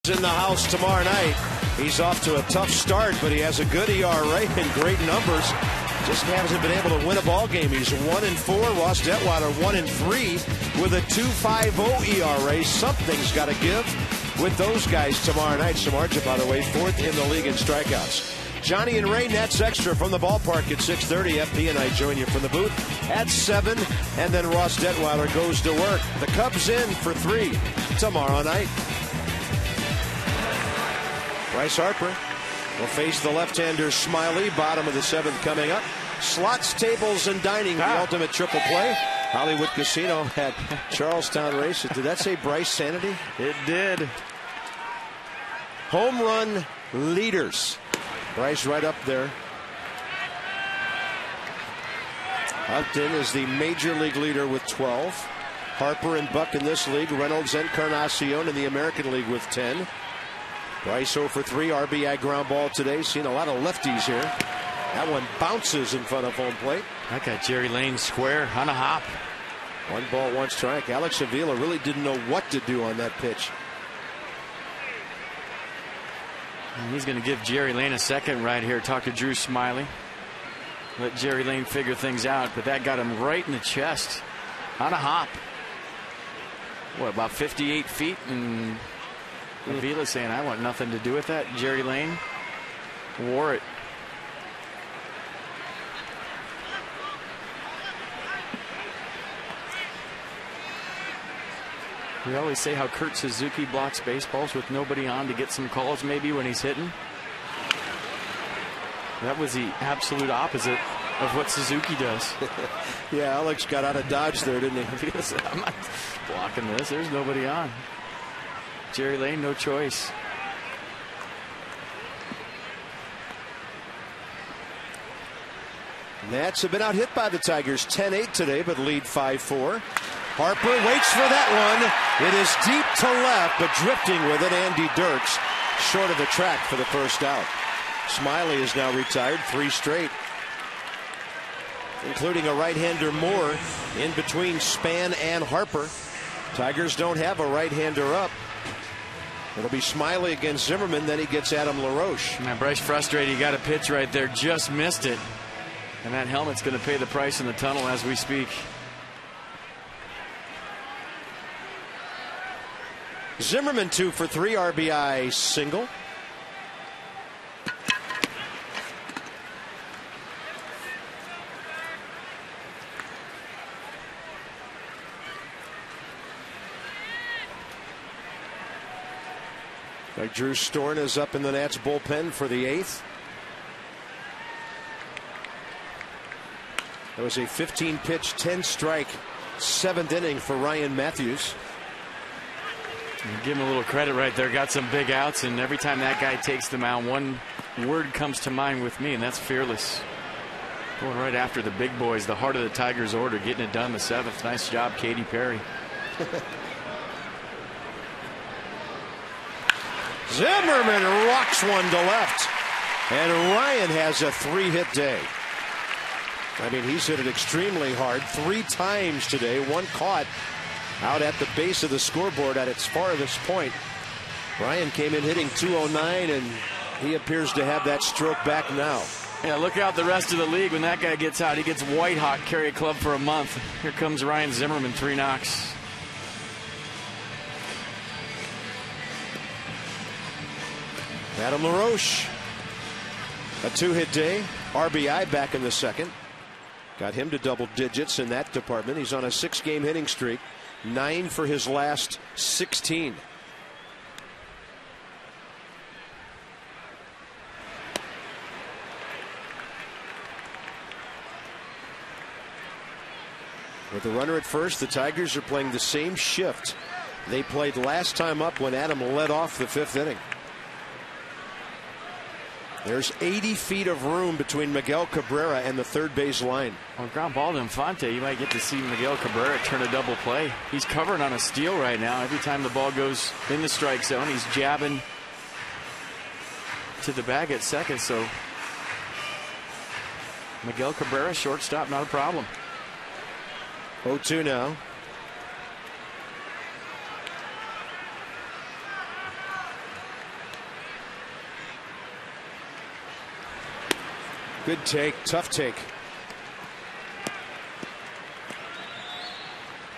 In the house tomorrow night. He's off to a tough start, but he has a good ERA and great numbers. Just hasn't been able to win a ball game. He's 1-4. Ross Detwiler 1-3 with a 2.50 ERA. Something's got to give with those guys tomorrow night. Samardzija, by the way, 4th in the league in strikeouts. Johnny and Ray Nats Extra from the ballpark at 6:30. FP and I join you from the booth at 7, and then Ross Detwiler goes to work. The Cubs in for 3 tomorrow night. Bryce Harper will face the left-hander Smiley. Bottom of the 7th coming up. Slots, tables, and dining. The ultimate triple play. Hollywood Casino at Charlestown Race. Did that say Bryce Sanity? It did. Home run leaders. Bryce right up there. Upton is the major league leader with 12. Harper and Buck in this league. Reynolds, Encarnacion in the American League with 10. Bryce 0 for 3, RBI ground ball today. Seen a lot of lefties here. That one bounces in front of home plate. That got Jerry Lane square on a hop. 1 ball, 1 strike. Alex Avila really didn't know what to do on that pitch. And he's going to give Jerry Lane a second right here. Talk to Drew Smiley. Let Jerry Lane figure things out, but that got him right in the chest on a hop. What, about 58 feet? And Avila saying, I want nothing to do with that. Jerry Lane wore it. We always say how Kurt Suzuki blocks baseballs with nobody on to get some calls maybe when he's hitting. That was the absolute opposite of what Suzuki does. Yeah, Alex got out of dodge there, didn't he? I'm not blocking this. There's nobody on. Jerry Lane, no choice. Nats have been out hit by the Tigers 10-8 today, but lead 5-4. Harper waits for that one. It is deep to left, but drifting with it. Andy Dirks short of the track for the first out. Smiley is now retired 3 straight, including a right-hander Moore in between Span and Harper. Tigers don't have a right-hander up. It'll be Smiley against Zimmerman, then he gets Adam LaRoche. Now Bryce frustrated. He got a pitch right there, just missed it. And that helmet's going to pay the price in the tunnel as we speak. Zimmerman 2 for 3, RBI single. Like Drew Storn is up in the Nats bullpen for the 8th. That was a 15-pitch, 10-strike, 7th inning for Ryan Matthews. Give him a little credit right there. Got some big outs, and every time that guy takes the mound, one word comes to mind with me, and that's fearless. Going right after the big boys, the heart of the Tigers order, getting it done the 7th. Nice job, Katy Perry. Zimmerman rocks one to left, and Ryan has a 3-hit day. I mean, he's hit it extremely hard 3 times today. One caught out at the base of the scoreboard at its farthest point. Ryan came in hitting .209, and he appears to have that stroke back now. Yeah, look out the rest of the league. When that guy gets out, he gets white hot, carry a club for a month. Here comes Ryan Zimmerman, 3 knocks. Adam LaRoche, a 2-hit day, RBI back in the 2nd. Got him to double digits in that department. He's on a 6-game hitting streak, 9 for his last 16. With the runner at first, the Tigers are playing the same shift they played last time up when Adam led off the 5th inning. There's 80 feet of room between Miguel Cabrera and the 3rd base line. On ground ball to Infante, you might get to see Miguel Cabrera turn a double play. He's covering on a steal right now. Every time the ball goes in the strike zone, he's jabbing to the bag at second. So Miguel Cabrera, shortstop, not a problem. 0-2 now. Good take, tough take.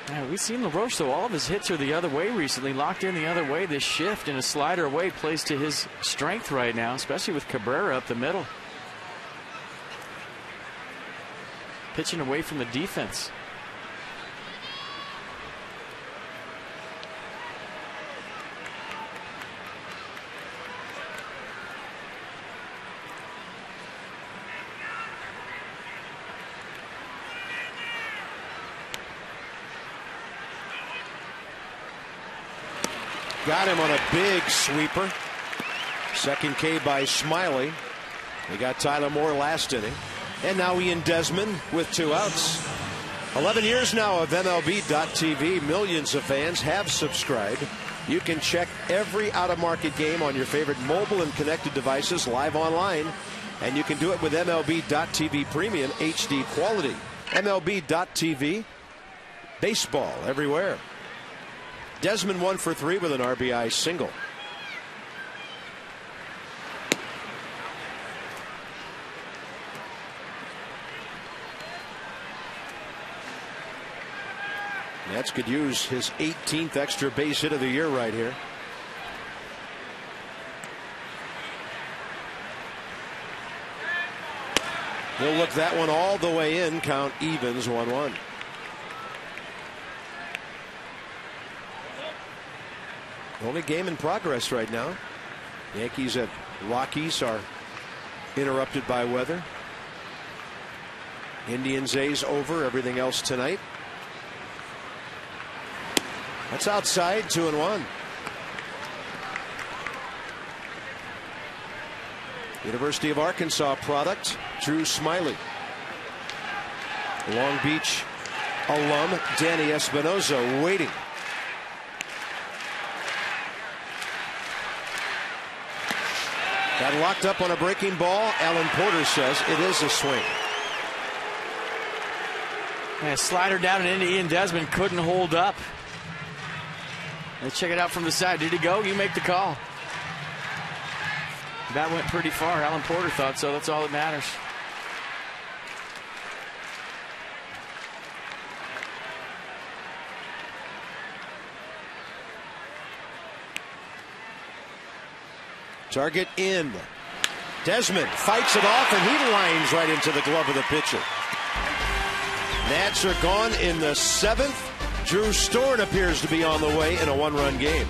Yeah, we've seen LaRoche, though. All of his hits are the other way recently. Locked in the other way. This shift and a slider away plays to his strength right now, especially with Cabrera up the middle. Pitching away from the defense. Got him on a big sweeper. 2nd K by Smiley. We got Tyler Moore last inning. And now Ian Desmond with 2 outs. 11 years now of MLB.TV. Millions of fans have subscribed. You can check every out-of-market game on your favorite mobile and connected devices live online. And you can do it with MLB.TV Premium HD quality. MLB.TV. Baseball everywhere. Desmond 1 for 3 with an RBI single. Nats could use his 18th extra base hit of the year right here. He'll look that one all the way in. Count evens 1-1. Only game in progress right now. Yankees at Rockies are interrupted by weather. Indians A's over. Everything else tonight. That's outside. 2-1. University of Arkansas product, Drew Smiley. Long Beach alum Danny Espinoza waiting. Got locked up on a breaking ball. Alan Porter says it is a swing. Yeah, slider down and into Ian Desmond, couldn't hold up. Let's check it out from the side. Did he go? You make the call. That went pretty far. Alan Porter thought so. That's all that matters. Target in. Desmond fights it off, and he lines right into the glove of the pitcher. Nats are gone in the 7th. Drew Storn appears to be on the way in a 1-run game.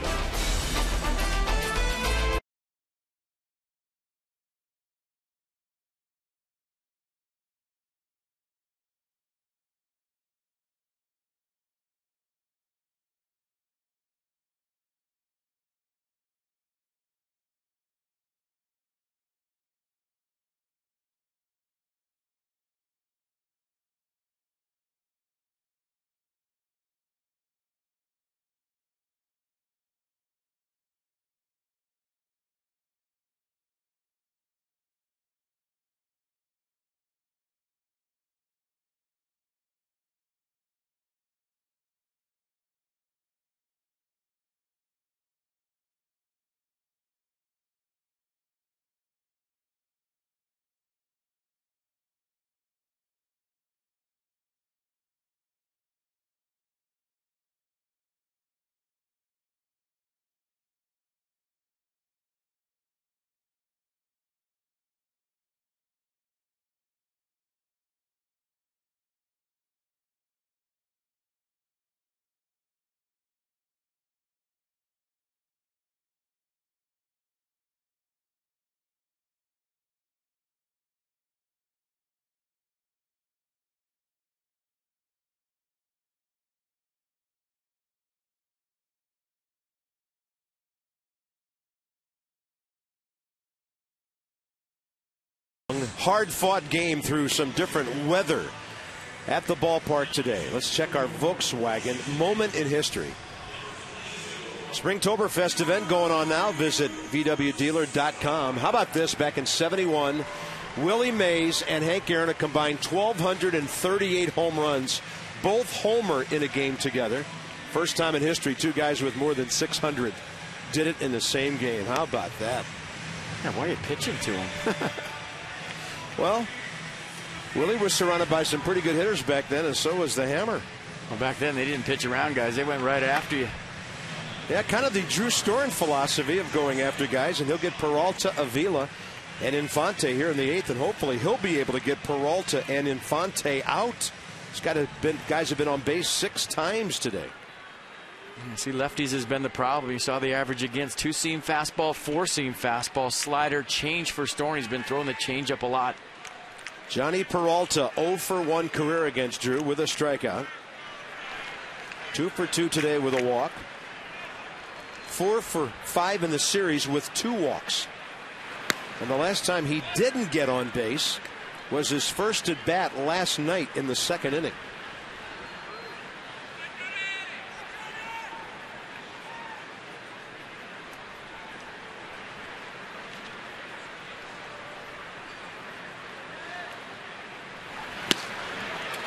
hard-fought game through some different weather at the ballpark today. Let's check our Volkswagen moment in history. Springtoberfest event going on now. Visit VWDealer.com. How about this? Back in '71, Willie Mays and Hank Aaron combined 1,238 home runs, both homer in a game together. First time in history, two guys with more than 600 did it in the same game. How about that? Yeah, why are you pitching to him? Well, Willie was surrounded by some pretty good hitters back then, and so was the Hammer. Well, back then they didn't pitch around guys. They went right after you. Yeah, kind of the Drew Storen philosophy of going after guys, and he'll get Peralta, Avila, and Infante here in the 8th, and hopefully he'll be able to get Peralta and Infante out. Guys have been on base 6 times today. See, lefties has been the problem. You saw the average against 2-seam fastball, 4-seam fastball, slider, change for Storen. He's been throwing the changeup a lot. Johnny Peralta, 0 for 1 career against Drew with a strikeout. 2 for 2 today with a walk. 4 for 5 in the series with 2 walks. And the last time he didn't get on base was his first at bat last night in the 2nd inning.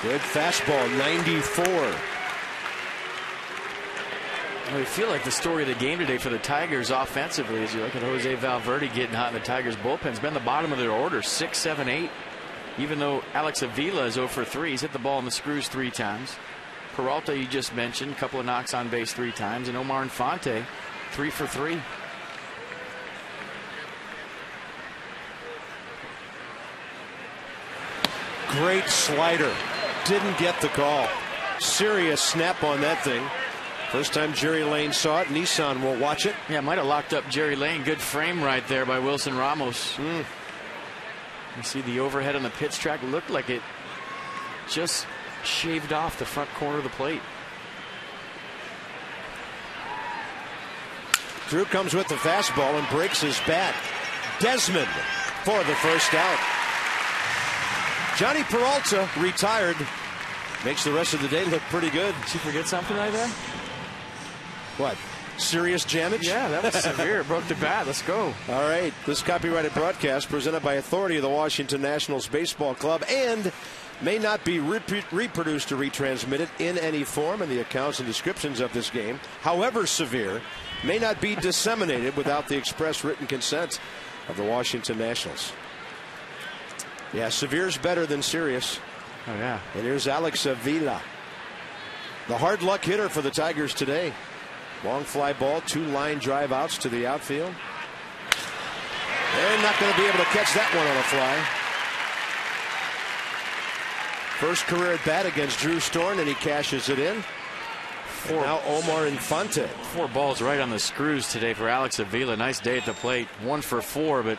Good fastball, 94. Well, I feel like the story of the game today for the Tigers offensively, as you look at Jose Valverde getting hot in the Tigers bullpen, has been the bottom of their order, 6, 7, 8. Even though Alex Avila is 0 for 3, he's hit the ball in the screws 3 times. Peralta, you just mentioned, a couple of knocks on base 3 times, and Omar Infante, 3 for 3. Great slider. Didn't get the call. Serious snap on that thing. First time Jerry Lane saw it. Nissan will watch it. Yeah, might have locked up Jerry Lane. Good frame right there by Wilson Ramos. You see the overhead on the pitch track. Looked like it just shaved off the front corner of the plate. Drew comes with the fastball and breaks his bat. Desmond for the first out. Johnny Peralta retired. Makes the rest of the day look pretty good. Did you forget something right there? What? Serious damage? Yeah, that was severe. Broke the bat. Let's go. All right. This copyrighted broadcast presented by authority of the Washington Nationals Baseball Club and may not be reproduced or retransmitted in any form, and the accounts and descriptions of this game, however severe, may not be disseminated without the express written consent of the Washington Nationals. Yeah, severe is better than serious. Oh, yeah. And here's Alex Avila, the hard luck hitter for the Tigers today. Long fly ball, 2 line drive outs to the outfield. They're not going to be able to catch that one on a fly. First career at bat against Drew Storen, and he cashes it in. And now Omar Infante. 4 balls right on the screws today for Alex Avila. Nice day at the plate. 1 for 4, but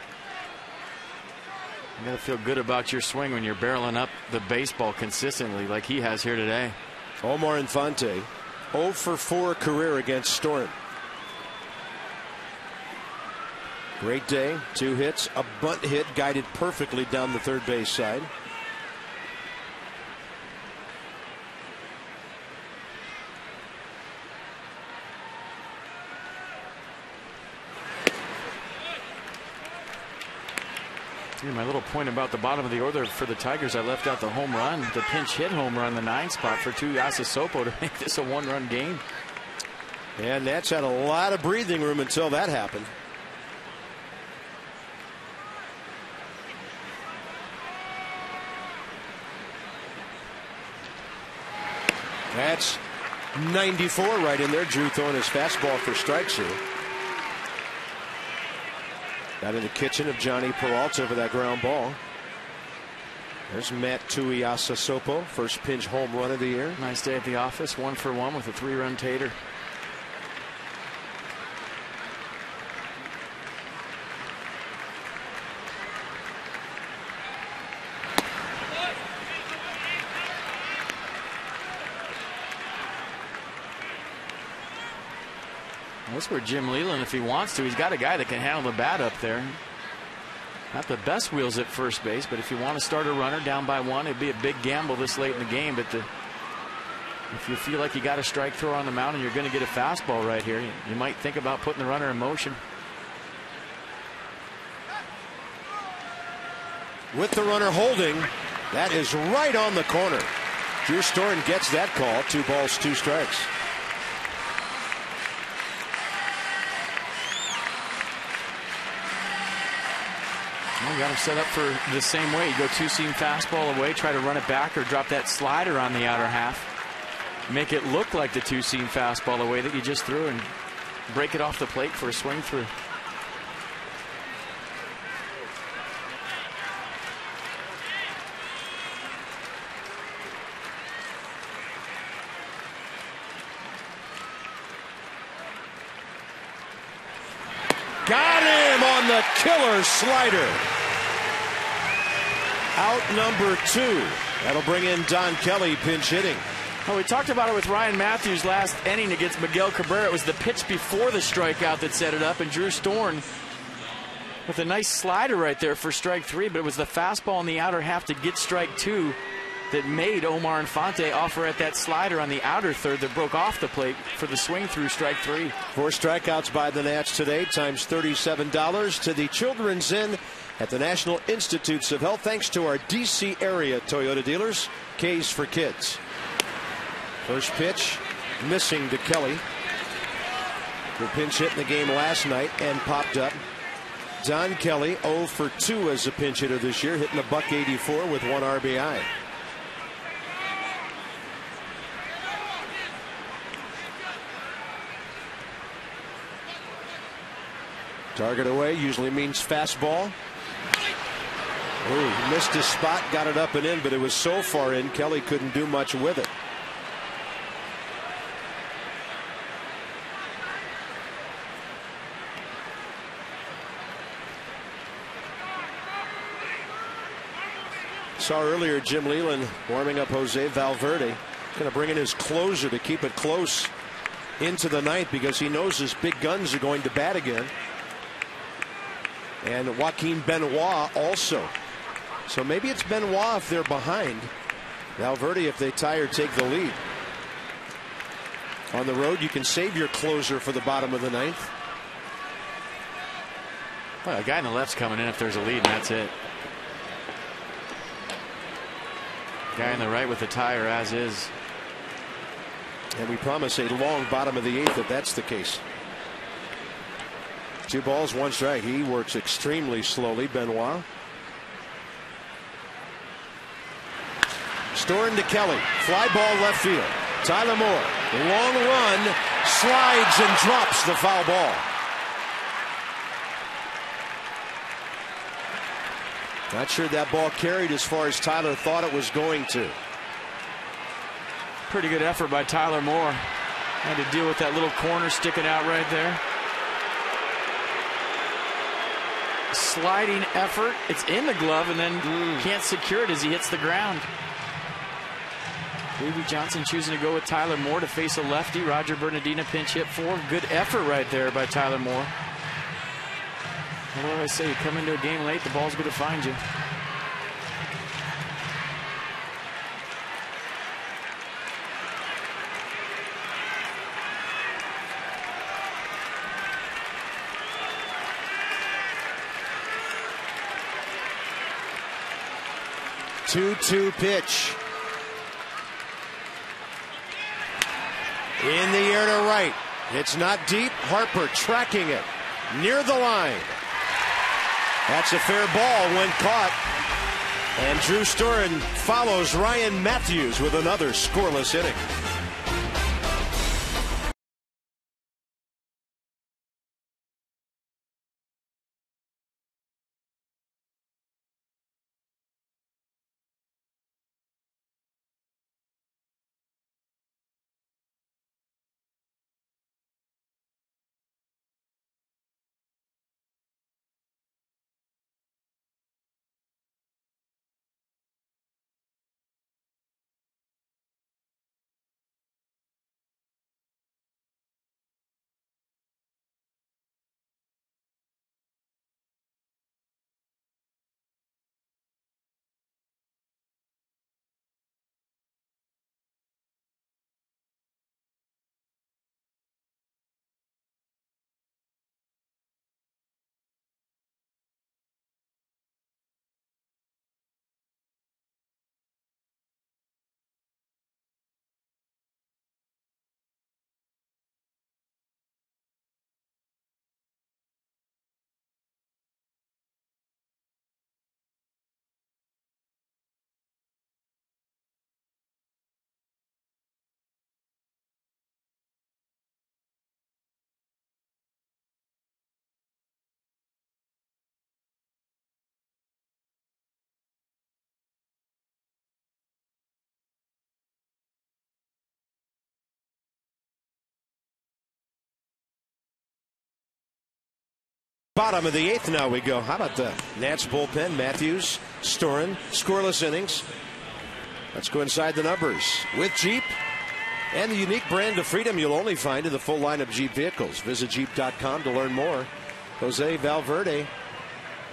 you got to feel good about your swing when you're barreling up the baseball consistently like he has here today. Omar Infante, 0 for 4 career against Storen. Great day. 2 hits, a bunt hit guided perfectly down the third base side. My little point about the bottom of the order for the Tigers, I left out the home run, the pinch hit home run, the 9th spot for Tuiasa Sopo to make this a 1-run game. And Nats had a lot of breathing room until that happened. That's 94 right in there. Drew throwing his fastball for strikes here. Got in the kitchen of Johnny Peralta for that ground ball. There's Matt Tuiasa Sopo, first pinch home run of the year. Nice day at the office, 1 for 1 with a 3-run tater. That's where Jim Leland, if he wants to, he's got a guy that can handle the bat up there. Not the best wheels at first base, but if you want to start a runner down by one, it'd be a big gamble this late in the game. But if you feel like you got a strike throw on the mound and you're going to get a fastball right here, you might think about putting the runner in motion. With the runner holding, that is right on the corner. Drew Storen gets that call. 2 balls, 2 strikes. Well, got him set up for the same way. You go 2-seam fastball away, try to run it back or drop that slider on the outer half. Make it look like the 2-seam fastball away that you just threw and break it off the plate for a swing through. Got him on the killer slider. Out number 2. That'll bring in Don Kelly, pinch hitting. Well, we talked about it with Ryan Matthews last inning against Miguel Cabrera. It was the pitch before the strikeout that set it up, and Drew Storen with a nice slider right there for strike 3, but it was the fastball in the outer half to get strike 2 that made Omar Infante offer at that slider on the outer third that broke off the plate for the swing through strike 3. 4 strikeouts by the Nats today, times $37 to the Children's Inn at the National Institutes of Health, thanks to our D.C. area Toyota dealers. K's for kids. First pitch missing to Kelly, who pinch hit in the game last night and popped up. Don Kelly 0 for 2 as a pinch hitter this year, hitting a .184 with 1 RBI. Target away usually means fastball. Ooh, he missed his spot, got it up and in, but it was so far in, Kelly couldn't do much with it. Saw earlier Jim Leyland warming up Jose Valverde. Going to bring in his closer to keep it close into the 9th because he knows his big guns are going to bat again. And Joaquin Benoit also. So maybe it's Benoit if they're behind. Valverde if they tie or take the lead. On the road you can save your closer for the bottom of the 9th. Well, a guy in the left's coming in if there's a lead, and that's it. Guy in the right with the tire as is. And we promise a long bottom of the 8th if that's the case. 2 balls, 1 strike. He works extremely slowly, Benoit. Storen to Kelly. Fly ball left field. Tyler Moore. Long run. Slides and drops the foul ball. Not sure that ball carried as far as Tyler thought it was going to. Pretty good effort by Tyler Moore. Had to deal with that little corner sticking out right there. Sliding effort. It's in the glove and then can't secure it as he hits the ground. Davey Johnson choosing to go with Tyler Moore to face a lefty. Roger Bernardina pinch hit 4. Good effort right there by Tyler Moore. What do I say? You come into a game late, the ball's going to find you. Two-two pitch. In the air to right. It's not deep. Harper tracking it near the line. That's a fair ball when caught. And Drew Storen follows Ryan Matthews with another scoreless inning. Bottom of the 8th now we go. How about the Nats bullpen? Matthews, Storen, scoreless innings. Let's go inside the numbers with Jeep and the unique brand of freedom you'll only find in the full line of Jeep vehicles. Visit Jeep.com to learn more. Jose Valverde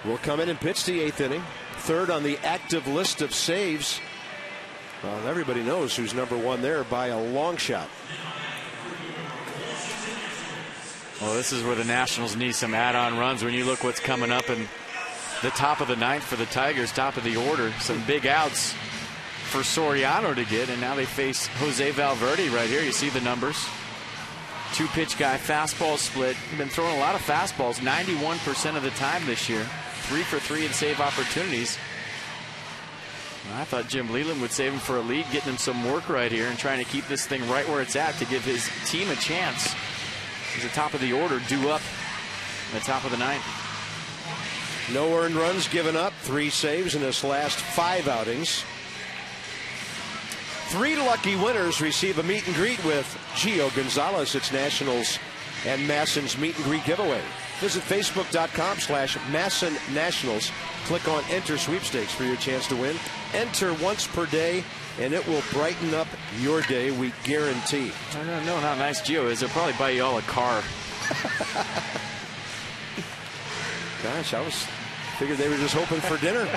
will come in and pitch the 8th inning. 3rd on the active list of saves. Well, everybody knows who's number 1 there by a long shot. Well, this is where the Nationals need some add-on runs. When you look what's coming up in the top of the 9th for the Tigers, top of the order, some big outs for Soriano to get, and now they face Jose Valverde right here. You see the numbers. 2-pitch guy, fastball split. Been throwing a lot of fastballs 91% of the time this year. 3 for 3 in save opportunities. I thought Jim Leland would save him for a lead, getting him some work right here and trying to keep this thing right where it's at to give his team a chance. He's the top of the order, due up in the top of the 9th. No earned runs given up. 3 saves in his last 5 outings. 3 lucky winners receive a meet and greet with Gio Gonzalez. It's Nationals and Masson's meet and greet giveaway. Visit Facebook.com/Masson Nationals. Click on Enter Sweepstakes for your chance to win. Enter once per day, and it will brighten up your day, we guarantee. I don't know how nice Gio is. They'll probably buy you all a car. Gosh, figured they were just hoping for dinner.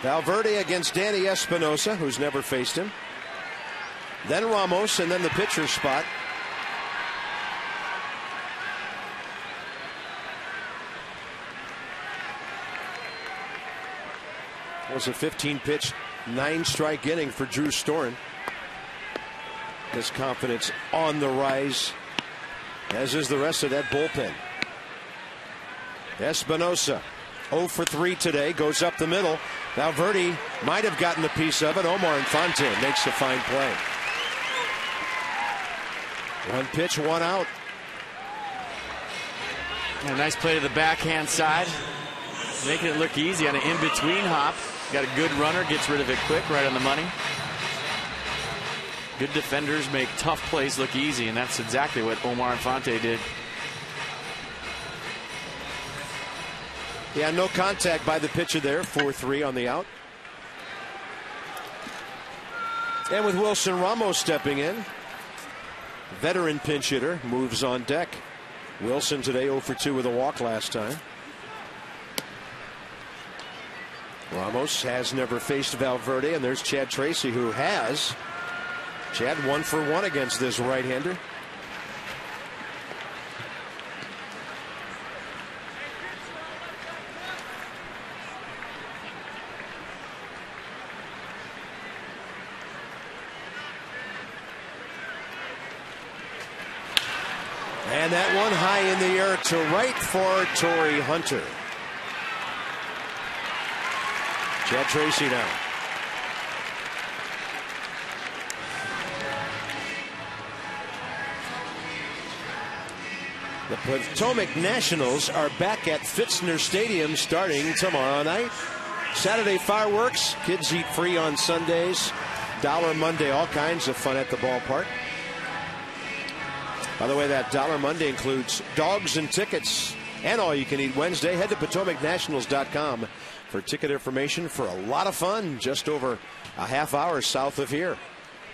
Valverde against Danny Espinosa, who's never faced him. Then Ramos, and then the pitcher spot. It was a 15-pitch, 9-strike inning for Drew Storen. His confidence on the rise, as is the rest of that bullpen. Espinosa 0 for 3 today, goes up the middle. Valverde might have gotten a piece of it. Omar Infante makes a fine play. 1 pitch, 1 out. A nice play to the backhand side, making it look easy on an in-between hop. Got a good runner, gets rid of it quick, right on the money. Good defenders make tough plays look easy, and that's exactly what Omar Infante did. Yeah, no contact by the pitcher there. 4-3 on the out. And with Wilson Ramos stepping in, veteran pinch hitter moves on deck. Wilson today 0 for 2 with a walk last time. Ramos has never faced Valverde, and there's Chad Tracy, who has. Chad 1 for 1 against this right-hander. And that one high in the air to right for Torrey Hunter. Chad Tracy now. The Potomac Nationals are back at Fitzner Stadium starting tomorrow night. Saturday fireworks. Kids eat free on Sundays. $1 Monday, all kinds of fun at the ballpark. By the way, that $1 Monday includes dogs and tickets and all you can eat Wednesday. Head to PotomacNationals.com for ticket information for a lot of fun just over a half hour south of here.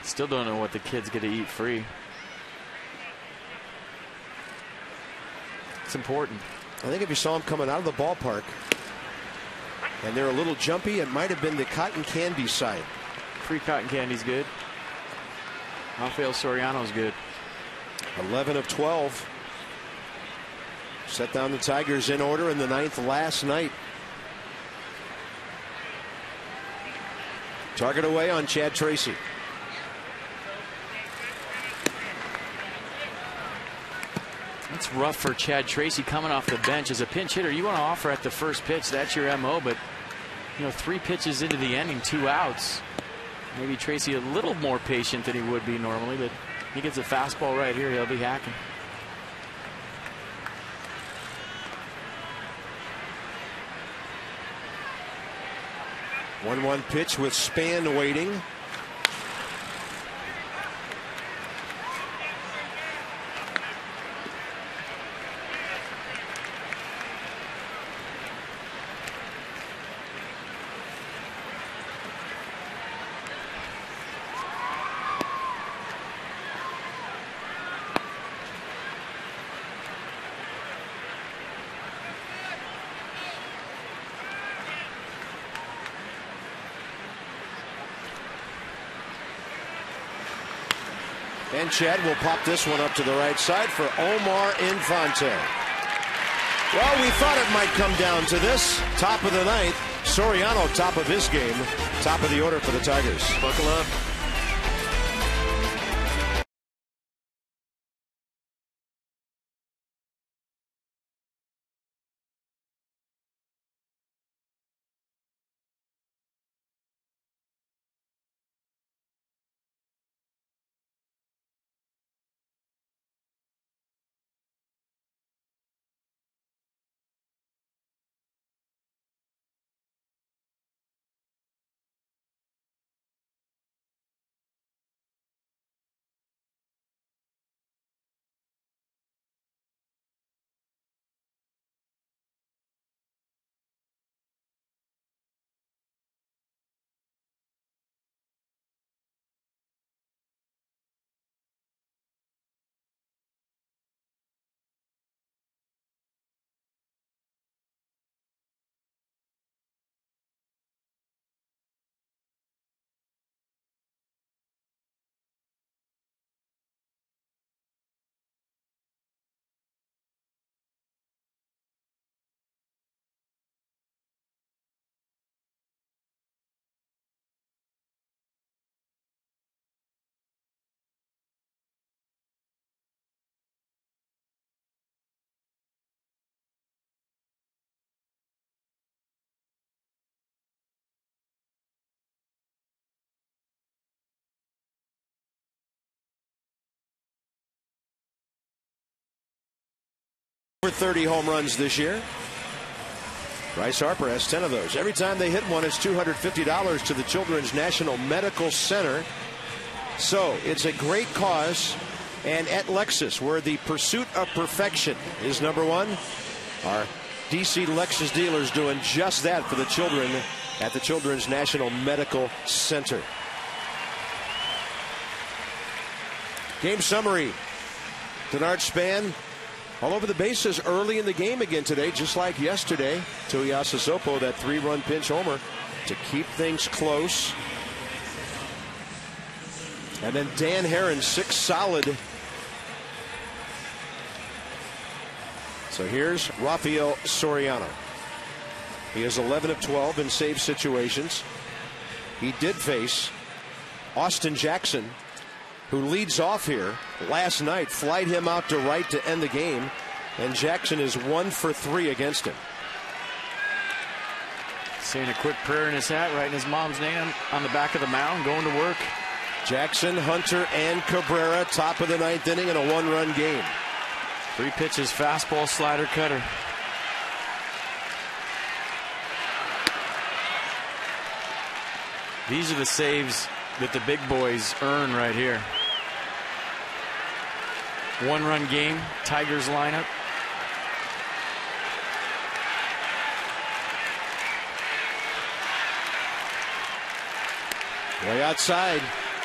Still don't know what the kids get to eat free. It's important. I think if you saw them coming out of the ballpark and they're a little jumpy, it might have been the cotton candy side. Free cotton candy's good. Rafael Soriano's good. 11 of 12. Set down the Tigers in order in the 9th last night. Target away on Chad Tracy. That's rough for Chad Tracy coming off the bench. As a pinch hitter, you want to offer at the first pitch. That's your MO. But, 3 pitches into the inning, 2 outs. Maybe Tracy a little more patient than he would be normally, but he gets a fastball right here. He'll be hacking. One pitch with Span waiting. And Chad will pop this one up to the right side for Omar Infante. Well, we thought it might come down to this. Top of the ninth. Soriano, top of his game. Top of the order for the Tigers. Buckle up. Over 30 home runs this year. Bryce Harper has 10 of those. Every time they hit one, it's $250 to the Children's National Medical Center. So it's a great cause. And at Lexus, where the pursuit of perfection is number one, our DC Lexus dealers doing just that for the children at the Children's National Medical Center. Game summary. Denard Span all over the bases early in the game again today, just like yesterday. Tuiasa Sopo, that 3-run pinch homer to keep things close. And then Dan Herron, 6 solid. So here's Rafael Soriano. He is 11 of 12 in save situations. He did face Austin Jackson, who leads off here last night. Flied him out to right to end the game, and Jackson is 1 for 3 against him. Saying a quick prayer in his hat, writing his mom's name on the back of the mound, going to work. Jackson, Hunter, and Cabrera, top of the 9th inning in a 1-run game. 3 pitches, fastball, slider, cutter. These are the saves that the big boys earn right here. 1-run game, Tigers lineup. Way outside,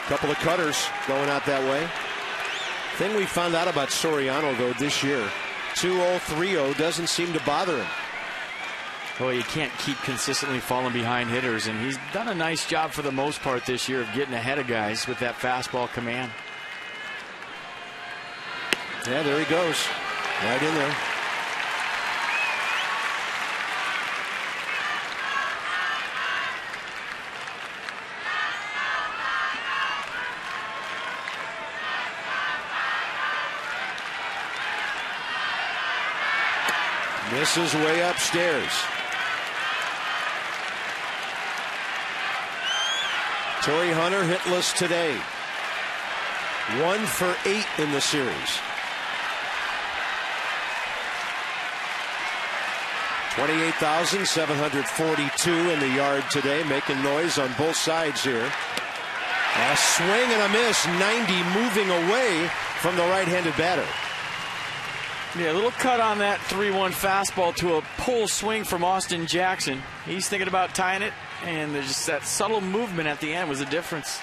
couple of cutters going out that way. Thing we found out about Soriano, though, this year, 2-0, 3-0 doesn't seem to bother him. Well, you can't keep consistently falling behind hitters, and he's done a nice job for the most part this year of getting ahead of guys with that fastball command. Yeah, there he goes. Right in there. Misses way upstairs. Torrey Hunter hitless today. 1 for 8 in the series. 28,742 in the yard today, making noise on both sides here. A swing and a miss, 90 moving away from the right-handed batter. Yeah, a little cut on that 3-1 fastball to a pull swing from Austin Jackson. He's thinking about tying it, and there's just that subtle movement at the end was the difference.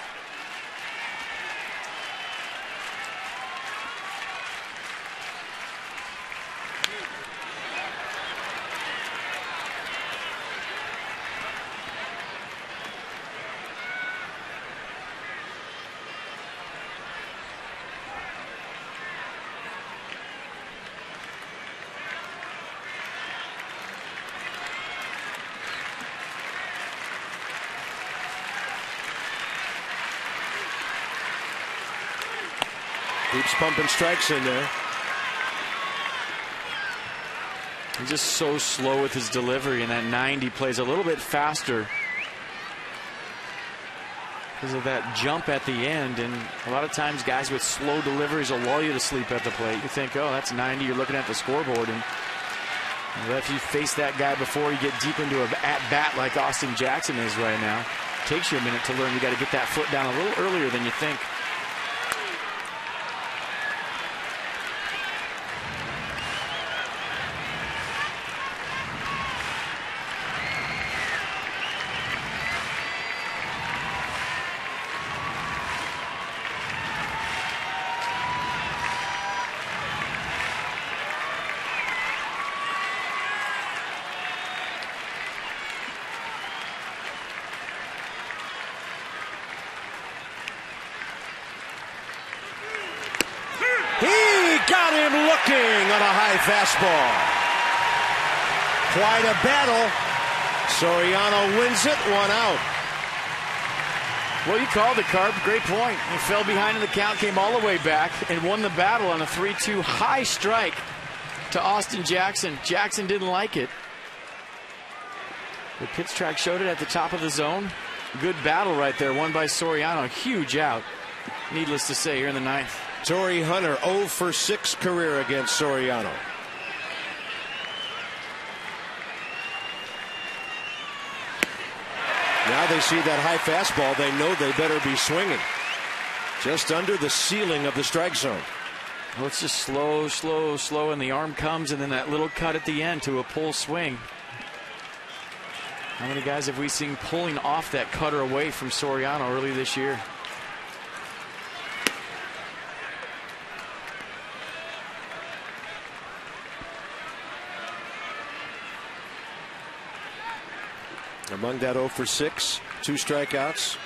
Keeps pumping strikes in there. He's just so slow with his delivery, and that 90 plays a little bit faster because of that jump at the end. And a lot of times guys with slow deliveries will lull you to sleep at the plate. You think, oh, that's 90. You're looking at the scoreboard. And if you face that guy before you get deep into an at-bat like Austin Jackson is right now, it takes you a minute to learn you got to get that foot down a little earlier than you think. Got him looking on a high fastball. Quite a battle. Soriano wins it, 1 out. Well, you called it, Carp. Great point. He fell behind in the count, came all the way back, and won the battle on a 3-2 high strike to Austin Jackson. Jackson didn't like it. The pitch track showed it at the top of the zone. Good battle right there, won by Soriano. Huge out, needless to say, here in the 9th. Torrey Hunter 0 for 6 career against Soriano. Now they see that high fastball. They know they better be swinging. Just under the ceiling of the strike zone. Well, it's just slow, slow, slow, and the arm comes, and then that little cut at the end to a pull swing. How many guys have we seen pulling off that cutter away from Soriano early this year? Among that 0 for 6, 2 strikeouts.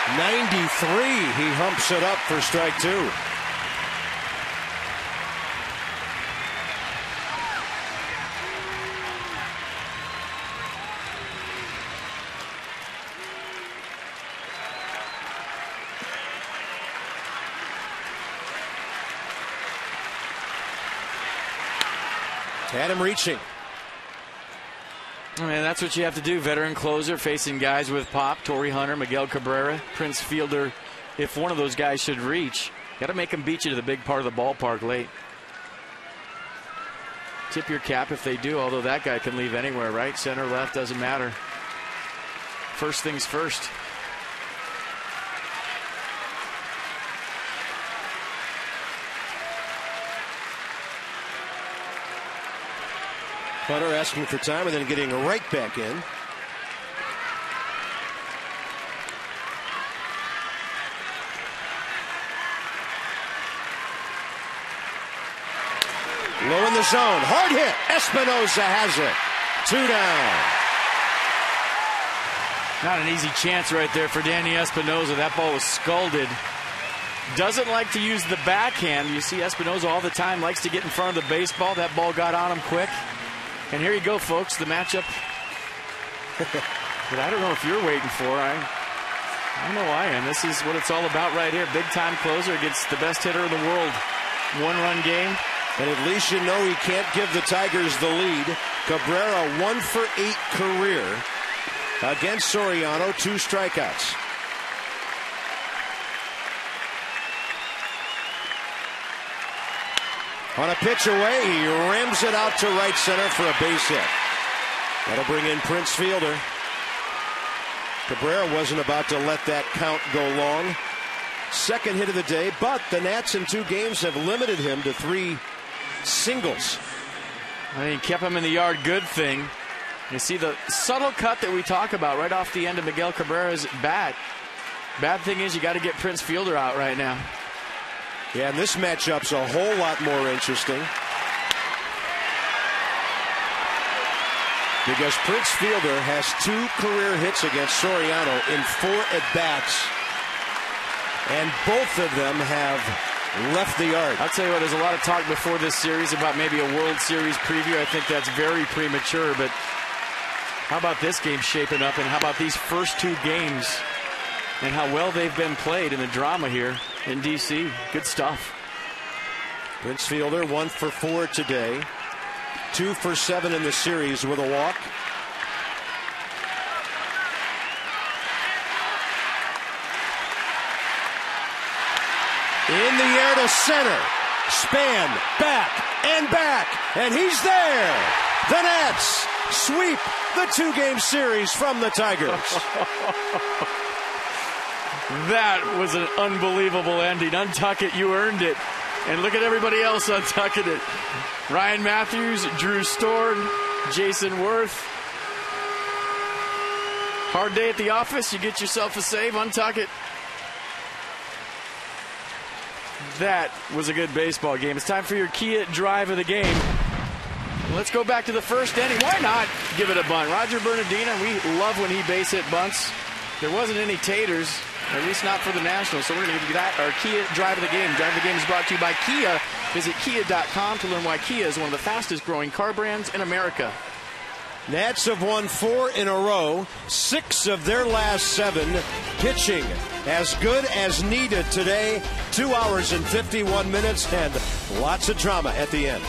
.93, he humps it up for strike 2. Had him reaching. I mean, that's what you have to do. Veteran closer facing guys with pop. Torrey Hunter, Miguel Cabrera, Prince Fielder. If one of those guys should reach, got to make them beat you to the big part of the ballpark late. Tip your cap if they do, although that guy can leave anywhere, right? Center, left, doesn't matter. First things first. Hunter asking for time and then getting right back in. Low in the zone. Hard hit. Espinosa has it. 2 down. Not an easy chance right there for Danny Espinosa. That ball was scalded. Doesn't like to use the backhand. You see Espinosa all the time. Likes to get in front of the baseball. That ball got on him quick. And here you go, folks, the matchup that I don't know if you're waiting for. I know I am. This is what it's all about right here. Big-time closer against the best hitter in the world. 1-run game. And at least you know he can't give the Tigers the lead. Cabrera 1 for 8 career against Soriano, 2 strikeouts. On a pitch away, he rims it out to right center for a base hit. That'll bring in Prince Fielder. Cabrera wasn't about to let that count go long. Second hit of the day, but the Nats in 2 games have limited him to 3 singles. I mean, kept him in the yard. Good thing. You see the subtle cut that we talk about right off the end of Miguel Cabrera's bat. Bad thing is you got to get Prince Fielder out right now. Yeah, and this matchup's a whole lot more interesting. Because Prince Fielder has 2 career hits against Soriano in 4 at-bats. And both of them have left the yard. I'll tell you what, there's a lot of talk before this series about maybe a World Series preview. I think that's very premature, but How about this game shaping up, and how about these first 2 games and how well they've been played in the drama here in D.C. Good stuff. Prince Fielder 1 for 4 today, 2 for 7 in the series with a walk. In the air to center, span, back, and he's there. The Nats sweep the 2-game series from the Tigers. That was an unbelievable ending. Untuck it, you earned it. And look at everybody else untucking it. Ryan Matthews, Drew Storn, Jason Worth. Hard day at the office, you get yourself a save, untuck it. That was a good baseball game. It's time for your Kia drive of the game. Let's go back to the first inning. Why not give it a bunt? Roger Bernardina, we love when he base hit bunts. There wasn't any taters, at least not for the Nationals, so we're going to give you that. Our Kia drive of the game. Drive of the game is brought to you by Kia. Visit kia.com to learn why Kia is one of the fastest growing car brands in America. Nats have won 4 in a row, 6 of their last 7. Pitching as good as needed today. 2 hours and 51 minutes and lots of drama at the end.